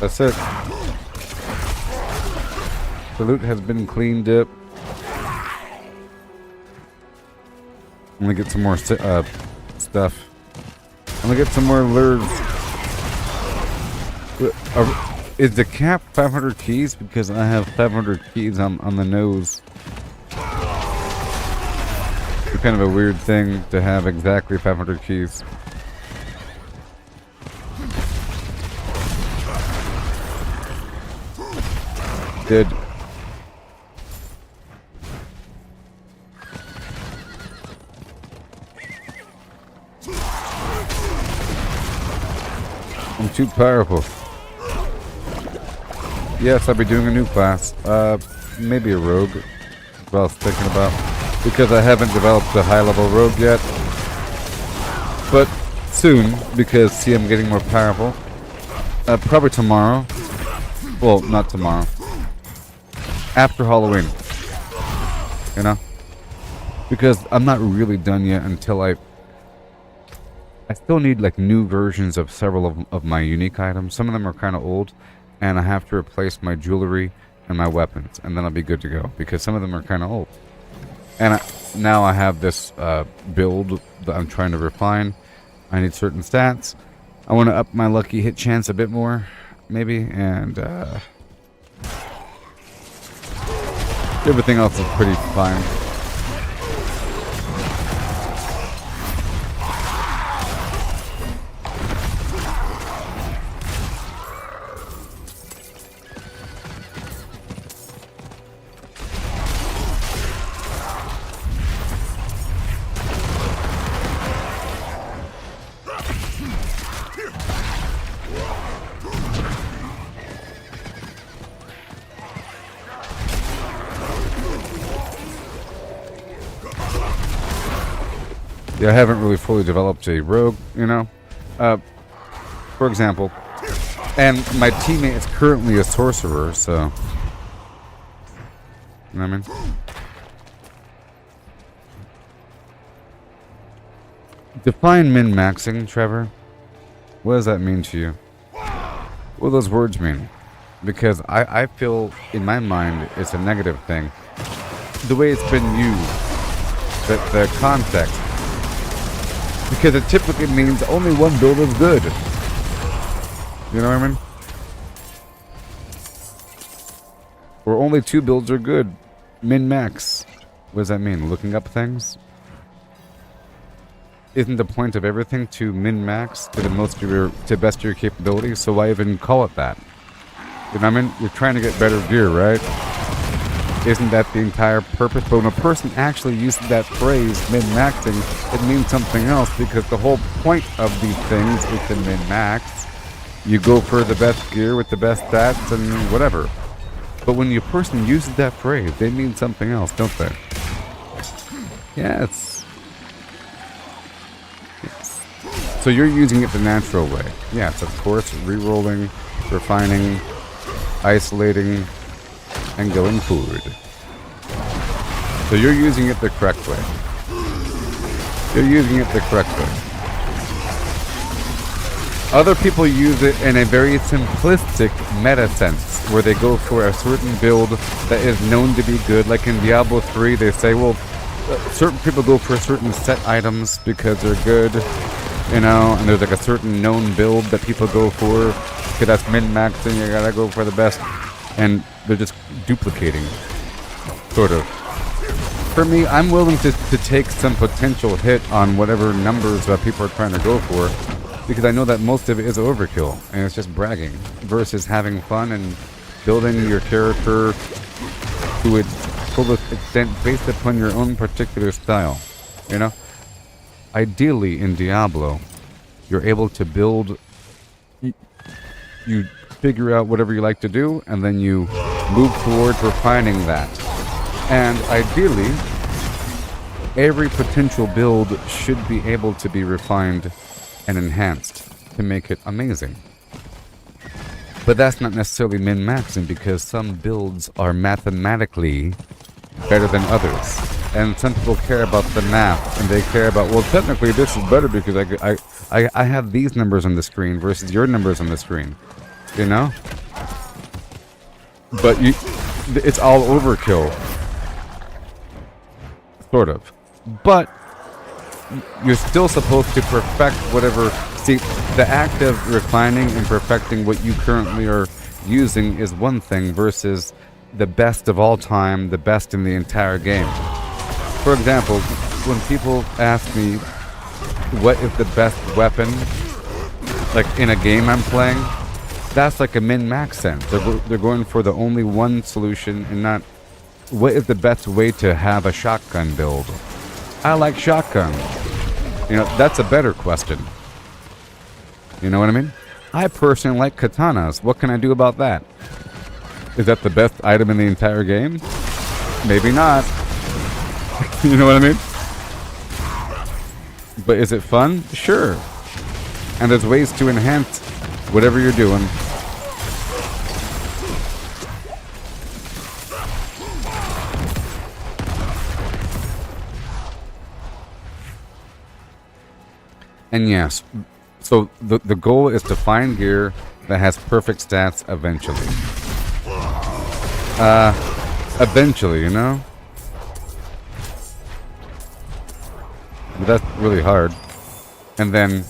That's it. The loot has been cleaned up. I'm gonna get some more stuff. I'm gonna get some more lures. Is the cap 500 keys? Because I have 500 keys on the nose. It's kind of a weird thing to have exactly 500 keys. Did. I'm too powerful. Yes, I'll be doing a new class. Maybe a rogue. That's what I was thinking about. Because I haven't developed a high-level rogue yet. But soon, because, see, I'm getting more powerful. Probably tomorrow. Well, not tomorrow. After Halloween. You know? Because I'm not really done yet until I still need like new versions of several of my unique items. Some of them are kind of old, and I have to replace my jewelry and my weapons, and then I'll be good to go, because some of them are kind of old. And now I have this build that I'm trying to refine. I need certain stats. I want to up my lucky hit chance a bit more, maybe, and everything else is pretty fine. Yeah, I haven't really fully developed a rogue, you know. For example, and my teammate is currently a sorcerer, so you know what I mean. Define min-maxing, Trevor. What does that mean to you? What do those words mean? Because I feel in my mind it's a negative thing. The way it's been used, the context. Because it typically means only one build is good. You know what I mean? Or only two builds are good. Min-max. What does that mean? Looking up things? Isn't the point of everything to min-max to the most of your, to best of your capabilities? So why even call it that? You know what I mean? You're trying to get better gear, right? Isn't that the entire purpose? But when a person actually uses that phrase, min-maxing, it means something else, because the whole point of these things is to min-max. You go for the best gear with the best stats and whatever. But when a person uses that phrase, they mean something else, don't they? Yes. Yes. So you're using it the natural way. Yes, of course, re-rolling, refining, isolating, and going forward. So you're using it the correct way. You're using it the correct way. Other people use it in a very simplistic meta sense, where they go for a certain build that is known to be good. Like in Diablo 3, they say, well, certain people go for certain set items because they're good, you know, and there's like a certain known build that people go for, because that's min-maxing, you gotta go for the best, and they're just duplicating, sort of. For me, I'm willing to take some potential hit on whatever numbers that people are trying to go for, because I know that most of it is overkill, and it's just bragging, versus having fun and building your character to its fullest extent based upon your own particular style, you know? Ideally, in Diablo, you're able to build, you figure out whatever you like to do, and then you move towards refining that. And ideally, every potential build should be able to be refined and enhanced to make it amazing. But that's not necessarily min-maxing, because some builds are mathematically better than others. And some people care about the math, and they care about, well, technically this is better because I have these numbers on the screen versus your numbers on the screen. You know? But it's all overkill. Sort of. But you're still supposed to perfect whatever. See, the act of refining and perfecting what you currently are using is one thing, versus the best of all time, the best in the entire game. For example, when people ask me what is the best weapon, like in a game I'm playing, that's like a min-max sense. They're going for the only one solution, and not what is the best way to have a shotgun build. I like shotgun. You know, that's a better question. You know what I mean? I personally like katanas. What can I do about that? Is that the best item in the entire game? Maybe not. You know what I mean? But is it fun? Sure. And there's ways to enhance whatever you're doing. And yes, so the goal is to find gear that has perfect stats eventually. Eventually, you know? But that's really hard. And then,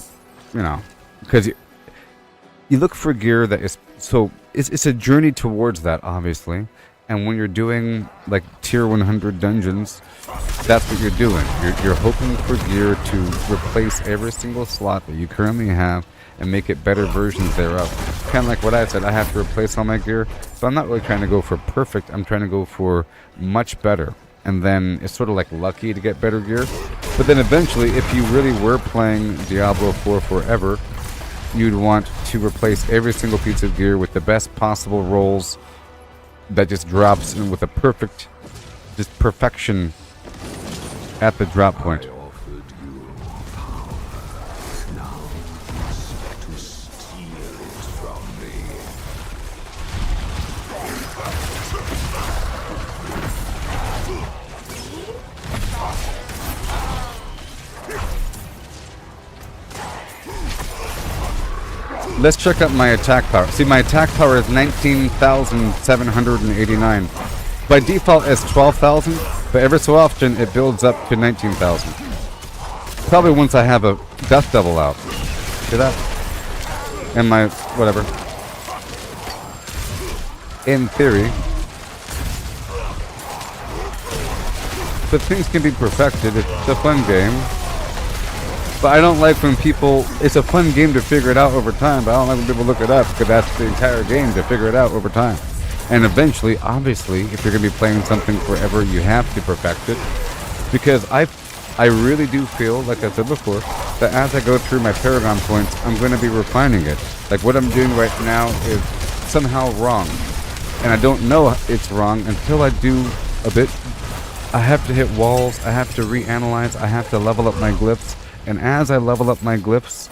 you know, because you look for gear that is, so it's a journey towards that, obviously. And when you're doing like tier 100 dungeons, that's what you're doing. You're hoping for gear to replace every single slot that you currently have and make it better versions thereof. Kind of like what I said, I have to replace all my gear. So I'm not really trying to go for perfect, I'm trying to go for much better. And then it's sort of like lucky to get better gear. But then eventually, if you really were playing Diablo 4 forever, you'd want to replace every single piece of gear with the best possible rolls that just drops in with a perfect, just perfection at the drop point. I offered you power. Now you seek to steal it from me. Let's check out my attack power. See, my attack power is 19,789. By default, it's 12,000, but every so often it builds up to 19,000. Probably once I have a death devil out. See that? And my whatever. In theory. but things can be perfected. It's a fun game. But I don't like when people, it's a fun game to figure it out over time, but I don't like when people look it up, because that's the entire game, to figure it out over time. And eventually, obviously, if you're going to be playing something forever, you have to perfect it. Because I really do feel, like I said before, that as I go through my Paragon points, I'm going to be refining it. Like what I'm doing right now is somehow wrong. And I don't know it's wrong until I do a bit. I have to hit walls, I have to reanalyze, I have to level up my glyphs. And as I level up my glyphs,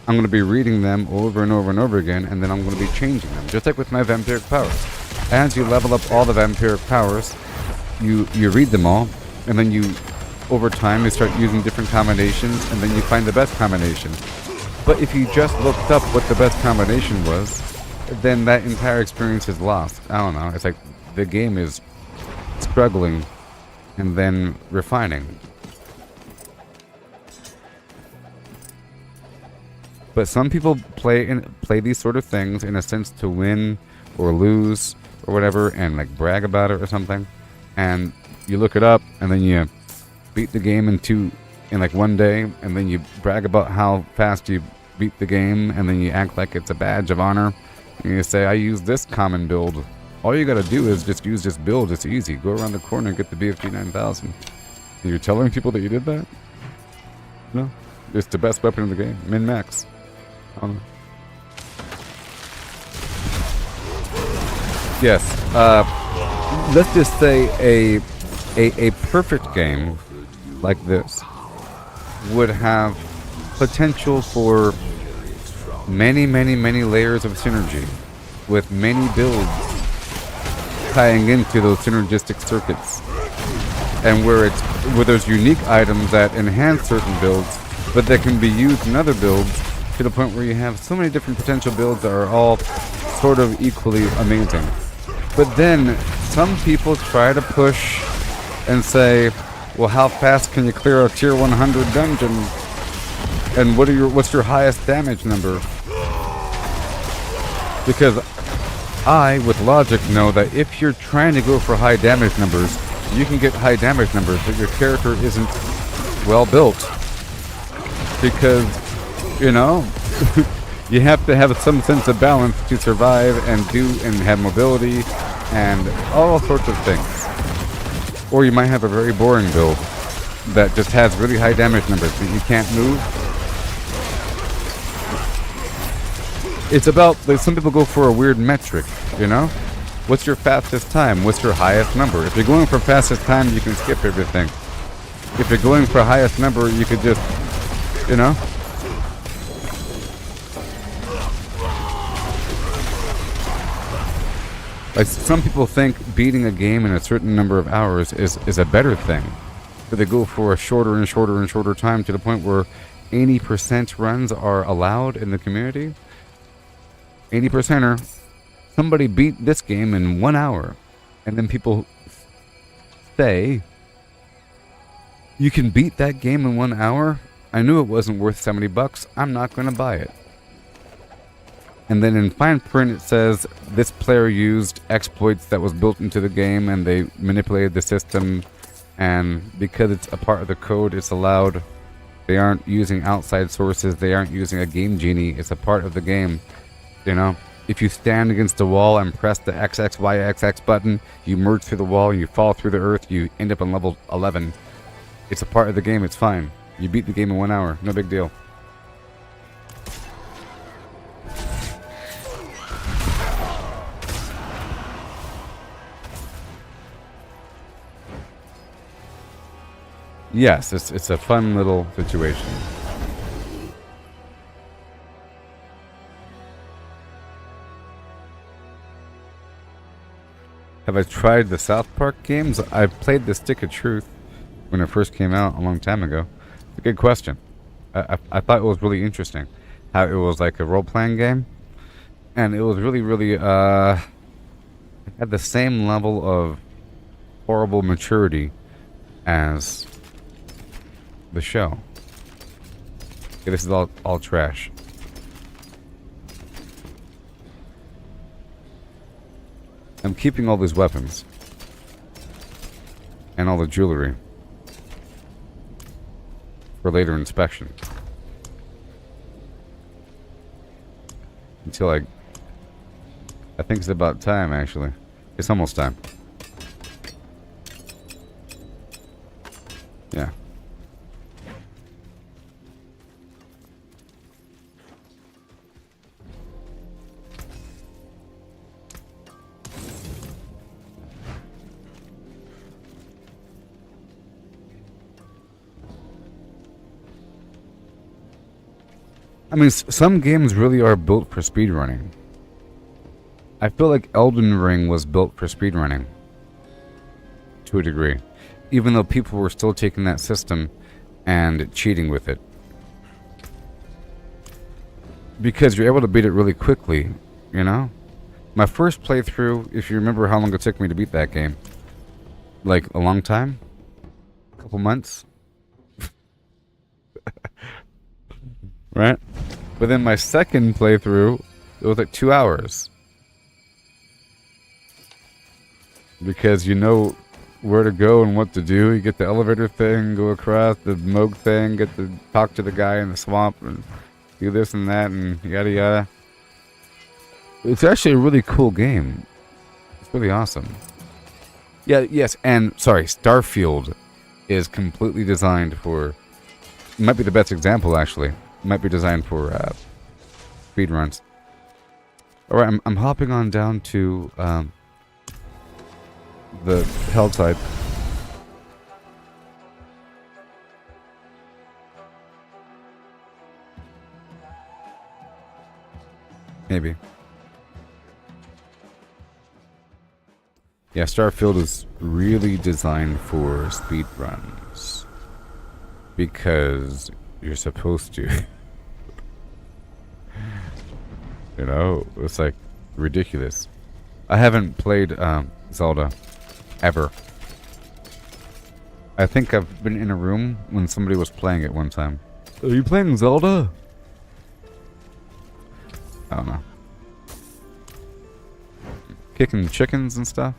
I'm going to be reading them over and over and over again, and then I'm going to be changing them. Just like with my vampiric powers. As you level up all the vampiric powers, you read them all, and then you, over time, you start using different combinations, and then you find the best combination. But if you just looked up what the best combination was, then that entire experience is lost. I don't know. It's like the game is struggling and then refining. But some people play these sort of things in a sense to win or lose or whatever, and like brag about it or something. And you look it up, and then you beat the game in like one day, and then you brag about how fast you beat the game, and then you act like it's a badge of honor. And you say, I use this common build. All you gotta do is just use this build. It's easy. Go around the corner and get the BFG 9000. And you're telling people that you did that? No. It's the best weapon in the game. Min-max. Yes. Let's just say a perfect game like this would have potential for many layers of synergy with many builds tying into those synergistic circuits, and where there's unique items that enhance certain builds, but that can be used in other builds, to the point where you have so many different potential builds that are all sort of equally amazing. But then some people try to push and say, well, how fast can you clear a tier 100 dungeon? And what's your highest damage number? Because I, with logic, know that if you're trying to go for high damage numbers, you can get high damage numbers, but your character isn't well built. Because, you know, you have to have some sense of balance to survive and have mobility and all sorts of things. Or you might have a very boring build that just has really high damage numbers, but you can't move. It's about, like, some people go for a weird metric, you know? What's your fastest time? What's your highest number? If you're going for fastest time, you can skip everything. If you're going for highest number, you could just, you know? Like, some people think beating a game in a certain number of hours is a better thing. But they go for a shorter and shorter and shorter time, to the point where 80% runs are allowed in the community. 80%er. Somebody beat this game in 1 hour. And then people say, you can beat that game in 1 hour? I knew it wasn't worth $70. I'm not going to buy it. And then in fine print it says this player used exploits that was built into the game, and they manipulated the system, and because it's a part of the code, it's allowed. They aren't using outside sources, they aren't using a game genie, it's a part of the game. You know, if you stand against a wall and press the XXYXX button, you merge through the wall, you fall through the earth, you end up on level 11. It's a part of the game, it's fine. You beat the game in 1 hour, no big deal. Yes, it's a fun little situation. Have I tried the South Park games? I played the Stick of Truth when it first came out a long time ago. It's a good question. I thought it was really interesting how it was like a role-playing game, and it was really had the same level of horrible maturity as the show. Okay, this is all trash. I'm keeping all these weapons and all the jewelry for later inspection. Until I think it's about time, actually. It's almost time. Yeah. I mean, some games really are built for speedrunning. I feel like Elden Ring was built for speedrunning. To a degree. Even though people were still taking that system and cheating with it. Because you're able to beat it really quickly, you know? My first playthrough, if you remember how long it took me to beat that game. Like, a long time? A couple months? Right? But then my second playthrough, it was like 2 hours. Because you know where to go and what to do. You get the elevator thing, go across the Moog thing, get to talk to the guy in the swamp, and do this and that, and yada yada. It's actually a really cool game. It's really awesome. Yeah, yes, and sorry, Starfield is completely designed for... Might be the best example, actually. Might be designed for speedruns. Alright, I'm hopping on down to the hell side. Maybe. Yeah, Starfield is really designed for speedruns. Because you're supposed to. You know, it's like ridiculous. I haven't played Zelda ever. I think I've been in a room when somebody was playing it one time. Are you playing Zelda? I don't know. Kicking chickens and stuff?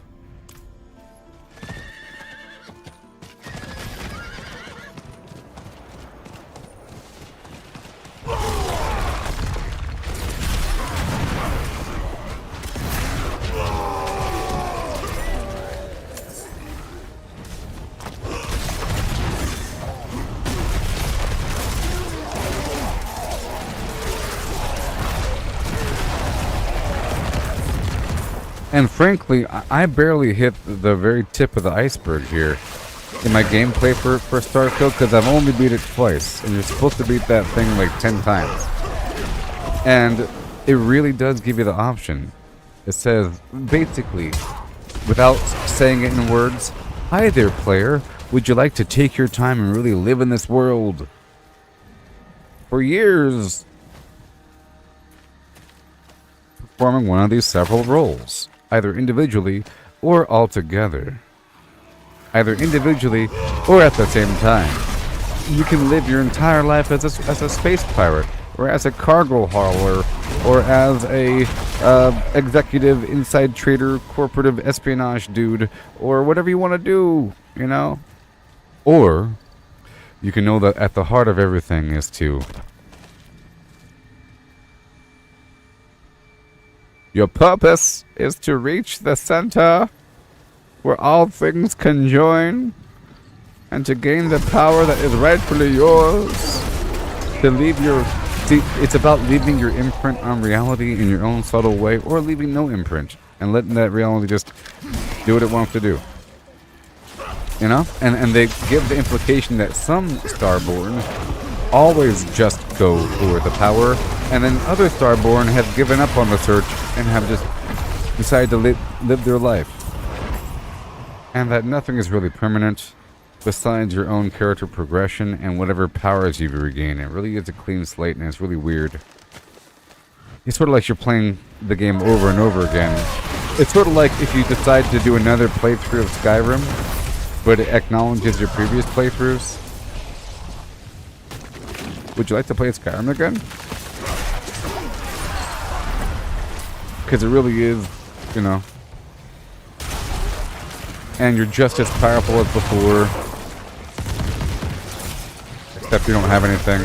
And frankly, I barely hit the very tip of the iceberg here in my gameplay for Starfield, because I've only beat it twice, and you're supposed to beat that thing like 10 times. And it really does give you the option. It says, basically, without saying it in words, "Hi there, player. Would you like to take your time and really live in this world?" For years, performing one of these several roles. Either individually or all together. Either individually or at the same time. You can live your entire life as a space pirate, or as a cargo hauler, or as a executive, inside trader, corporative espionage dude, or whatever you want to do, you know? Or you can know that at the heart of everything is to... Your purpose is to reach the center where all things conjoin, and to gain the power that is rightfully yours. To leave your... See, it's about leaving your imprint on reality in your own subtle way, or leaving no imprint, and letting that reality just do what it wants to do. You know? And they give the implication that some Starborn always just go for the power, and then other Starborn have given up on the search and have just decided to live their life. And that nothing is really permanent besides your own character progression and whatever powers you regain. It really is a clean slate, and it's really weird. It's sort of like you're playing the game over and over again. It's sort of like if you decide to do another playthrough of Skyrim, but it acknowledges your previous playthroughs. Would you like to play Skyrim again? Because it really is, you know. And you're just as powerful as before. Except you don't have anything.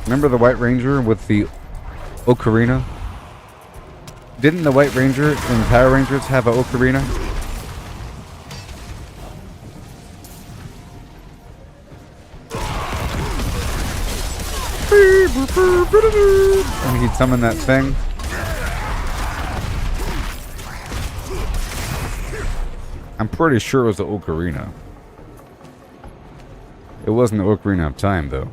Remember the White Ranger with the ocarina? Didn't the White Ranger in Power Rangers have an ocarina? And he'd summon that thing. I'm pretty sure it was the ocarina. It wasn't the Ocarina of Time, though.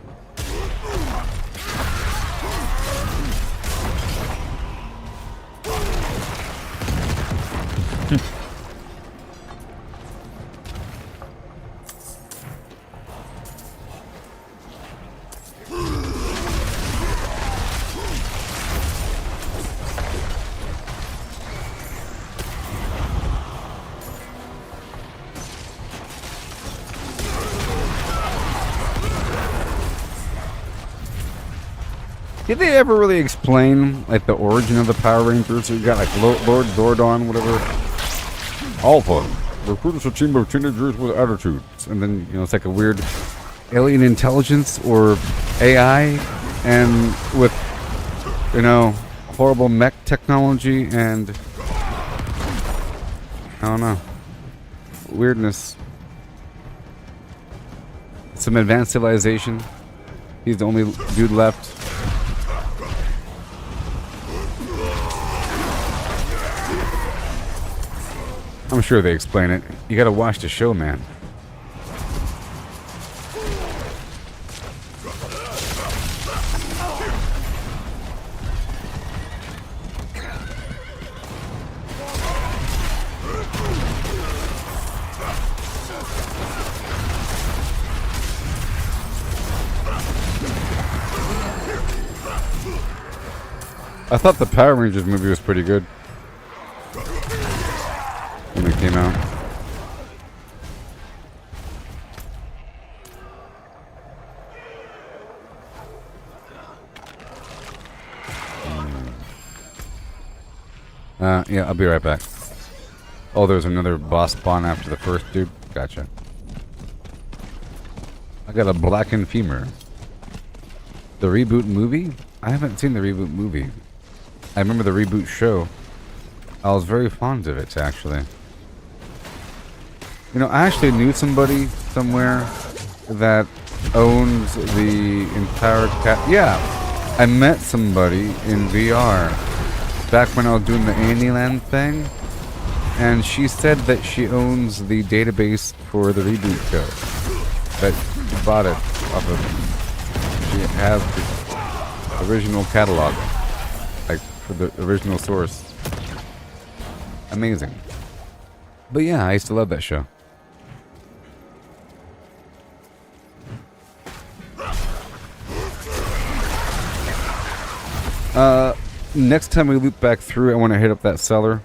Did they ever really explain, like, the origin of the Power Rangers? So you got, like, Lord Zordon, whatever. Alpha. Recruits a team of teenagers with attitudes. And then, you know, it's like a weird alien intelligence or AI. And with, you know, horrible mech technology and... I don't know. Weirdness. Some advanced civilization. He's the only dude left. I'm sure they explain it. You gotta watch the show, man. I thought the Power Rangers movie was pretty good when it came out. Yeah, I'll be right back. Oh, there's another boss spawn after the first dude. Gotcha. I got a blackened femur. The reboot movie? I haven't seen the reboot movie. I remember the reboot show. I was very fond of it, actually. You know, I actually knew somebody somewhere that owns the entire cat. Yeah, I met somebody in VR back when I was doing the Andyland thing, and she said that she owns the database for the reboot show. That she bought it off of. She has the original catalog, like for the original source. Amazing. But yeah, I used to love that show. Next time we loop back through, I want to hit up that cellar.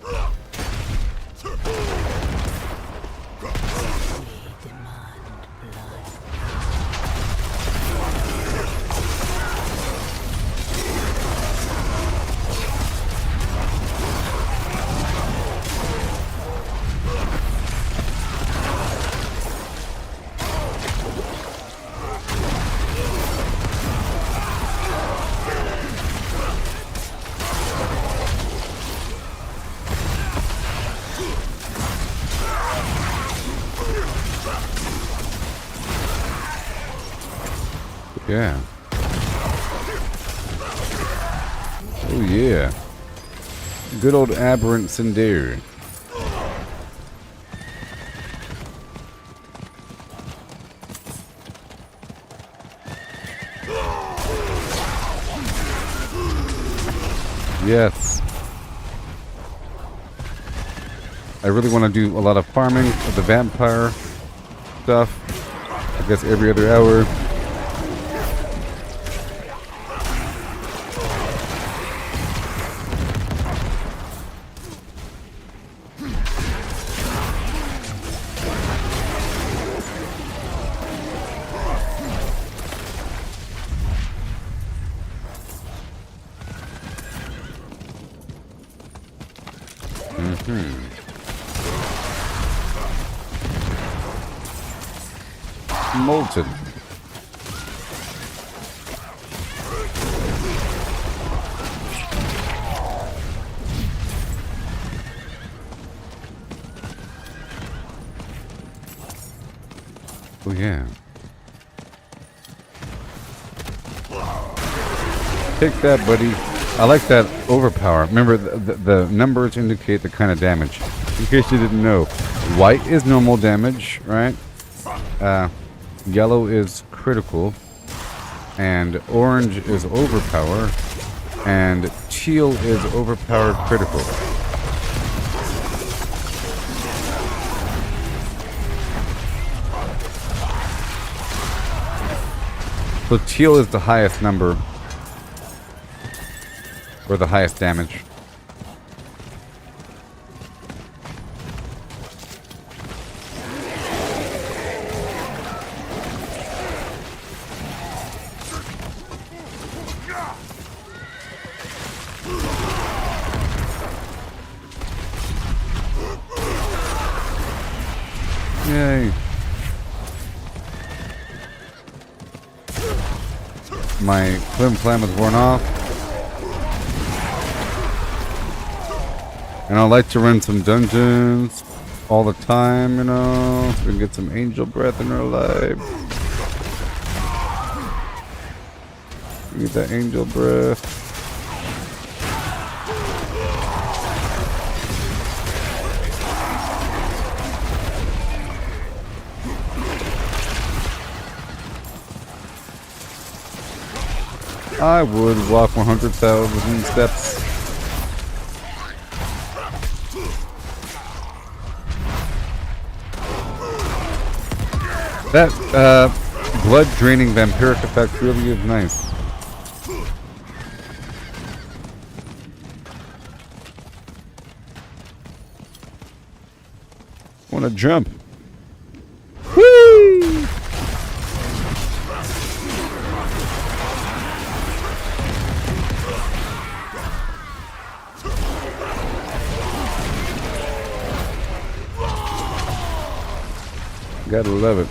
Yeah. Oh yeah. Good old aberrant Cinder. Yes. I really want to do a lot of farming of the vampire stuff. I guess every other hour. Molten. Oh yeah. Take that, buddy. I like that overpower. Remember, the numbers indicate the kind of damage. In case you didn't know, white is normal damage, right? Yellow is critical, and orange is overpower, and teal is overpowered critical. So teal is the highest number, or the highest damage. Yay. My Flimflam is worn off. And I like to run some dungeons all the time, you know, so we can get some angel breath in our life. Get that angel breath. I would walk 100,000 steps. That blood draining vampiric effect really is nice. Wanna jump? Whee! Gotta love it.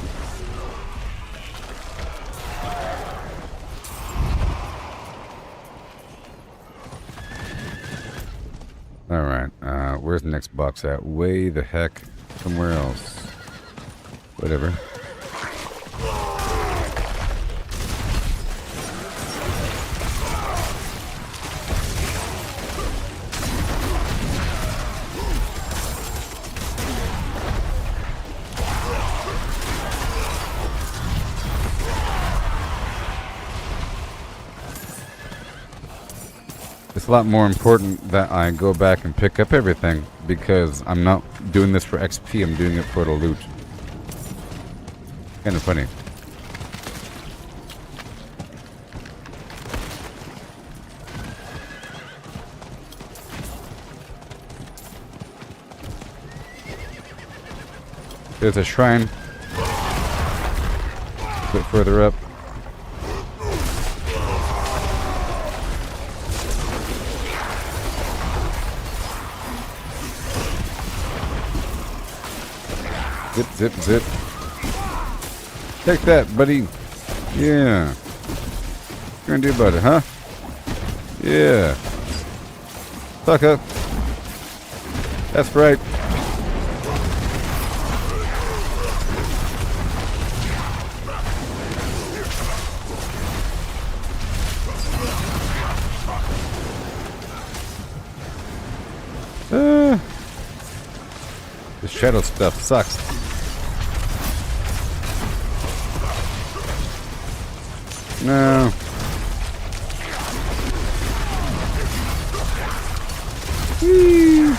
Alright, where's the next box at? Way the heck somewhere else. Whatever. It's a lot more important that I go back and pick up everything, because I'm not doing this for XP, I'm doing it for the loot. Kind of funny. There's a shrine a bit further up. Zip, zip, zip. Take that, buddy. Yeah. What you gonna do about it, huh? Yeah. Sucker. That's right. The shadow stuff sucks. No. Whee.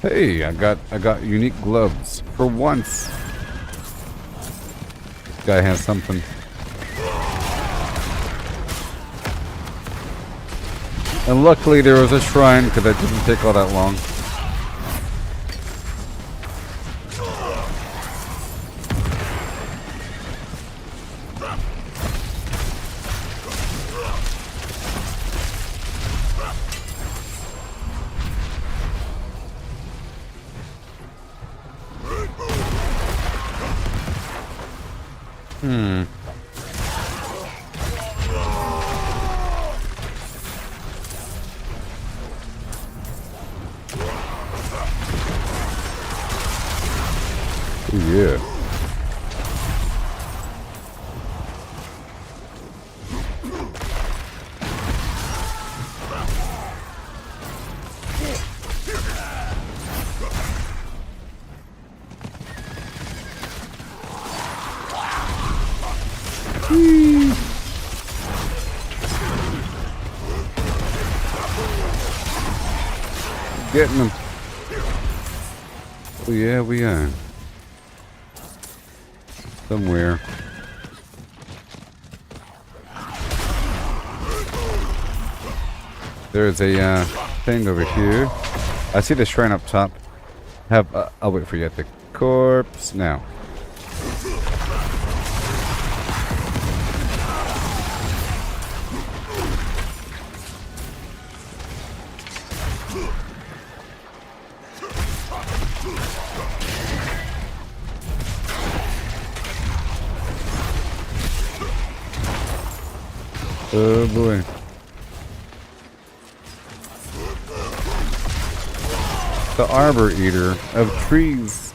Hey, I got unique gloves for once. This guy has something. And luckily there was a shrine, because that didn't take all that long. Hmm. Ooh, yeah. Getting them. Oh yeah, we are. Somewhere. There's a thing over here. I see the shrine up top. I'll wait for you at the corpse now. Oh boy. The arbor eater of trees.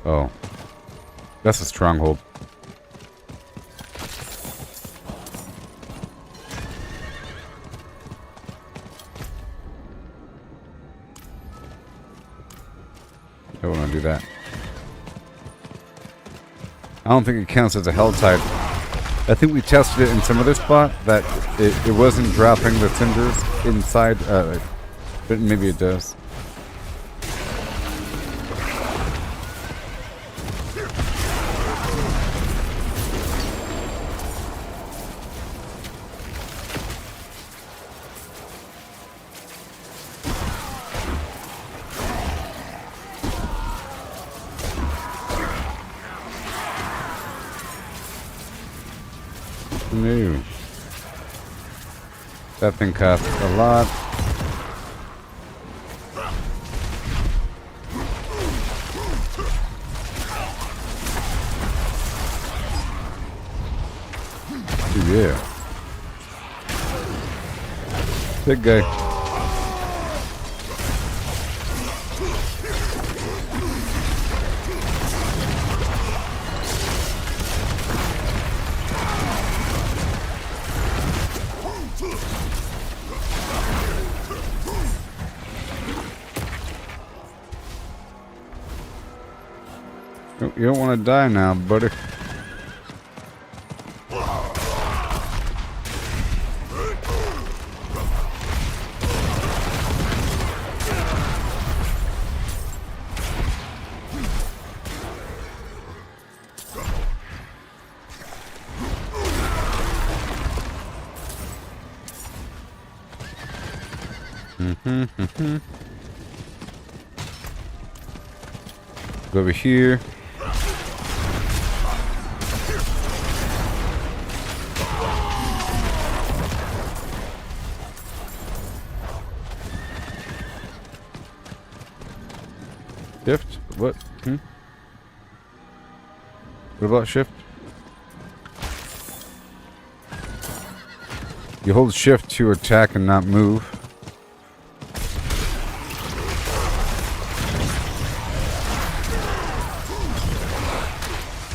Oh. That's a stronghold. I don't want to do that. I don't think it counts as a hell type. I think we tested it in some other spot that it wasn't dropping the cinders inside, but maybe it does. No. That thing costs a lot. Yeah. Big guy. You don't want to die now, buddy. Go over here. Shift? What? What about shift? You hold shift to attack and not move.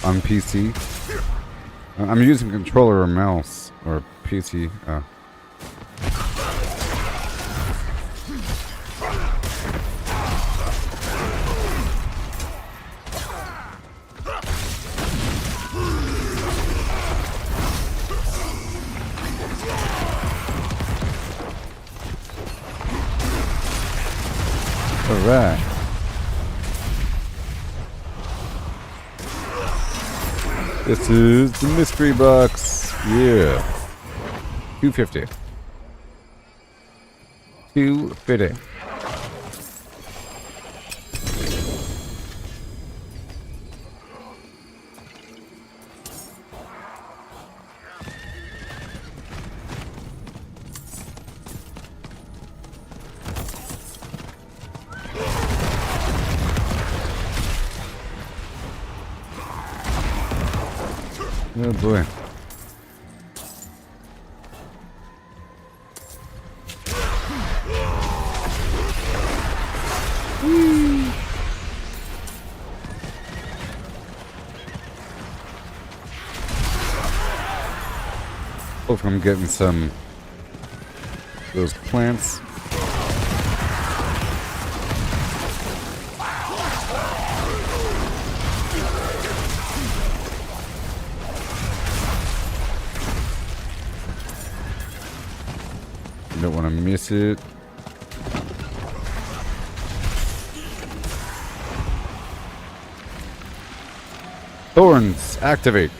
On PC. I'm using controller or mouse or PC. Alright. This is the mystery box. Yeah. 250. 250. Oh boy. Hopefully I'm getting some those plants. Don't want to miss it. Thorns activate.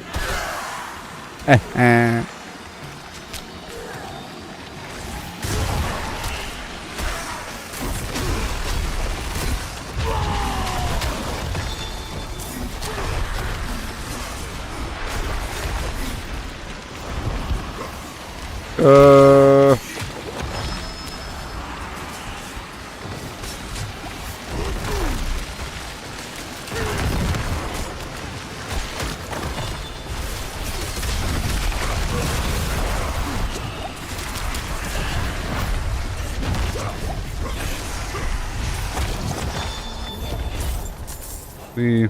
See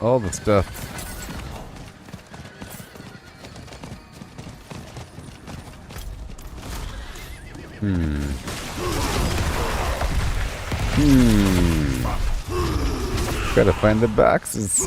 all the stuff. Gotta find the boxes.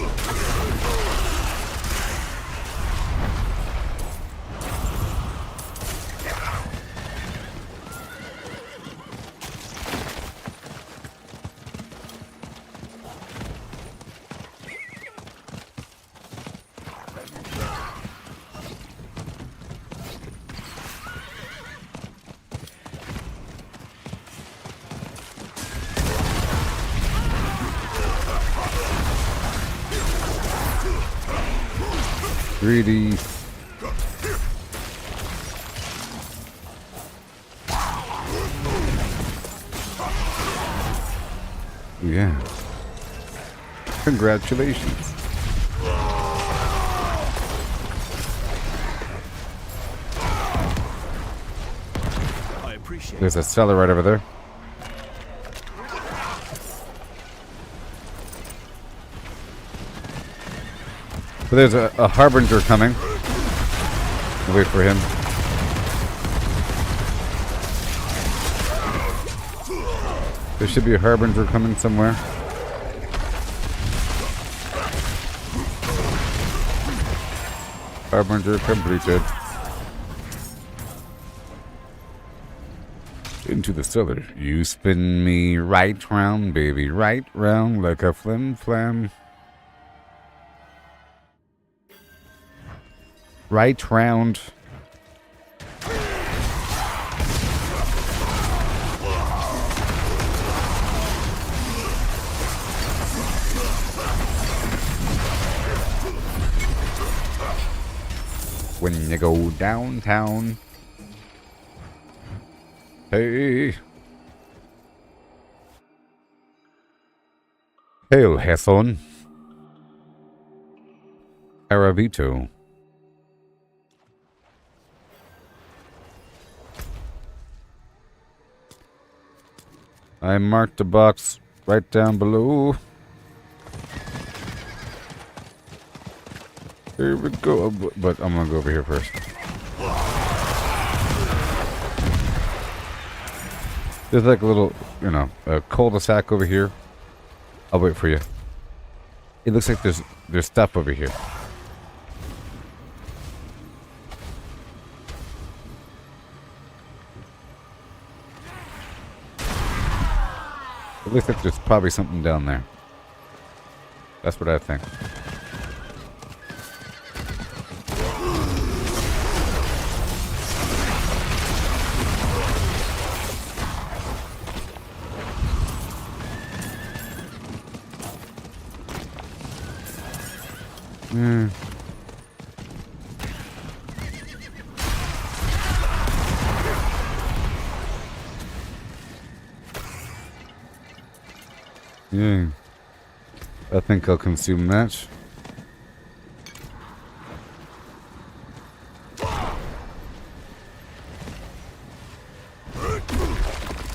Greedy. Yeah. Congratulations. I appreciate There's a cellar right over there. But there's a harbinger coming. I'll wait for him. There should be a harbinger coming somewhere. Harbinger completed. Into the cellar. You spin me right round, baby, right round like a flim-flam. Right round. When you go downtown. Hey. Hail, Hethon. Aravito. I marked the box right down below. Here we go. But I'm gonna go over here first. There's like a little, you know, a cul-de-sac over here. I'll wait for you. It looks like there's stuff over here. It looks like there's probably something down there. That's what I think. Yeah. Yeah. I think I'll consume that.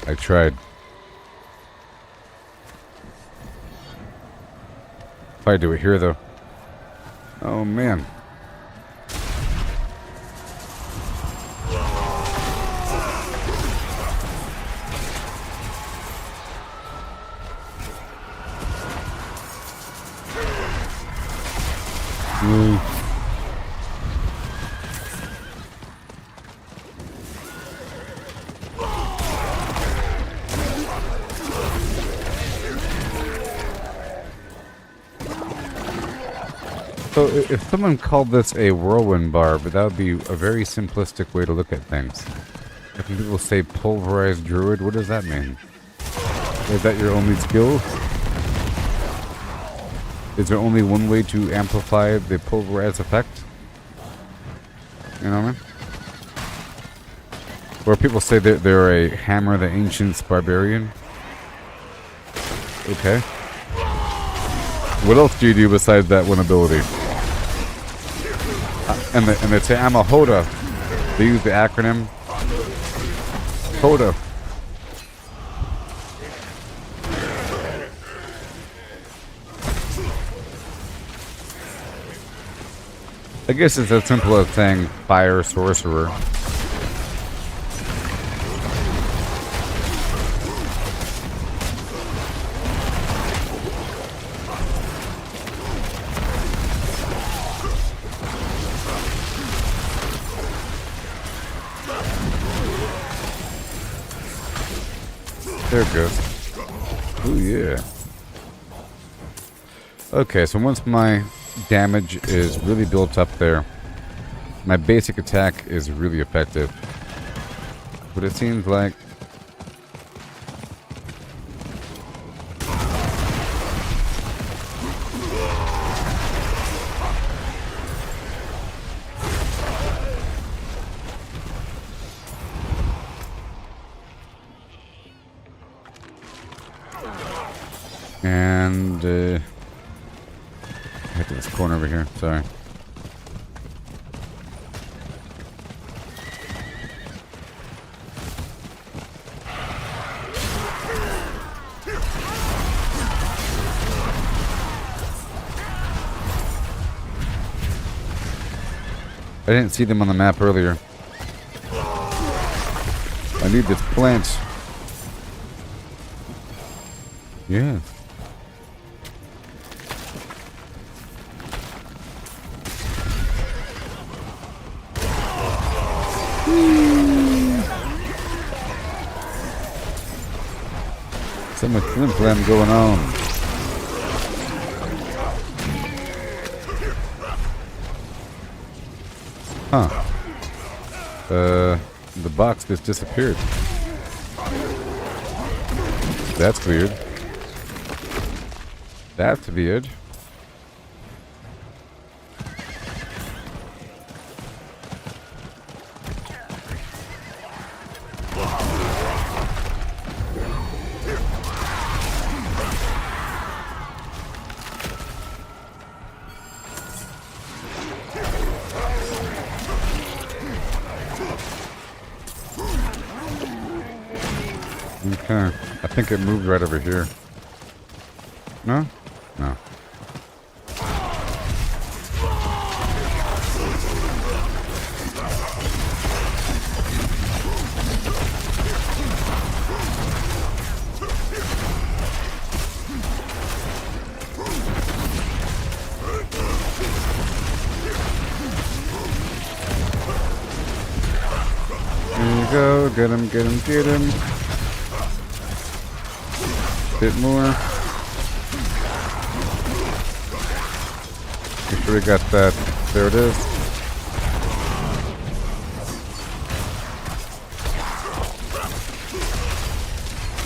I tried. If I do it here, though. Oh, man. Ooh. So if someone called this a whirlwind barb, that would be a very simplistic way to look at things. If people say pulverized druid, what does that mean? Is that your only skill? Is there only one way to amplify the pulverized effect? You know what I mean? Or people say that they're a hammer the ancients barbarian. Okay. What else do you do besides that one ability? And they say I'm a Hoda. They use the acronym Hoda. I guess it's as simple as saying fire sorcerer. There it goes. Oh yeah. Okay, so once my damage is really built up there, my basic attack is really effective. But it seems like and head to this corner over here, sorry. I didn't see them on the map earlier. I need this plant. Yeah. So much flim-flam going on. Huh. The box just disappeared. That's weird. That's weird. Okay, I think it moved right over here. No? No. There you go, get him, get him, get him. Bit more. Make sure we got that. There it is.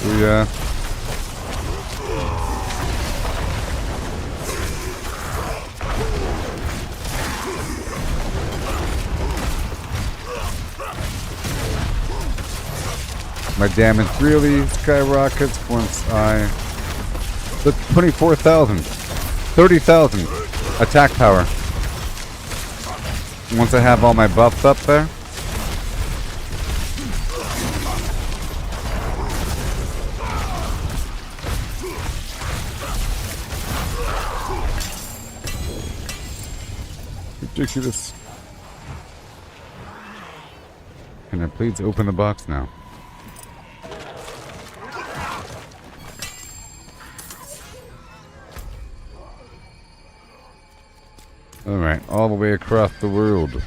Oh yeah. My damage really skyrockets once I... Look, 24,000. 30,000 attack power. Once I have all my buffs up there. Ridiculous. Can I please open the box now? Alright, all the way across the world.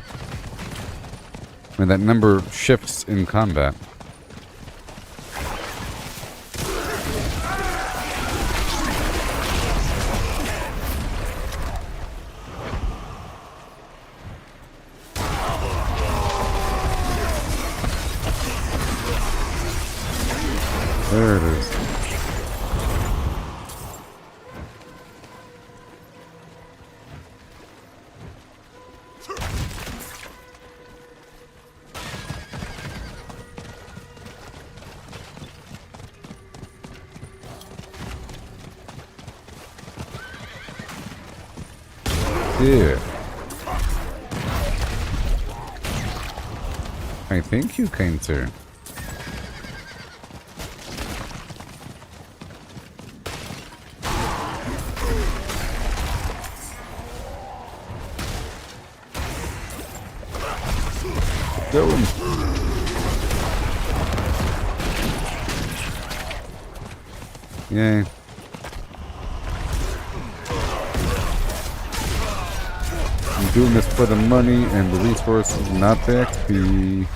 And that number shifts in combat. There it is. Yeah. I thank you, kind sir. Going. Yay. I'm doing this for the money and the resources, not the XP.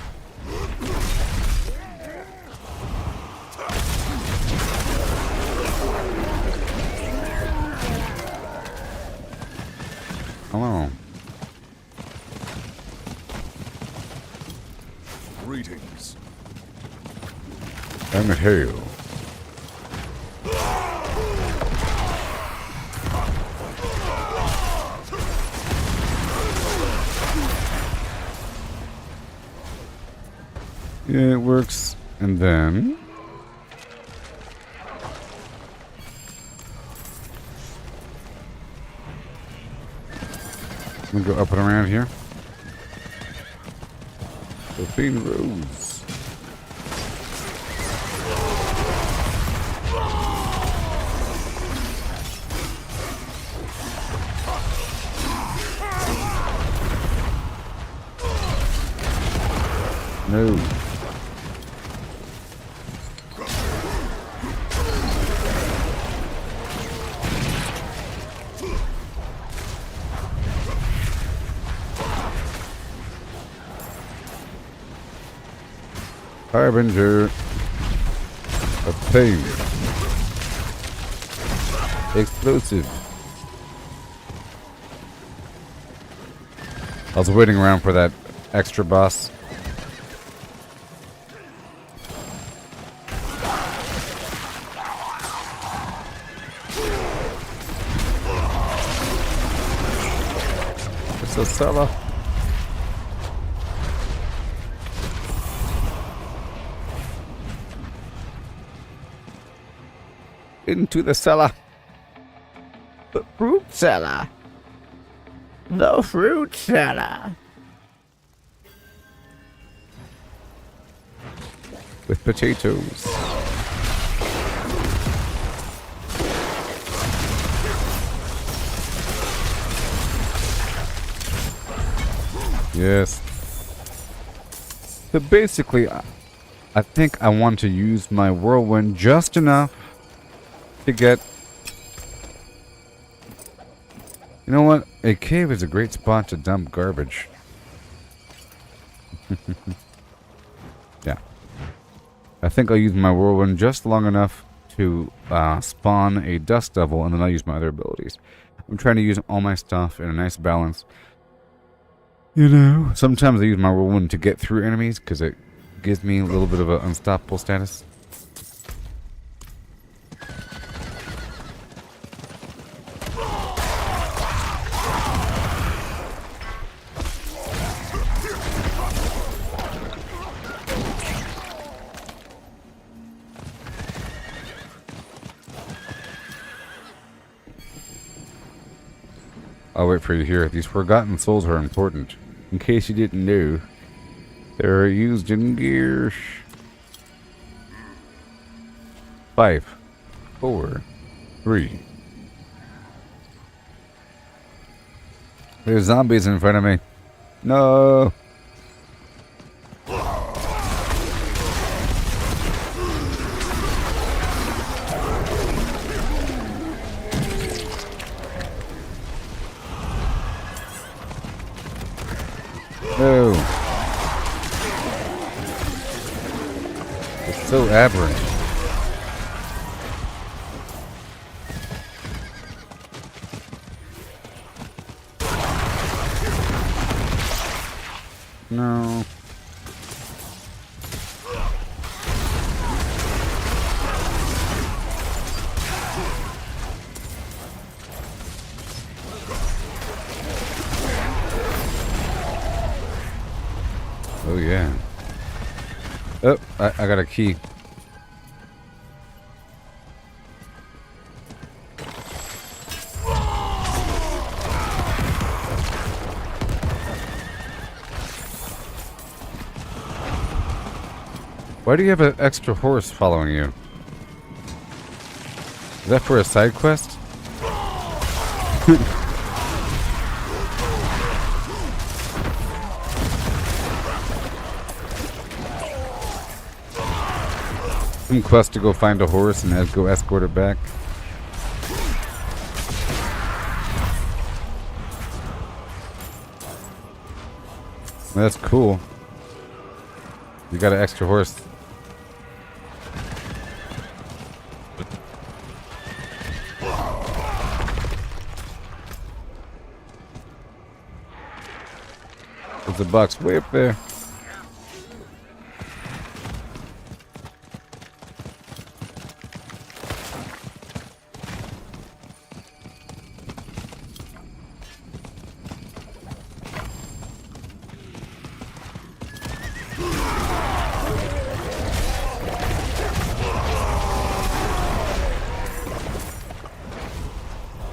Hello. Greetings. I'm a hero. Yeah, it works. And then I'm gonna go up and around here. Sophine Rose. No. Harbinger of pain. Explosive. I was waiting around for that extra boss. It's a cellar. Into the cellar. The fruit cellar. The fruit cellar. With potatoes. Yes. So basically, I think I want to use my whirlwind just enough to get... You know what? A cave is a great spot to dump garbage. Yeah. I think I'll use my whirlwind just long enough to spawn a dust devil, and then I'll use my other abilities. I'm trying to use all my stuff in a nice balance. You know, sometimes I use my whirlwind to get through enemies because it gives me a little bit of an unstoppable status. I'll wait for you here. These forgotten souls are important. In case you didn't know, they're used in gears. 5, 4, 3. There's zombies in front of me. No. No. It's so aberrant. No. Oh yeah. Oh, I got a key. Why do you have an extra horse following you? Is that for a side quest? Some quest to go find a horse and go escort it back. That's cool. You got an extra horse. There's a box way up there.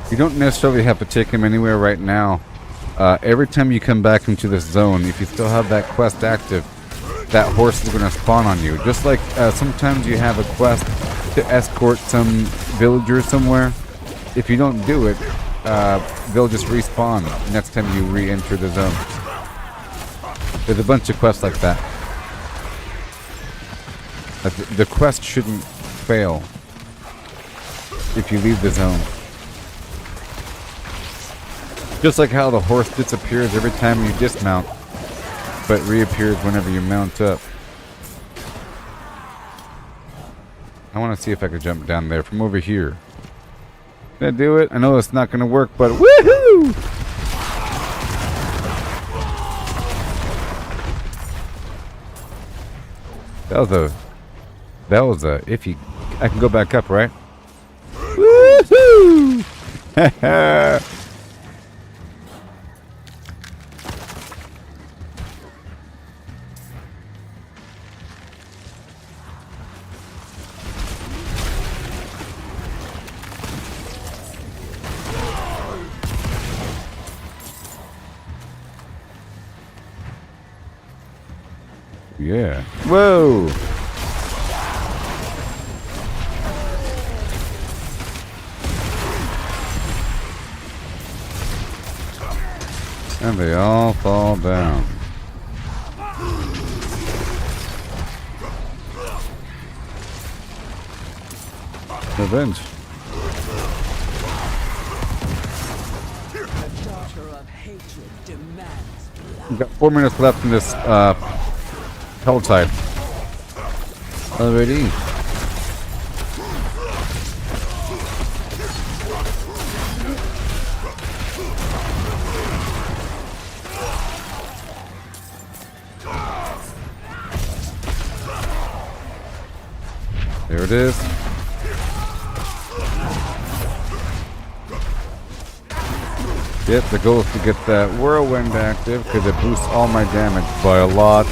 You don't necessarily have to take him anywhere right now. Every time you come back into this zone, if you still have that quest active, that horse is going to spawn on you. Just like sometimes you have a quest to escort some villager somewhere. If you don't do it, they'll just respawn next time you re-enter the zone. There's a bunch of quests like that. The quest shouldn't fail if you leave the zone. Just like how the horse disappears every time you dismount, but reappears whenever you mount up. I want to see if I can jump down there from over here. Can I do it? I know it's not going to work, but woohoo! That was a iffy. I can go back up, right? Woohoo! Yeah. Whoa! And they all fall down. Revenge. The daughter of hatred demands blood. We've got 4 minutes left in this hell side. Already. There it is. Yep, the goal is to get that whirlwind active because it boosts all my damage by a lot.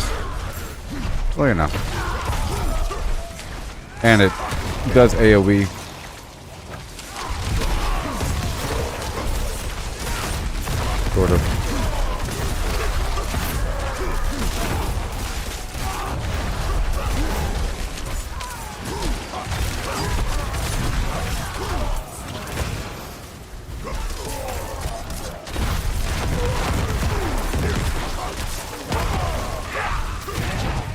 Well, you know. And it does AoE. Sort of.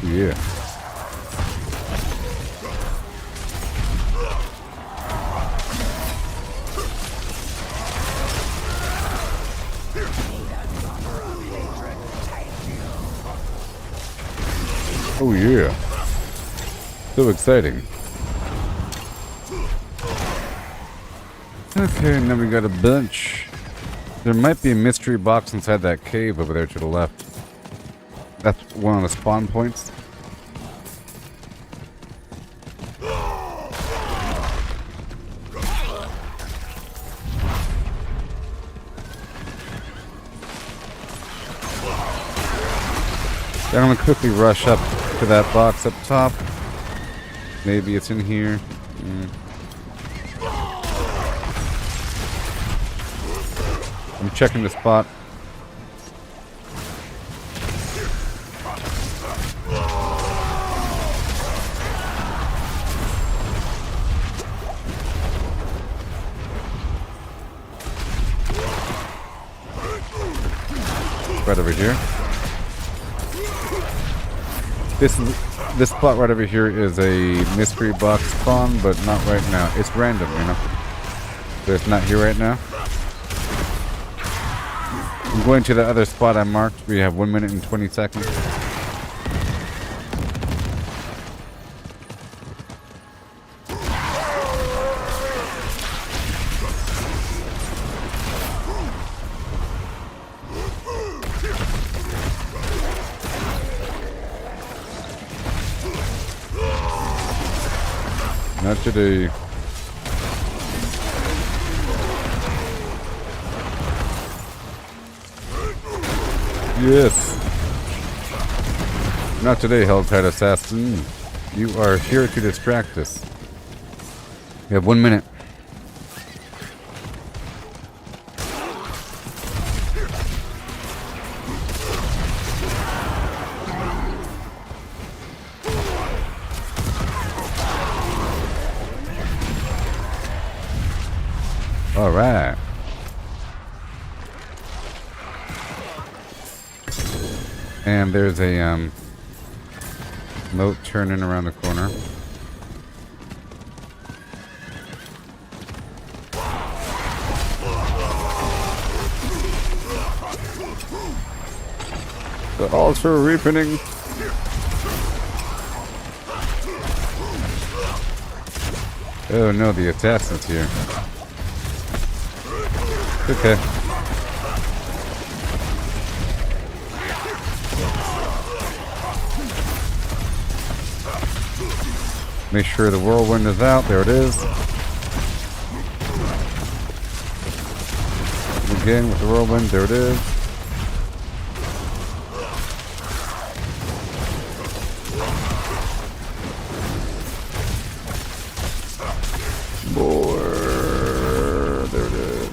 Yeah. Oh yeah. So exciting. Okay, now we got a bunch. There might be a mystery box inside that cave over there to the left. That's one of the spawn points. I'm gonna quickly rush up to that box up top. Maybe it's in here. I'm checking the spot. Right over here. This spot right over here is a mystery box spawn, but not right now. It's random, you know. So it's not here right now. I'm going to the other spot I marked. We have 1 minute and 20 seconds. Not today. Yes. Not today, Helltide Assassin. You are here to distract us. You have 1 minute. All right. And there's a moat turning around the corner. The altar reaping. Oh no, the assassin's here. Okay. Make sure the whirlwind is out. There it is. Again with the whirlwind. There it is. More. There it is.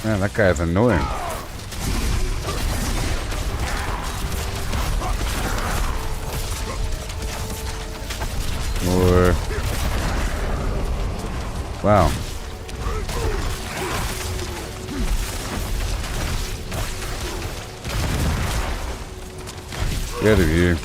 Man, that guy's annoying. More. Wow. Get out of here.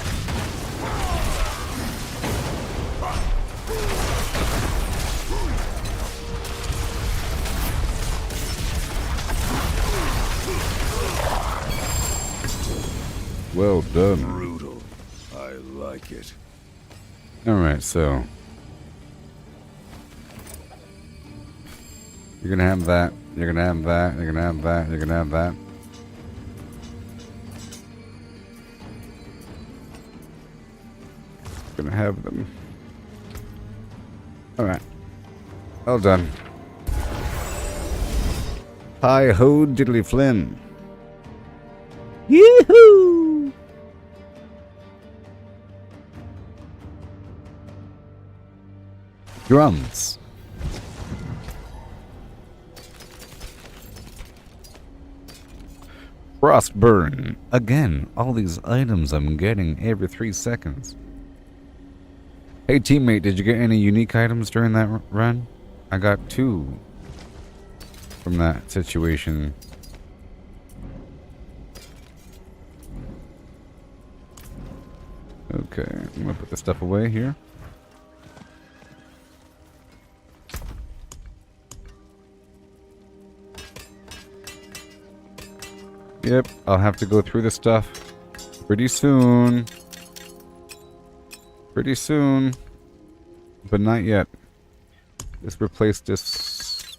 Well done. Brutal. I like it. Alright, so you're gonna have that, you're gonna have that, you're gonna have that, you're gonna have that. Gonna have them. Alright. Well done. Hi ho diddly Flim. Yoo-hoo! Drums. Frostburn. Again, all these items I'm getting every 3 seconds. Hey teammate, did you get any unique items during that run? I got 2 from that situation. Okay, I'm gonna put the stuff away here. Yep, I'll have to go through this stuff pretty soon. Pretty soon. But not yet. Let's replace this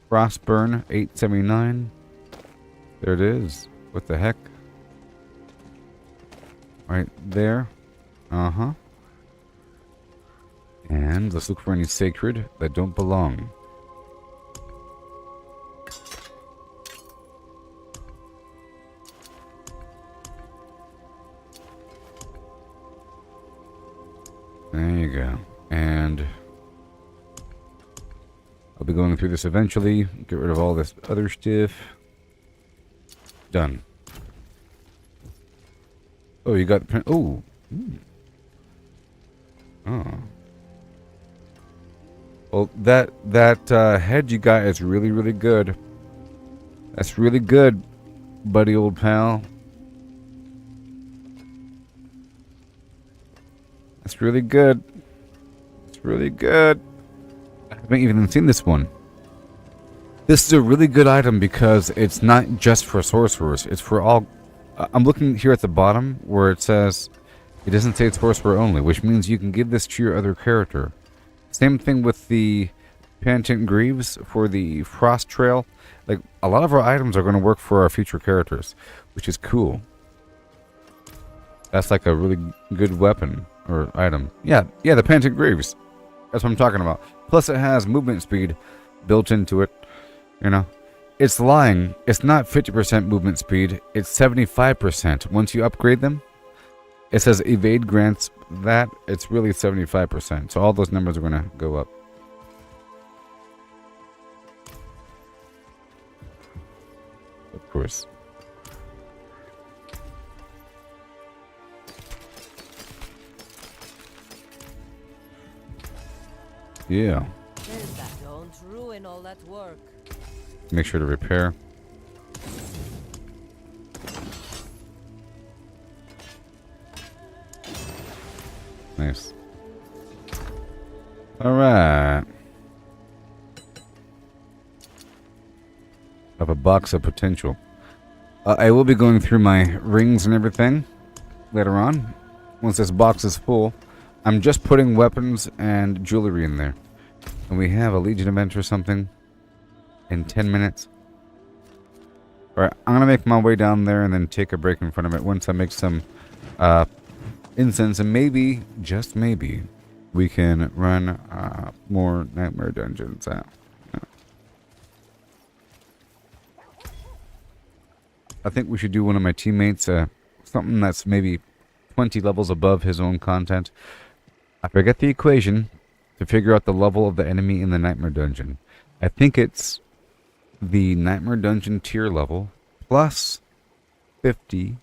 Frostburn 879. There it is. What the heck? Right there. Uh-huh. And let's look for any sacred that don't belong. There you go. And I'll be going through this eventually. Get rid of all this other stuff. Done. Oh, you got the print. Oh. Oh. Well, that head you got is really, really good. That's really good, buddy, old pal. That's really good. It's really good. I haven't even seen this one. This is a really good item because it's not just for sorcerers. It's for all. I'm looking here at the bottom where it says it doesn't say it's sorcerer only, which means you can give this to your other character. Same thing with the Penitent Greaves for the Frost Trail. Like, a lot of our items are going to work for our future characters, which is cool. That's like a really good weapon or item. Yeah, the Penitent Greaves. That's what I'm talking about. Plus it has movement speed built into it, you know. It's lying. It's not 50% movement speed. It's 75%. Once you upgrade them, it says evade grants that. It's really 75%. So all those numbers are going to go up. Of course. Yeah. Don't ruin all that work. Make sure to repair. Nice. Alright. Have a box of potential. I will be going through my rings and everything later on. Once this box is full, I'm just putting weapons and jewelry in there. And we have a Legion event or something in 10 minutes. Alright, I'm going to make my way down there and then take a break in front of it once I make some incense. And maybe, just maybe, we can run more Nightmare Dungeons out. I think we should do one of my teammates, something that's maybe 20 levels above his own content. I forget the equation to figure out the level of the enemy in the Nightmare Dungeon. I think it's the Nightmare Dungeon tier level plus 50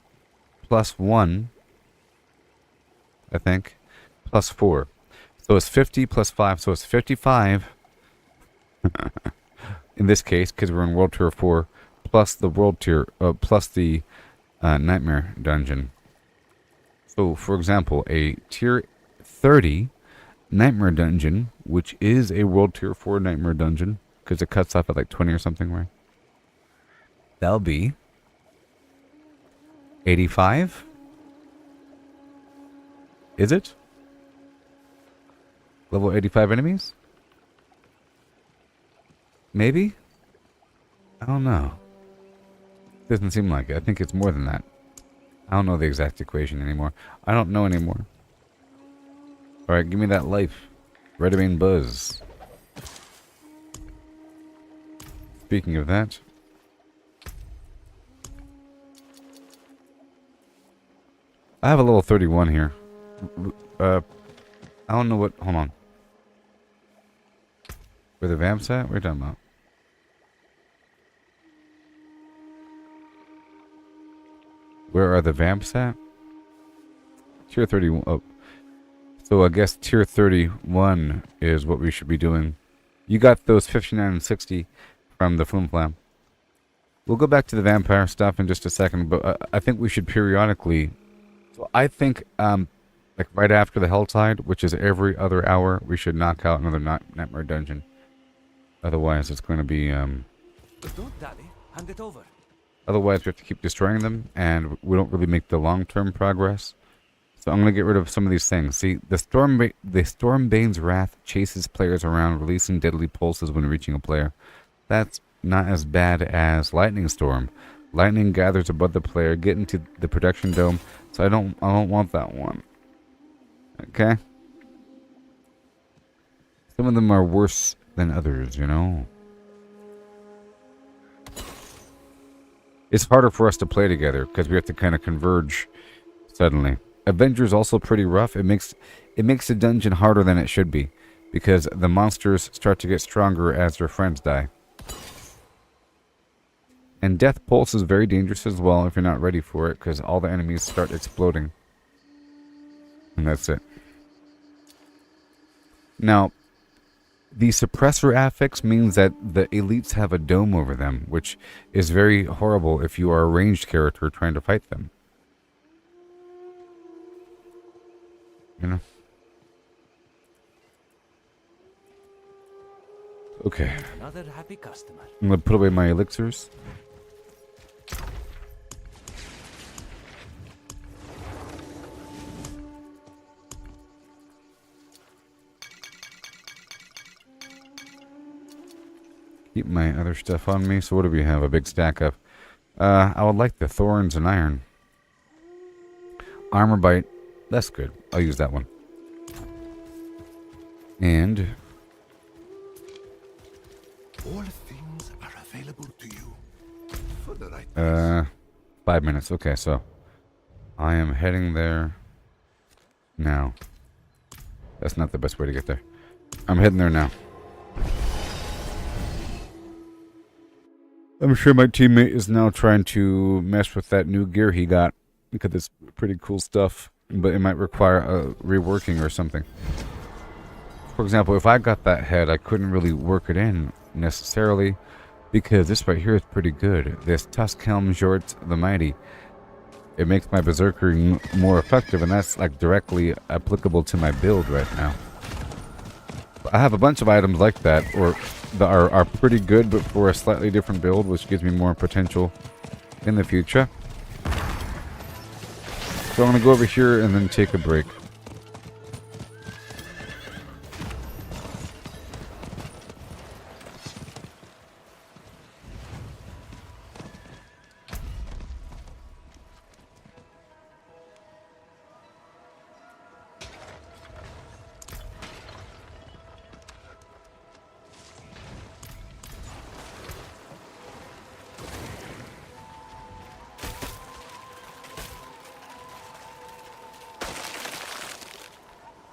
plus 1, I think, plus 4. So it's 50 plus 5, so it's 55 in this case, because we're in World Tier 4, plus the World Tier, plus the Nightmare Dungeon. So, for example, a Tier 30 Nightmare Dungeon, which is a World Tier 4 Nightmare Dungeon, because it cuts off at like 20 or something, right? That'll be 85? Is it? Level 85 enemies? Maybe? I don't know. Doesn't seem like it. I think it's more than that. I don't know the exact equation anymore. I don't know anymore. Alright, give me that life. Redemain Buzz. Speaking of that, I have a level 31 here. I don't know what. Hold on. Where the vamps at? What are you talking about? Where are the vamps at? Tier 31. Oh. So I guess tier 31 is what we should be doing. You got those 59 and 60 from the Flimflam. We'll go back to the vampire stuff in just a second, but I think we should periodically. So I think, like right after the Helltide, which is every other hour, we should knock out another Nightmare Dungeon. Otherwise, it's going to be, But don't dally. Hand it over. Otherwise, we have to keep destroying them, and we don't really make the long-term progress. So I'm going to get rid of some of these things. See, the Stormbane's Wrath chases players around, releasing deadly pulses when reaching a player. That's not as bad as Lightning Storm. Lightning gathers above the player, get into the protection dome. So I don't want that one. Okay? Some of them are worse than others, you know? It's harder for us to play together because we have to kind of converge suddenly. Avenger's also pretty rough. It makes the dungeon harder than it should be because the monsters start to get stronger as their friends die. And Death Pulse is very dangerous as well if you're not ready for it because all the enemies start exploding. And that's it. Now, the suppressor affix means that the elites have a dome over them, which is very horrible if you are a ranged character trying to fight them. You know? Okay. Another happy customer. I'm going to put away my elixirs. Keep my other stuff on me. So what do we have? A big stack of. I would like the thorns and iron. Armor bite. That's good. I'll use that one. And All things are available to you for the right price. 5 minutes. Okay, so I am heading there now. That's not the best way to get there. I'm heading there now. I'm sure my teammate is now trying to mess with that new gear he got because it's pretty cool stuff, but it might require a reworking or something. For example, if I got that head, I couldn't really work it in necessarily because this right here is pretty good. This Tuskhelm Jorts the Mighty. It makes my berserker more effective, and that's like directly applicable to my build right now. I have a bunch of items like that, or that are pretty good, but for a slightly different build, which gives me more potential in the future. So I'm going to go over here and then take a break.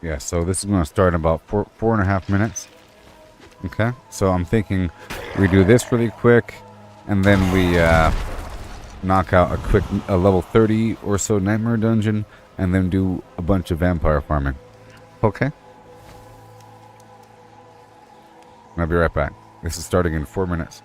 Yeah, so this is going to start in about four and a half minutes. Okay, so I'm thinking we do this really quick, and then we knock out a level 30 or so Nightmare Dungeon, and then do a bunch of vampire farming. Okay? I'll be right back. This is starting in 4 minutes.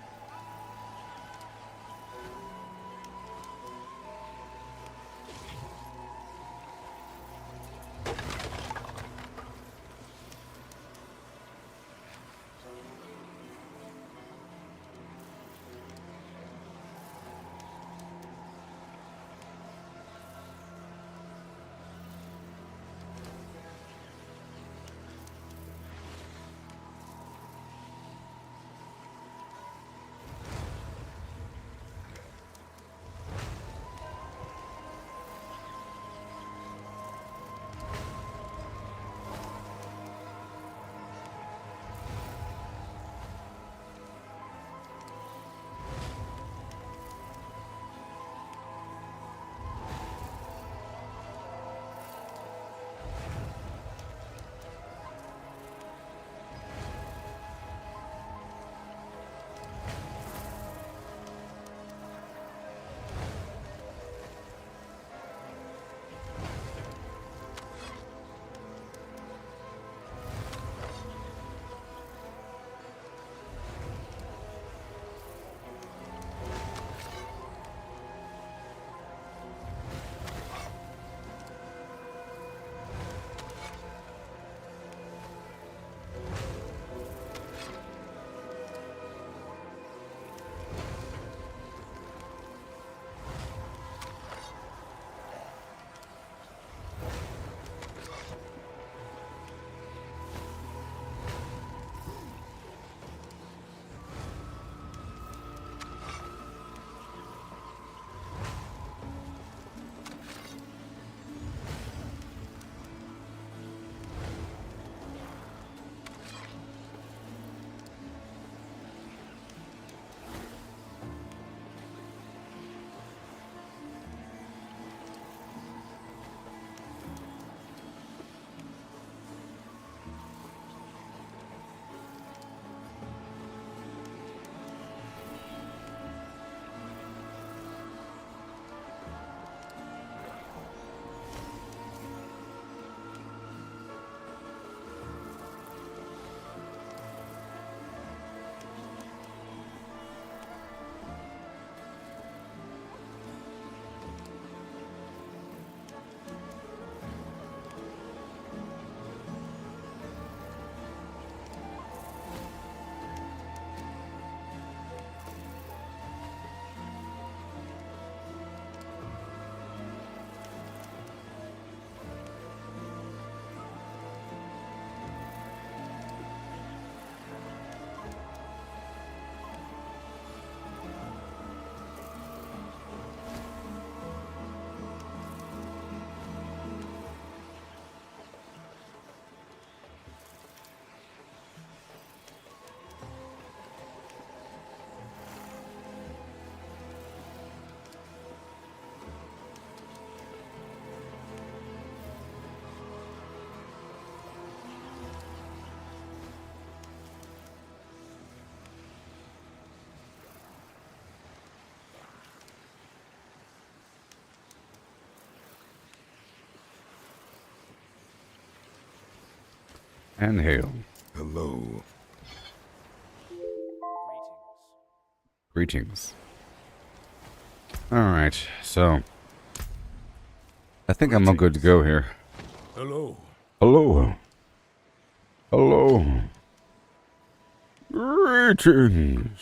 And hail. Hello. Greetings. Alright, so I think I'm all good to go here. Hello. Hello. Hello. Greetings.